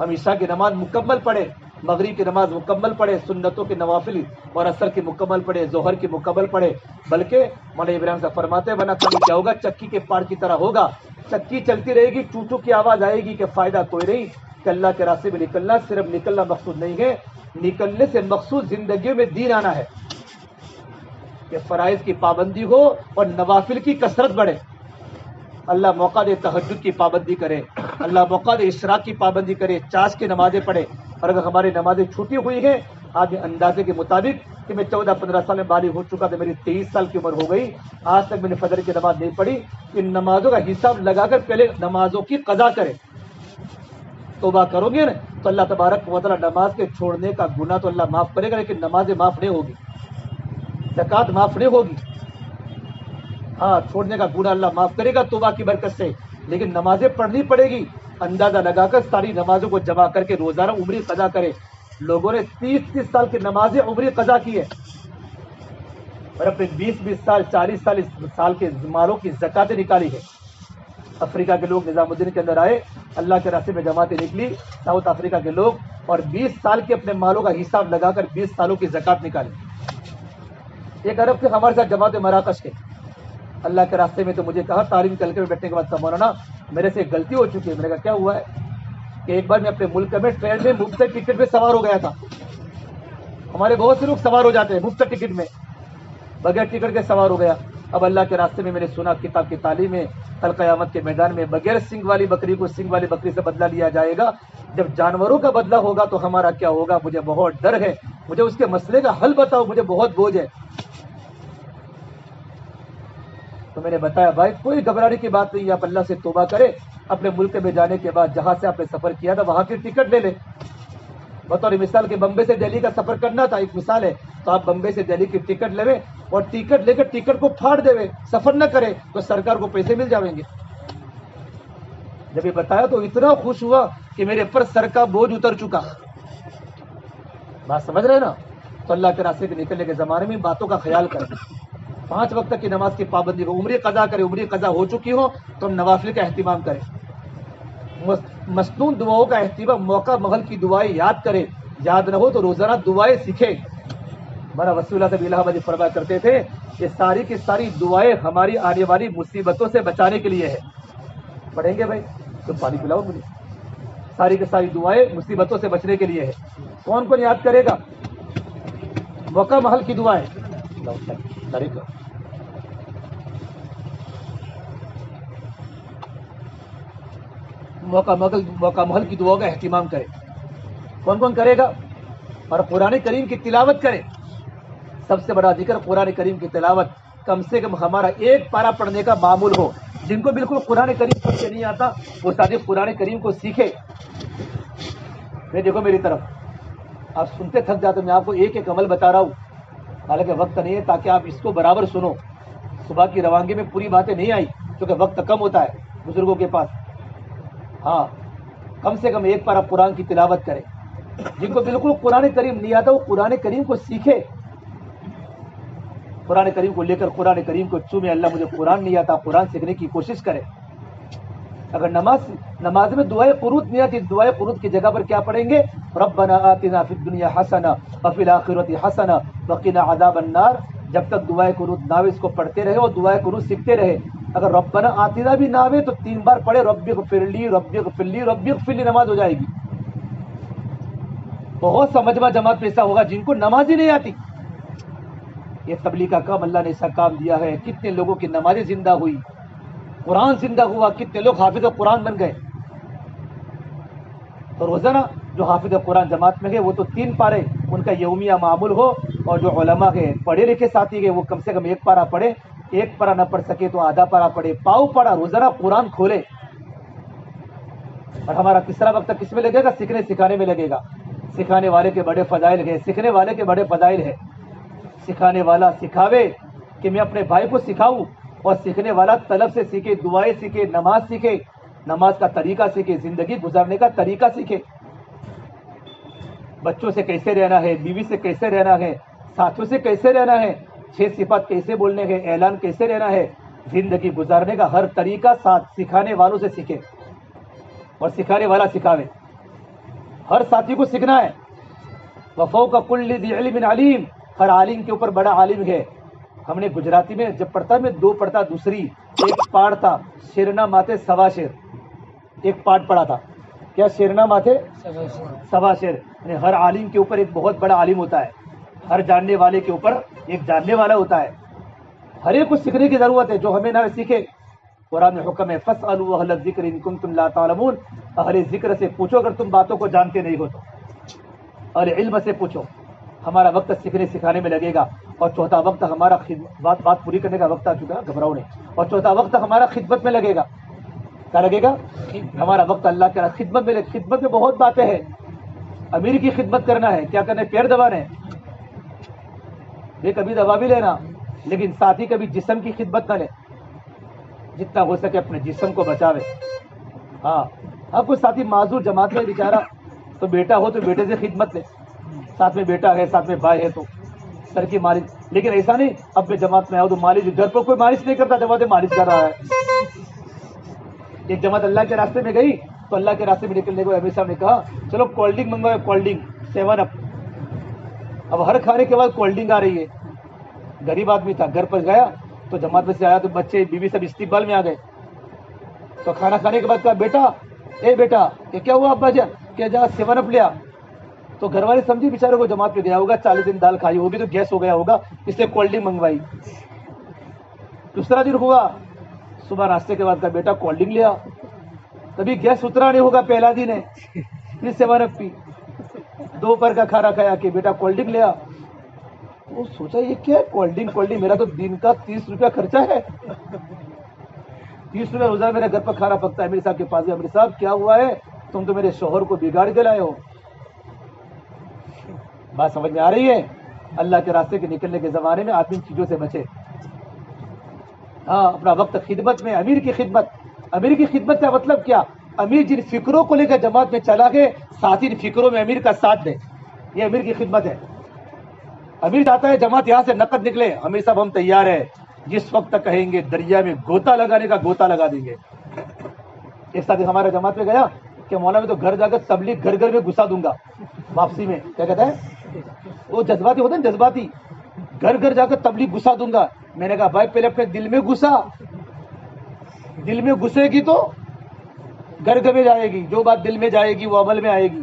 ہم عشاء کی نماز مکمل پڑھیں، مغرب کی نماز مکمل پڑھے، سنتوں کے نوافل اور عصر کی مکمل پڑھے، ظہر کی مکمل پڑھے. بلکہ مولانا ابراہیم صاحب فرماتے ہیں ورنہ کبھی کیا ہوگا، چکی کے پار کی طرح ہوگا. چکی چلتی رہے گی، ٹوٹو کی آواز آئے گی کہ فائدہ کوئی نہیں. کہ اللہ کے راستے میں نکلنا صرف نکلنا مقصود نہیں ہے، نکلنے سے مقصود زندگیوں میں دین آنا ہے کہ فرائض کی پابندی ہو اور نوافل کی کثرت بڑھے. اللہ موقع دے تہجد کی پابندی کرے، اللہ موقع دے اشراق کی پابندی کرے، چاش کی نمازیں پڑھے. اور اگر ہماری نمازیں چھوٹی ہوئی ہیں آج اندازے کے مطابق کہ میں 14-15 سال میں بالغ ہو چکا تھا، میری 23 سال کی عمر ہو گئی، آج تک میں نے فجر کی نماز نہیں پڑھی، ان نمازوں کا حساب لگا کر پہلے نمازوں کی قضا کرے. توبہ کرو گے نا تو اللہ تبارک و تعالی نماز کے چھوڑنے کا گناہ تو اللہ معاف کرے گا، لیکن نمازیں معاف نہیں ہوگی، زکوٰۃ معاف نہیں ہوگی. ہاں چھوڑنے کا گناہ اللہ معاف کرے گا توبہ کی برکت سے، لیکن نمازیں پڑھنی پڑے گی. اندازہ لگا کر ساری نمازوں کو جمع کر کے روزانہ عمری قضا کرے. لوگوں نے 30 سال کی نمازیں عمری قضا کی ہے اور اپنے 20 سال 40 سال کے مالوں کی زکاتیں نکالی ہے. افریقہ کے لوگ نظام الدین کے اندر آئے، اللہ کے راستے میں جماعتیں نکلی، ساؤتھ افریقہ کے لوگ، اور 20 سال کے اپنے مالوں کا حساب لگا کر 20 سالوں کی زکات نکالی. ایک عرب کے ہمارے ساتھ جماعت مراکش کے اللہ کے راستے میں، تو مجھے کہا تعلیم کل کے بیٹھنے کے بعد سب مولانا میرے سے غلطی ہو چکی ہے. میں نے کہا کیا ہوا ہے؟ کہ ایک بار میں اپنے ملک میں ٹرین میں مفت ٹکٹ پہ سوار ہو گیا تھا. ہمارے بہت سے لوگ سوار ہو جاتے ہیں مفت ٹکٹ میں، بغیر ٹکٹ کے سوار ہو گیا. اب اللہ کے راستے میں میں نے سنا کتاب کی تعلیم میں کل قیامت کے میدان میں بغیر سنگ والی بکری کو سنگ والی بکری سے بدلہ لیا جائے گا. جب جانوروں کا بدلہ ہوگا تو ہمارا کیا ہوگا؟ مجھے بہت ڈر ہے، مجھے اس کے مسئلے کا حل بتاؤ، مجھے بہت بوجھ ہے. تو میں نے بتایا بھائی کوئی گھبرانے کی بات نہیں، آپ اللہ سے توبہ کرے، اپنے ملک میں جانے کے بعد جہاں سے آپ نے سفر کیا تھا وہاں کی ٹکٹ لے لیں. بطور مثال کہ بمبے سے دہلی کا سفر کرنا تھا، ایک مثال ہے، تو آپ بمبے سے دہلی کی ٹکٹ لے اور ٹکٹ لے کر ٹکٹ کو پھاڑ دے، سفر نہ کرے تو سرکار کو پیسے مل جائیں گے. جب یہ بتایا تو اتنا خوش ہوا کہ میرے پر سر کا بوجھ اتر چکا. بات سمجھ رہے نا؟ تو اللہ کے راستے کے نکلنے کے زمانے میں باتوں کا خیال کریں. 5 وقت کی نماز کی پابندی ہو، عمری قضا کرے، عمری قضا ہو چکی ہو تو ہم نوافل کا اہتمام کریں، مسنون دعاؤں کا اہتمام، موقع محل کی دعائیں یاد کریں، یاد نہ ہو تو روزانہ دعائیں سیکھیں. ہمارا وسیع اللہ صاحب الہ آبادی فرمایا کرتے تھے یہ ساری کی ساری دعائیں ہماری آنے والی مصیبتوں سے بچانے کے لیے ہے. پڑھیں گے بھائی تو پانی پلاؤ مجھے. ساری کی ساری دعائیں مصیبتوں سے بچنے کے لیے ہے. کون کون یاد کرے گا؟ موقع محل کی دعائیں. موقع محل کی دعاؤں کا اہتمام کرے. کون کون کرے گا؟ اور قرآن کریم کی تلاوت کرے. سب سے بڑا ذکر قرآن کریم کی تلاوت. کم سے کم ہمارا ایک پارہ پڑھنے کا معمول ہو. جن کو بالکل قرآن کریم پڑھنے نہیں آتا وہ صادق قرآن کریم کو سیکھے. میں دیکھو میری طرف، آپ سنتے تھک جاتے، میں آپ کو ایک ایک عمل بتا رہا ہوں، حالانکہ وقت نہیں ہے تاکہ آپ اس کو برابر سنو. صبح کی روانگی میں پوری باتیں نہیں آئی کیونکہ وقت کم ہوتا ہے بزرگوں کے پاس. ہاں کم سے کم ایک پارہ قرآن کی تلاوت کرے. جن کو بالکل قرآن کریم نہیں آتا وہ قرآن کریم کو سیکھے. قرآن کریم کو لے کر قرآن کریم کو چومے. اللہ مجھے قرآن نہیں آتا، قرآن سیکھنے کی کوشش کرے. اگر نماز میں دعائے قنوت نہیں آتی، دعائے قنوت کی جگہ پر کیا پڑھیں گے؟ ربنا آتنا فی الدنیا حسنہ وفی الآخرۃ حسنہ وقنا عذاب النار. جب تک دعائے قنوت نہ آوے اس کو پڑھتے رہے اور دعائے قنوت سیکھتے رہے. اگر ربنا آتنا بھی نہ آوے تو 3 بار پڑھے رب اغفر لی رب اغفر لی رب اغفر لی، نماز ہو جائے گی. بہت سا مجمع جماعت میں ایسا ہوگا جن کو نماز ہی نہیں آتی. یہ تبلیغ کا کام اللہ نے ایسا کام دیا ہے، کتنے لوگوں کی نمازیں زندہ ہوئی. قرآن زندہ ہوا، کتنے لوگ حافظ قرآن بن گئے. تو روزانہ جو حافظ قرآن جماعت میں گئے وہ تو 3 پارے ان کا یومیہ معمول ہو، اور جو علماء کے پڑھے لکھے ساتھی گئے وہ کم سے کم 1 پارہ پڑھے، 1 پارہ نہ پڑھ سکے تو آدھا پارہ پڑھے، پاؤ پڑھا روزانہ قرآن کھولے. اور ہمارا تیسرا وقت کس میں لگے گا؟ سیکھنے سکھانے میں لگے گا. سکھانے والے کے بڑے فضائل ہیں، سیکھنے والے کے بڑے فضائل ہیں. سکھانے والا سکھاوے کہ میں اپنے بھائی کو سکھاؤں، اور سیکھنے والا طلب سے سیکھے، دعائیں سیکھے، نماز سیکھے، نماز کا طریقہ سیکھے، زندگی گزارنے کا طریقہ سیکھے. بچوں سے کیسے رہنا ہے، بیوی سے کیسے رہنا ہے، ساتھیوں سے کیسے رہنا ہے، 6 صفات کیسے بولنے ہیں، اعلان کیسے رہنا ہے، زندگی گزارنے کا ہر طریقہ ساتھ سکھانے والوں سے سیکھے اور سکھانے والا سکھاوے. ہر ساتھی کو سیکھنا ہے. وفوق کل ذی علم علیم، ہر عالم کے اوپر بڑا عالم ہے. ہم نے گجراتی میں جب پڑھتا میں 2 پڑھتا، دوسری 1 پاٹ تھا، شیرنا ماتھے سوا شیر، 1 پاٹ پڑھا تھا. کیا شیرنا ماتھے سوا شیر، یعنی ہر عالم کے اوپر ایک بہت بڑا عالم ہوتا ہے، ہر جاننے والے کے اوپر ایک جاننے والا ہوتا ہے. ہر ایک کو سیکھنے کی ضرورت ہے. جو ہمیں نہ سیکھے، قرآن میں حکم ہے فاسألوا اہل الذکر ان کنتم لا تعلمون، اہل ذکر سے پوچھو اگر تم باتوں کو جانتے نہیں ہو تو، اہل علم سے پوچھو. ہمارا وقت سیکھنے سکھانے میں لگے گا. اور چوتھا وقت ہمارا بات پوری کرنے کا وقت آ چکا، گھبراؤ نہیں. اور چوتھا وقت ہمارا خدمت میں لگے گا. کیا لگے گا؟ ہمارا وقت اللہ کے خدمت میں. خدمت میں بہت باتیں ہیں. امیر کی خدمت کرنا ہے، کیا کرنا ہے؟ پیر دبانے. یہ کبھی دبا بھی لینا، لیکن ساتھی کبھی جسم کی خدمت نہ لے. جتنا ہو سکے اپنے جسم کو بچاوے. ہاں کوئی ساتھی معذور جماعت میں بیچارہ، تو بیٹا ہو تو بیٹے سے خدمت لے، ساتھ میں بیٹا ہے، ساتھ میں بھائی ہے تو سر کی مالش. لیکن ایسا نہیں اب میں جماعت میں آؤں تو مالش، گھر پر کوئی مالش نہیں کرتا، جماعت میں مالش کر رہا ہے. ایک جماعت اللہ کے راستے میں گئی تو اللہ کے راستے میں نکلنے کو امیر صاحب نے کہا چلو کولڈ ڈرنک منگواؤ، کولڈ ڈرنک 7 اپ. اب ہر کھانے کے بعد کولڈ ڈرنک آ رہی ہے. غریب آدمی تھا، گھر پر گیا تو جماعت میں سے آیا تو بچے بیوی سب استقبال میں آ گئے. تو کھانا کھانے کے بعد کہا بیٹا یہ کیا ہوا ابا جان؟ کہ جا 7 اپ لیا. تو گھر والے سمجھی بیچارے کو جماعت پہ گیا ہوگا، 40 دن دال کھائی ہوگی تو گیس ہو گیا ہوگا، اس نے کولڈ ڈرنک منگوائی. دوسرا دن ہوا، صبح ناشتے کے بعد کہا بیٹا کولڈ ڈرنک لیا. کبھی گیس اترا نہیں ہوگا، پہلا دن ہے، پھر 7 اپ پی. دوپہر کا کھانا کھایا کہ بیٹا کولڈ ڈرنک لیا. وہ سوچا یہ کیا ہے کولڈ ڈرنک، میرا تو دن کا 30 روپیہ خرچہ ہے، 30 روپیہ روزانہ میرے گھر پر کھانا پکتا ہے. امیر صاحب کے پاس گیا، امیر صاحب کیا ہوا ہے؟ تم تو میرے شوہر کو بگاڑ کے لائے ہو. بات سمجھ میں آ رہی ہے؟ اللہ کے راستے کے نکلنے کے زمانے میں آدمی چیزوں سے بچے. اپنا وقت خدمت میں. امیر کی خدمت. امیر کی خدمت کا مطلب کیا؟ امیر جن فکروں کو لے کر جماعت میں چلا گئے، ساتھ ان فکروں میں امیر کا ساتھ دے. یہ امیر کی خدمت ہے. امیر چاہتا ہے جماعت یہاں سے نقد نکلے، امیر صاحب ہم تیار ہیں، جس وقت تک کہیں گے دریا میں گوتا لگانے کا گوتا لگا دیں گے. ایک ساتھ ہمارے جماعت میں گیا کہ مولانا میں تو گھر جا کر تبلیغ گھر گھر میں گھسا دوں گا واپسی میں. کیا کہتا ہے؟ وہ جذباتی ہوتے ہیں، جذباتی. گھر گھر جا کر تبلیغ گھسا دوں گا. میں نے کہا بھائی پہلے اپنے دل میں گھسا، دل میں گھسے گی تو گھر گھر میں جائے گی. جو بات دل میں جائے گی وہ عمل میں آئے گی.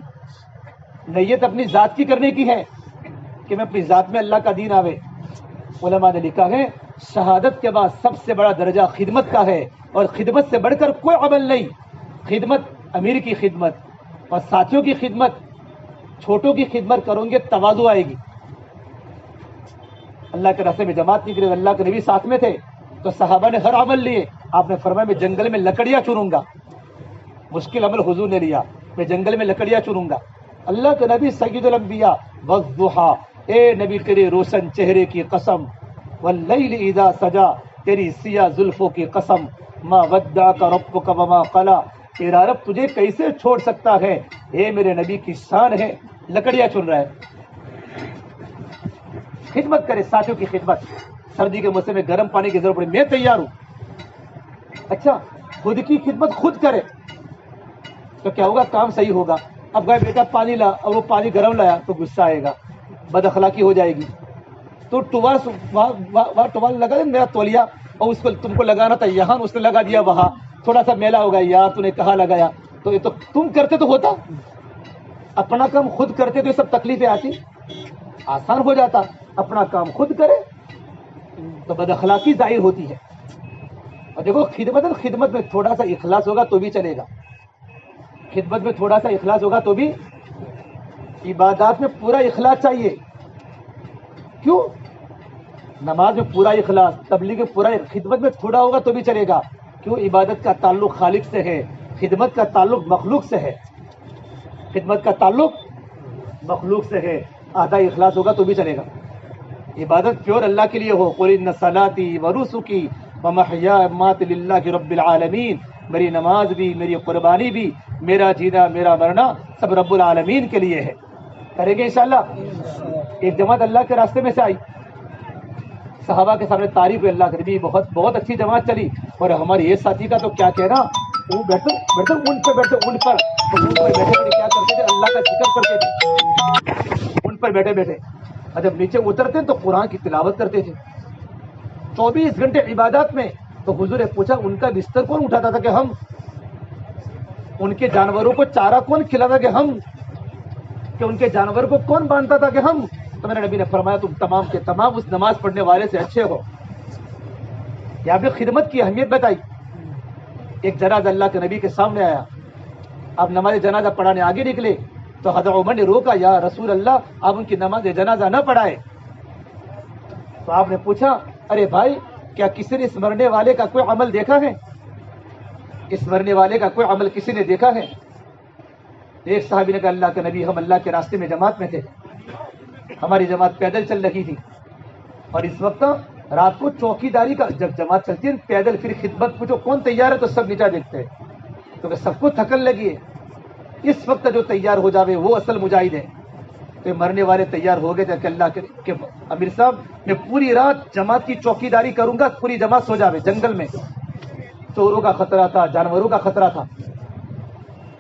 نیت اپنی ذات کی کرنے کی ہے کہ میں اپنی ذات میں اللہ کا دین آوے. علماء نے لکھا ہے شہادت کے بعد سب سے بڑا درجہ خدمت کا ہے، اور خدمت سے بڑھ کر کوئی عمل نہیں. خدمت، امیر کی خدمت اور ساتھیوں کی خدمت، چھوٹوں کی خدمت کرو گے تواضع آئے گی. اللہ کے راستے میں جماعت نکلے، اللہ کے نبی ساتھ میں تھے تو صحابہ نے ہر عمل لیے. آپ نے فرمایا میں جنگل میں لکڑیاں چنوں گا. مشکل عمل حضور نے لیا، میں جنگل میں لکڑیاں چنوں گا. اللہ کے نبی سید الانبیاء والضحیٰ، اے نبی تیرے روشن چہرے کی قسم، واللیل اذا سجا، تیری سیاہ زلفوں کی قسم، ما ودعک ربک وما قلی، تیرا رب تجھے کیسے چھوڑ سکتا ہے. اے میرے نبی کی شان ہے. لکڑیاں چن رہا ہے. خدمت کرے، ساتھیوں کی خدمت. سردی کے موسم میں گرم پانی کی ضرورت پڑے، میں تیار ہوں. اچھا خود کی خدمت خود کرے تو کیا ہوگا؟ کام صحیح ہوگا. اب گئے بیٹا پانی لا، اور وہ پانی گرم لایا تو غصہ آئے گا، بد اخلاقی ہو جائے گی. تو ٹوال لگا دے میرا تولیہ، اور اس کو تم کو لگانا تھا یہاں، اس نے لگا دیا وہاں، تھوڑا سا میلا ہوگا یار تو نے کہاں لگایا. تو یہ تو تم کرتے تو ہوتا. اپنا کام خود کرتے تو یہ سب تکلیفیں آتی، آسان ہو جاتا. اپنا کام خود کرے تو بد اخلاقی ظاہر ہوتی ہے. اور دیکھو خدمت میں تھوڑا سا اخلاص ہوگا تو بھی چلے گا. خدمت میں تھوڑا سا اخلاص ہوگا تو بھی. عبادات میں پورا اخلاص چاہیے. کیوں؟ نماز میں پورا اخلاص، تبلیغ میں پورا، خدمت میں تھوڑا ہوگا تو بھی چلے گا. کیوں؟ عبادت کا تعلق خالق سے ہے، خدمت کا تعلق مخلوق سے ہے. خدمت کا تعلق مخلوق سے ہے. آدھا اخلاص ہوگا تو بھی چلے گا. عبادت پیور اللہ کے لیے ہو. قل ان صلاتی ونسکی ومحیائی ومماتی للہ رب العالمین. میری نماز بھی، میری قربانی بھی، میرا جینا، میرا مرنا سب رب العالمین کے لیے ہے. کریں گے انشاءاللہ. ایک جماعت اللہ کے راستے میں سے آئی، صحابہ کے سامنے تعریف اللہ کر دی، بہت اچھی جماعت چلی. اور ہمارے یہ ساتھی کا تو کیا کہنا، وہ بیٹھے اونٹ پہ بیٹھے، اونٹ پر بیٹھے بیٹھے کیا کرتے تھے، اللہ کا ذکر کرتے تھے اونٹ پر بیٹھے بیٹھے. اور جب نیچے اترتے تو قرآن کی تلاوت کرتے تھے 24 گھنٹے عبادات میں. تو حضور نے پوچھا ان کا بستر کون اٹھاتا تھا کہ ہم؟ ان کے جانوروں کو چارہ کون کھلاتا کہ ہم؟ کہ ان کے جانور کو کون باندھتا تھا کہ ہم؟ تو میرے نبی نے فرمایا تم تمام کے تمام اس نماز پڑھنے والے سے اچھے ہو. یہاں پہ خدمت کی اہمیت بتائی. ایک جنازہ اللہ کے نبی کے سامنے آیا. آپ نماز جنازہ پڑھانے آگے نکلے تو حضرت عمر نے روکا، یا رسول اللہ آپ ان کی نماز جنازہ نہ پڑھائے. تو آپ نے پوچھا، ارے بھائی کیا کسی نے اس مرنے والے کا کوئی عمل دیکھا ہے؟ اس مرنے والے کا کوئی عمل کسی نے دیکھا ہے؟ ایک صحابی نے کہا، اللہ کے نبی ہم اللہ کے راستے میں جماعت میں تھے، ہماری جماعت پیدل چل رہی تھی، اور اس وقت رات کو چوکی داری کا، جب جماعت چلتی ہے پیدل پھر خدمت پوچھو کون تیار ہے تو سب نیچا دیکھتے ہیں کیونکہ سب کو تھکن لگی ہے. اس وقت جو تیار ہو جاوے وہ اصل مجاہد ہے. تو مرنے والے تیار ہو گئے تھے کہ اللہ کے امیر صاحب میں پوری رات جماعت کی چوکی داری کروں گا، پوری جماعت سو جاوے. جنگل میں چوروں کا خطرہ تھا، جانوروں کا خطرہ تھا.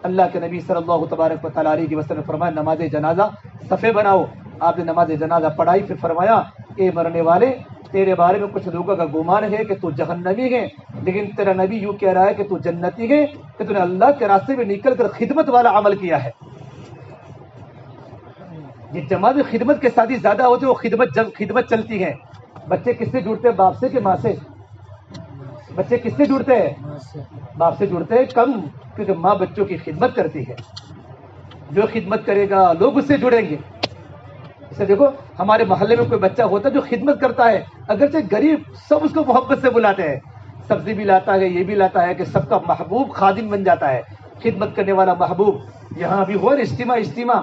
اللہ کے نبی صلی اللہ تبارک و تعالیٰ علیہ وسلم نے فرمایا نماز جنازہ صفے بناؤ. آپ نے نماز جنازہ پڑھائی، پھر فرمایا اے مرنے والے تیرے بارے میں کچھ لوگوں کا گمان ہے کہ تو جہنمی ہے، لیکن تیرا نبی یوں کہہ رہا ہے کہ تو جنتی ہے کہ تو نے اللہ کے راستے میں نکل کر خدمت والا عمل کیا ہے. جس جماعت میں خدمت کے ساتھی زیادہ ہوتے وہ خدمت چلتی ہے. بچے کس سے جڑتے ہیں؟ باپ سے کہ ماں سے؟ بچے کس سے جڑتے ہیں؟ باپ سے جڑتے ہیں کم، کیونکہ ماں بچوں کی خدمت کرتی ہے. جو خدمت کرے گا لوگ اس سے جڑیں گے. اسے دیکھو ہمارے محلے میں کوئی بچہ ہوتا ہے جو خدمت کرتا ہے، اگرچہ غریب سب اس کو محبت سے بلاتے ہیں، سبزی بھی لاتا ہے، یہ بھی لاتا ہے، کہ سب کا محبوب خادم بن جاتا ہے، خدمت کرنے والا محبوب. یہاں ابھی ہو اجتماع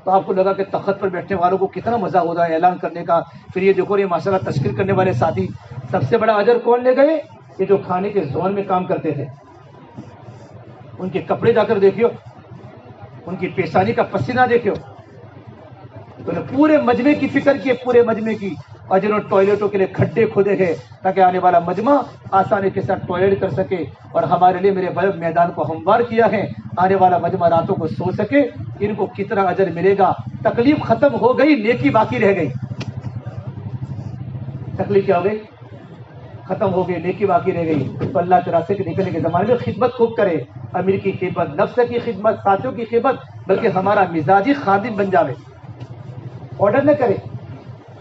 تو آپ کو لگا کہ تخت پر بیٹھنے والوں کو کتنا مزہ ہوتا ہے اعلان کرنے کا. پھر یہ دیکھو یہ ماشاءاللہ تشکیل کرنے والے ساتھی، سب سے بڑا اجر کون لے گئے؟ یہ جو کھانے کے زون میں کام کرتے تھے. ان کے کپڑے جا کر دیکھیو، ان کی پیشانی کا پسینہ دیکھیو. تو نے پورے مجمع کی فکر کی، پورے مجمع کی. اور جنہوں نے ٹوائلٹوں کے لیے کھڈے کھودے ہیں تاکہ آنے والا مجمع آسانی کے ساتھ ٹوائلٹ کر سکے، اور ہمارے لیے میرے بلب میدان کو ہموار کیا ہے، آنے والا مجمع راتوں کو سو سکے. ان کو کتنا اجر ملے گا؟ تکلیف ختم ہو گئی، نیکی باقی رہ گئی. تکلیف کیا ہو گئی؟ ختم ہو گئی، نیکی باقی رہ گئی. تو اللہ کے راستے کے نکلنے کے زمانے میں خدمت خوب کرے. امیر کی خدمت، نفس کی خدمت، ساتھیوں کی خدمت، بلکہ ہمارا مزاجی خادم بن جاوے. آرڈر نہ کرے.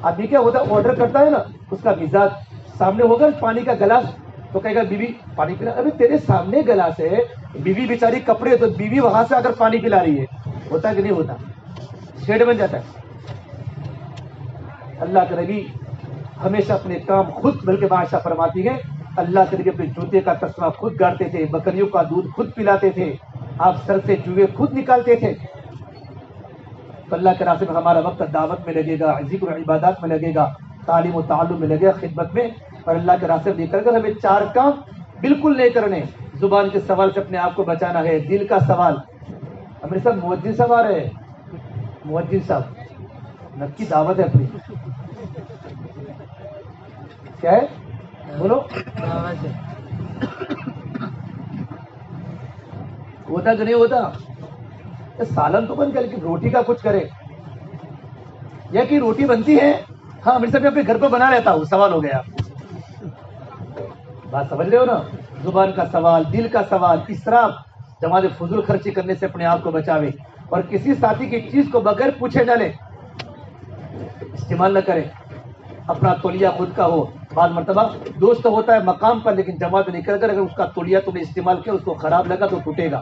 آدمی کیا ہوتا ہے آرڈر کرتا ہے نا، اس کا مزاج سامنے ہوگا پانی کا گلاس تو کہے گا بیوی پانی پلا. ابھی تیرے سامنے گلاس ہے، بیوی بیچاری کپڑے، تو بیوی وہاں سے اگر پانی پلا رہی ہے، ہوتا ہے کہ نہیں ہوتا؟ شیڈ بن جاتا ہے. اللہ کے نبی ہمیشہ اپنے کام خود، بلکہ عائشہ فرماتی ہے اللہ کے نبی اپنے جوتے کا تسمہ خود گاڑتے تھے، بکریوں کا دودھ خود پلاتے تھے، آپ سر سے جوئے خود نکالتے تھے. تو اللہ کے راستے میں ہمارا وقت دعوت میں لگے گا، ذکر و عبادات میں لگے گا، تعلیم و تعلم میں لگے گا، خدمت میں. اور اللہ کے راستے میں نکل کر ہمیں 4 کام بالکل نہیں کرنے. زبان کے سوال سے اپنے آپ کو بچانا ہے. دل کا سوال، امیر صاحب مؤذن صاحب آ رہے ہیں، مؤذن صاحب نکی دعوت ہے اپنی. کیا ہے بولو؟ ہوتا کہ نہیں ہوتا؟ سالن تو بن گیا لیکن روٹی کا کچھ کرے. یا کہ روٹی بنتی ہے، ہاں امیر صاحب میں اپنے گھر پہ بنا لیتا ہوں، سوال ہو گیا. بات سمجھ رہے ہو نا؟ زبان کا سوال، دل کا سوال، اسراف، جماعت فضول خرچی کرنے سے اپنے آپ کو بچاوے. اور کسی ساتھی کی چیز کو بغیر پوچھے ڈالے، استعمال نہ کرے. اپنا تولیہ خود کا ہو، بعض مرتبہ دوست ہوتا ہے مقام پر لیکن جماعت میں نکل کر اگر اس کا تولیہ تم نے استعمال کیا اس کو خراب لگا تو ٹوٹے گا.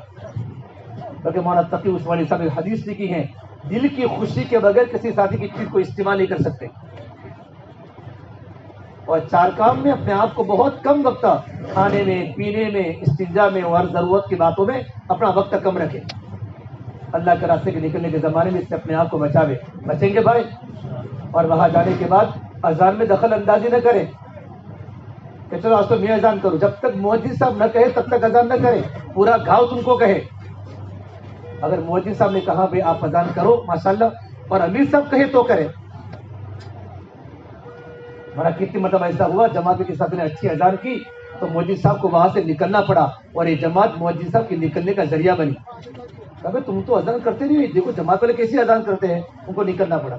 کیونکہ مولانا تقی عثمانی صاحب نے حدیث لکھی ہے دل کی خوشی کے بغیر کسی ساتھی کی چیز کو استعمال نہیں کر سکتے. اور چار کام میں اپنے آپ کو بہت کم وقت کھانے میں پینے میں استنجا میں اور ضرورت کی باتوں میں اپنا وقت کم رکھے. اللہ کے راستے کے نکلنے کے زمانے میں اس سے اپنے آپ کو بچیں گے بھائی. اور وہاں جانے کے بعد اذان میں دخل اندازی نہ کریں کہ چلو آج تو میں اذان کروں. جب تک مؤذن صاحب نہ کہے تب تک اذان نہ کریں. پورا گھاؤ تم کو کہے. اگر مؤذن صاحب نے کہا بھائی آپ اذان کرو ماشاءاللہ اور امیر صاحب کہے تو کرے. ہمارا کتنی مطلب ایسا ہوا جماعت کے ساتھ نے اچھی اذان کی تو مؤذن صاحب کو وہاں سے نکلنا پڑا اور یہ جماعت مؤذن صاحب کے نکلنے کا ذریعہ بنی. کہ تم تو اذان کرتے نہیں دیکھو جماعت والے کیسی اذان کرتے ہیں ان کو نکلنا پڑا.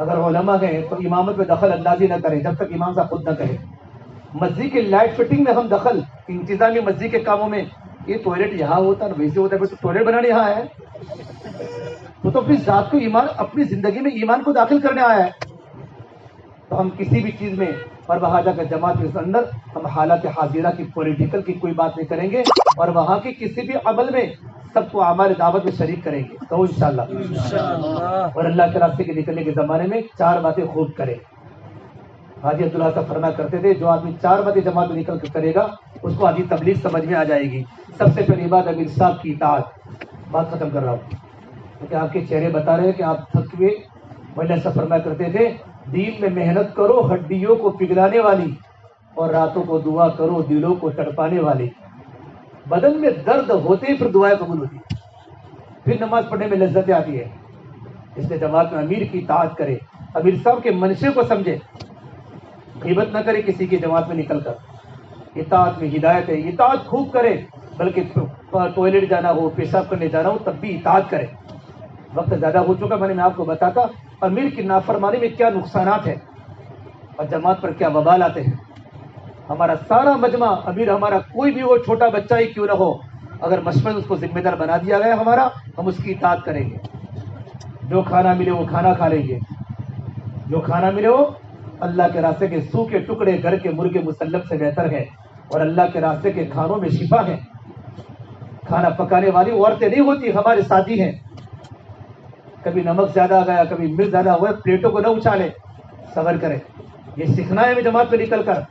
اگر علماء ہیں تو امامت میں دخل اندازی نہ کریں جب تک امام صاحب خود نہ کہے. مسجد کی لائٹ فٹنگ میں ہم دخل انتظامی مسجد کے کاموں میں یہ ٹوائلٹ یہاں ہوتا ہے ویسے ہوتا ہے تو ٹوائلٹ بنانے یہاں ہے تو اپنی ذات کو ایمان اپنی زندگی میں ایمان کو داخل کرنے آیا ہے. تو ہم کسی بھی چیز میں اور وہاں جا کر جماعت کے اندر ہم حالات حاضرہ کی پولیٹیکل کی کوئی بات نہیں کریں گے اور وہاں کے کسی بھی عمل میں سب کو ہمارے دعوت میں شریک کریں گے تو انشاءاللہ. اور اللہ کے راستے کے نکلنے کے زمانے میں 4 باتیں خوب کریں. حاجی عبداللہ صاحب فرما کرتے تھے جو آدمی 4 باتیں جماعت میں نکل کر کرے گا اس کو حدیث تبلیغ سمجھ میں آ جائے گی. سب سے پہلی بات امیر صاحب کی اطاعت. بات ختم کر رہا ہوں کیونکہ آپ کے چہرے بتا رہے ہیں کہ آپ تھک ہوئے. مولانا صاحب فرما کرتے تھے دین میں محنت کرو ہڈیوں کو پگھلانے والی اور راتوں کو دعا کرو دلوں کو تڑپانے والی. بدن میں درد ہوتے ہی پھر دعائیں قبول ہوتی ہے پھر نماز پڑھنے میں لذتیں آتی ہے. اس لیے جماعت میں امیر کی اطاعت کرے امیر صاحب کے منشے کو سمجھے. غیبت نہ کرے کسی کی جماعت میں نکل کر. اطاعت میں ہدایت ہے. اطاعت خوب کرے بلکہ ٹوائلٹ جانا ہو پیشاب کرنے جانا ہو تب بھی اطاعت کرے. وقت زیادہ ہو چکا میں آپ کو بتاتا امیر کی نافرمانی میں کیا نقصانات ہیں اور جماعت پر کیا وبال آتے ہیں. ہمارا سارا مجمع امیر ہمارا کوئی بھی ہو چھوٹا بچہ ہی کیوں نہ ہو اگر مشمل اس کو ذمہ دار بنا دیا گیا ہمارا ہم اس کی اطاعت کریں گے. جو کھانا ملے وہ کھانا کھا لیں گے. جو کھانا ملے وہ اللہ کے راستے کے سوکھے ٹکڑے گھر کے مرغے مسلم سے بہتر ہے اور اللہ کے راستے کے کھانوں میں شفا ہے. کھانا پکانے والی عورتیں نہیں ہوتی ہمارے ساتھی ہیں. کبھی نمک زیادہ آ گیا کبھی مرچ زیادہ ہوا پلیٹوں کو نہ اچھالے صبر کریں. یہ سیکھنا ہے جماعت میں نکل کر.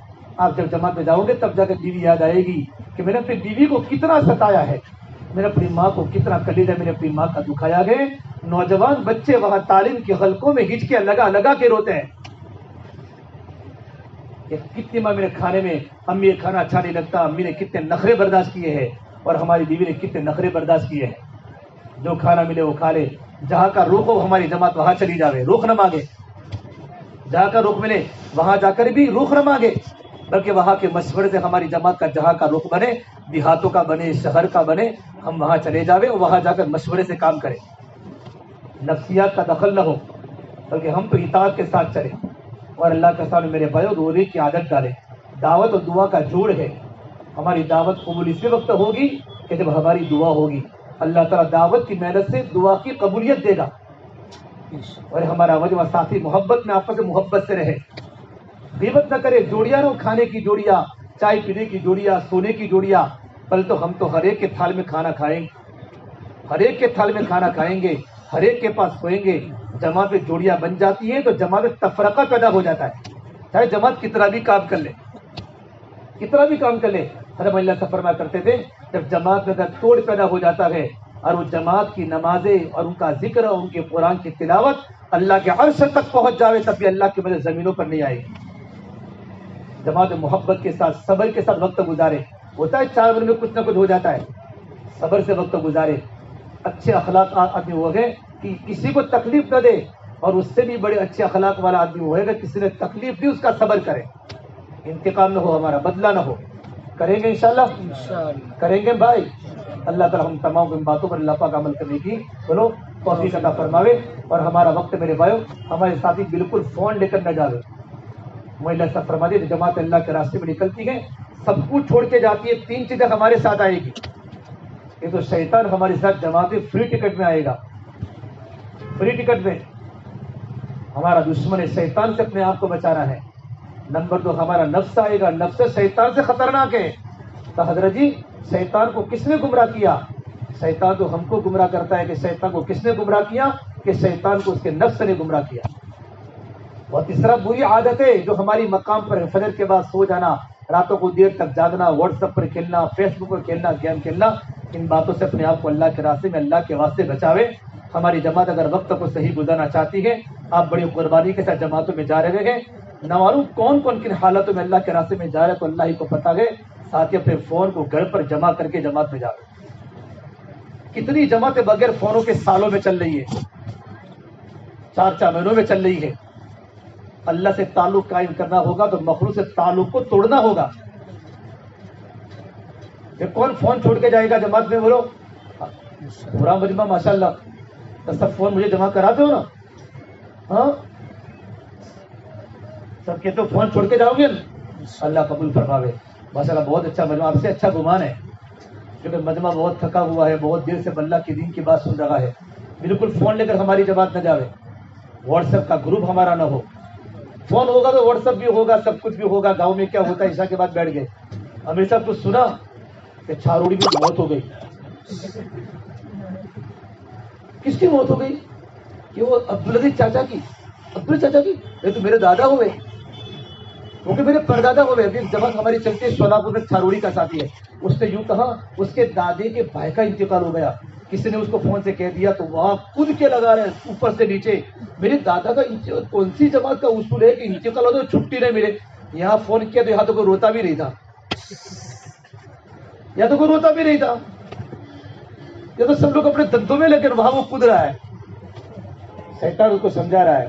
آپ جب جماعت میں جاؤ گے تب جا کر بیوی یاد آئے گی کہ میں نے اپنی بیوی کو کتنا ستایا ہے میں نے اپنی ماں کو کتنا کلیجہ میں نے اپنی ماں کا دکھایا ہے. نوجوان بچے وہاں تعلیم کے حلقوں میں ہچکیاں لگا لگا کے روتے ہیں کہ کتنی ماں میرے کھانے میں امی یہ کھانا اچھا نہیں لگتا. امی نے کتنے نخرے برداشت کیے ہیں اور ہماری بیوی نے کتنے نخرے برداشت کیے ہیں. جو کھانا ملے وہ کھا لے. جہاں کا رخ ہو ہماری جماعت وہاں چلی جاوے. رخ نہ مانگے. جہاں کا رخ ملے وہاں جا کر بھی رخ نہ مانگے بلکہ وہاں کے مشورے سے ہماری جماعت کا جہاں کا رخ بنے دیہاتوں کا بنے شہر کا بنے ہم وہاں چلے جاوے اور وہاں جا کر مشورے سے کام کریں. نفسیات کا دخل نہ ہو بلکہ ہم تو اطاعت کے ساتھ چلیں. اور اللہ کے سامنے میرے بھائیو رونے کی عادت ڈالیں. دعوت اور دعا کا جوڑ ہے. ہماری دعوت قبول اسی وقت ہوگی کہ جب ہماری دعا ہوگی. اللہ تعالیٰ دعوت کی محنت سے دعا کی قبولیت دے گا. اور ہمارا وجہ ساتھی محبت میں آپس میں محبت سے رہے. غیبت نہ کرے. جوڑیاں نہ کھانے کی جوڑیاں چائے پینے کی جوڑیاں سونے کی جوڑیاں بل تو ہم تو ہر ایک کے تھال میں کھانا کھائیں گے. ہر ایک کے تھال میں کھانا کھائیں گے. ہر ایک کے پاس سوئیں گے. جماعت میں جوڑیاں بن جاتی ہیں تو جماعت میں تفرقہ پیدا ہو جاتا ہے. چاہے جماعت کتنا بھی کام کر لے کتنا بھی کام کر لے. حضرت اللہ سے فرمایا کرتے تھے جب جماعت میں توڑ پیدا ہو جاتا ہے اور وہ جماعت کی نمازیں اور ان کا ذکر اور ان کے قرآن کی تلاوت اللہ کے عرش تک پہنچ جاوے تب بھی اللہ کی مدد زمینوں پر نہیں آئے گی. جماعت محبت کے ساتھ صبر کے ساتھ وقت گزارے. ہوتا ہے 4 دن میں کچھ نہ کچھ ہو جاتا ہے. صبر سے وقت گزارے. اچھے اخلاق آدمی وہ ہے کہ کسی کو تکلیف نہ دے اور اس سے بھی بڑے اچھے اخلاق والا آدمی وہ ہے کسی نے تکلیف دی اس کا صبر کرے. انتقام نہ ہو ہمارا بدلہ نہ ہو. کریں گے انشاءاللہ کریں گے بھائی. اللہ تعالیٰ ہم تمام کو ان باتوں پر اللہ پاک عمل کرنے کی بولو توفیق عطا فرماوے. اور ہمارا وقت میرے بھائیو ہمارے ساتھی بالکل فون لے کر نہ جاوے. اللہ سب فرما دے جماعت اللہ کے راستے میں نکلتی ہے سب کچھ چھوڑ کے جاتی ہے. 3 چیزیں ہمارے ساتھ آئے گی. یہ تو شیطان ہمارے ساتھ جماعت فری ٹکٹ میں آئے گا. فری ٹکٹ میں ہمارا دشمن ہے. شیطان سے اپنے آپ کو بچانا ہے. نمبر 2 ہمارا نفس آئے گا. نفس شیطان سے خطرناک ہے. تو حضرت جی شیطان کو کس نے گمراہ کیا؟ شیطان تو ہم کو گمراہ کرتا ہے. کہ شیطان کو کس نے گمراہ کیا؟ کہ شیطان کو اس کے نفس نے گمراہ کیا. اور تیسرا بری عادت ہے جو ہماری مقام پر ہے، فجر کے بعد سو جانا، راتوں کو دیر تک جاگنا، واٹس ایپ پر کھیلنا، فیس بک پر کھیلنا، گیم کھیلنا. ان باتوں سے اپنے آپ کو اللہ کے راستے میں، اللہ کے واسطے بچاوے. ہماری جماعت اگر وقت کو صحیح گزارنا چاہتی ہے، آپ بڑی قربانی کے ساتھ جماعتوں میں جا رہے ہیں. نہ معلوم کون کون کن حالتوں میں اللہ کے راستے میں جا رہے، تو اللہ ہی کو پتہ ہے. ساتھ ہی اپنے فون کو گھر پر جمع کر کے جماعت میں جا رہے. کتنی جماعتیں بغیر فونوں کے سالوں میں چل رہی ہے، 4 مہینوں میں چل رہی ہے. اللہ سے تعلق قائم کرنا ہوگا تو مخلوق سے تعلق کو توڑنا ہوگا. پھر کون فون چھوڑ کے جائے گا جماعت میں؟ بولو پورا مجمع ماشاء اللہ. تو سب فون مجھے جمع کراتے ہو نا؟ ہاں سب کہتے ہو فون چھوڑ کے جاؤ گے نا؟ اللہ قبول فرماوے. ماشاء اللہ بہت اچھا مجمع، آپ سے اچھا گمان ہے. کیونکہ مجمع بہت تھکا ہوا ہے، بہت دیر سے اللہ کے دین کی بات سن رہا ہے. بالکل فون لے کر ہماری جماعت نہ جاوے. واٹس ایپ کا گروپ ہمارا نہ ہو. فون ہوگا تو واٹس ایپ بھی ہوگا، سب کچھ بھی ہوگا. گاؤں میں کیا ہوتا ہے، عشاء کے بعد بیٹھ گئے. ہمیشہ کچھ سنا کہ چھاروڑی کی موت ہو گئی. کس کی موت ہو گئی؟ کہ وہ عبدالعزیز چاچا کی. عبدالعزیز چاچا کی؟ یہ تو میرے دادا ہوئے، کیونکہ میرے پردادا ہوئے. ابھی جماعت ہماری چلتی ہے سولاپور میں، چھاروڑی کا ساتھی ہے. اس نے یوں کہا اس کے دادے کے بھائی کا انتقال ہو گیا. کسی نے اس کو فون سے کہہ دیا تو وہاں کود کے لگا رہے اوپر سے نیچے. میرے دادا کا کون سی جماعت کا اصول ہے کہ انتقال ہو تو چھٹی نہیں ملے؟ یہاں فون کیا تو یہاں تو کوئی روتا بھی نہیں تھا، یا تو کوئی روتا بھی نہیں تھا، یا تو سب لوگ اپنے دندوں میں، لیکن وہاں وہ کود رہا ہے. شیطان اس کو سمجھا رہا ہے.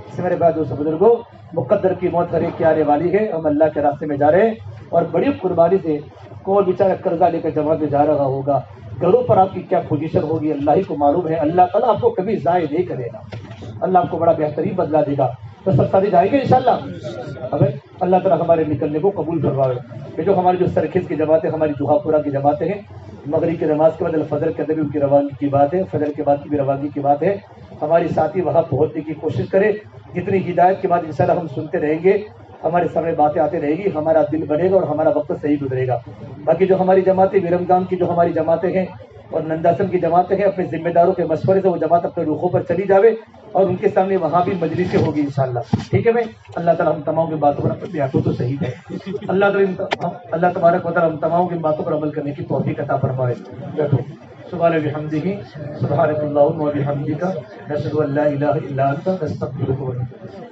اس سے میرے بعد دوستوں بزرگوں، مقدر کی موت ہر ایک کی آنے والی ہے. ہم اللہ کے راستے میں جا رہے ہیں اور بڑی قربانی سے. کون بیچارہ قرضہ لے کر جماعت میں جا رہا ہوگا، گھروں پر آپ کی کیا پوزیشن ہوگی اللہ ہی کو معلوم ہے. اللہ تعالیٰ آپ کو کبھی ضائع نہیں کرے گا، اللہ آپ کو بڑا بہترین بدلا دے گا. تو سب ساتھی جائیں گے انشاءاللہ. اب اللہ تعالیٰ ہمارے نکلنے کو قبول فرمائے. یہ جو ہماری جو سرخیز کی جماعتیں، ہماری جوہا پورہ کی جماعتیں ہیں، مغرب کی نماز کے بعد الفجر کے اندر بھی ان کی روانگی کی بات ہے، فجر کے بعد کی بھی روانگی کی بات ہے. ہماری ساتھی وہاں پہنچنے کی کوشش کرے. جتنی ہدایت کے بعد انشاءاللہ ہم سنتے رہیں گے، ہمارے سامنے باتیں آتے رہے گی، ہمارا دل بنے گا اور ہمارا وقت صحیح گزرے گا. باقی جو ہماری جماعتیں، ویرمگام کی جو ہماری جماعتیں ہیں اور ننداسن کی جماعتیں ہیں، اپنے ذمہ داروں کے مشورے سے وہ جماعت اپنے رخوں پر چلی جاوے اور ان کے سامنے وہاں بھی مجلسیں ہوگی انشاءاللہ. ٹھیک ہے بھائی؟ اللہ تعالیٰ ہم تمام کی باتوں پر اپنے آنکھوں تو صحیح ہے. اللہ تبارک و تعالیٰ ہم تمام کی باتوں پر عمل کرنے کی توفیق عطا فرمائے. بیٹھو. سبحان بحمدہ سبحانک اللہم و بحمدک نشہد ان لا الہ الا انت نستغفرک و نتوب الیک.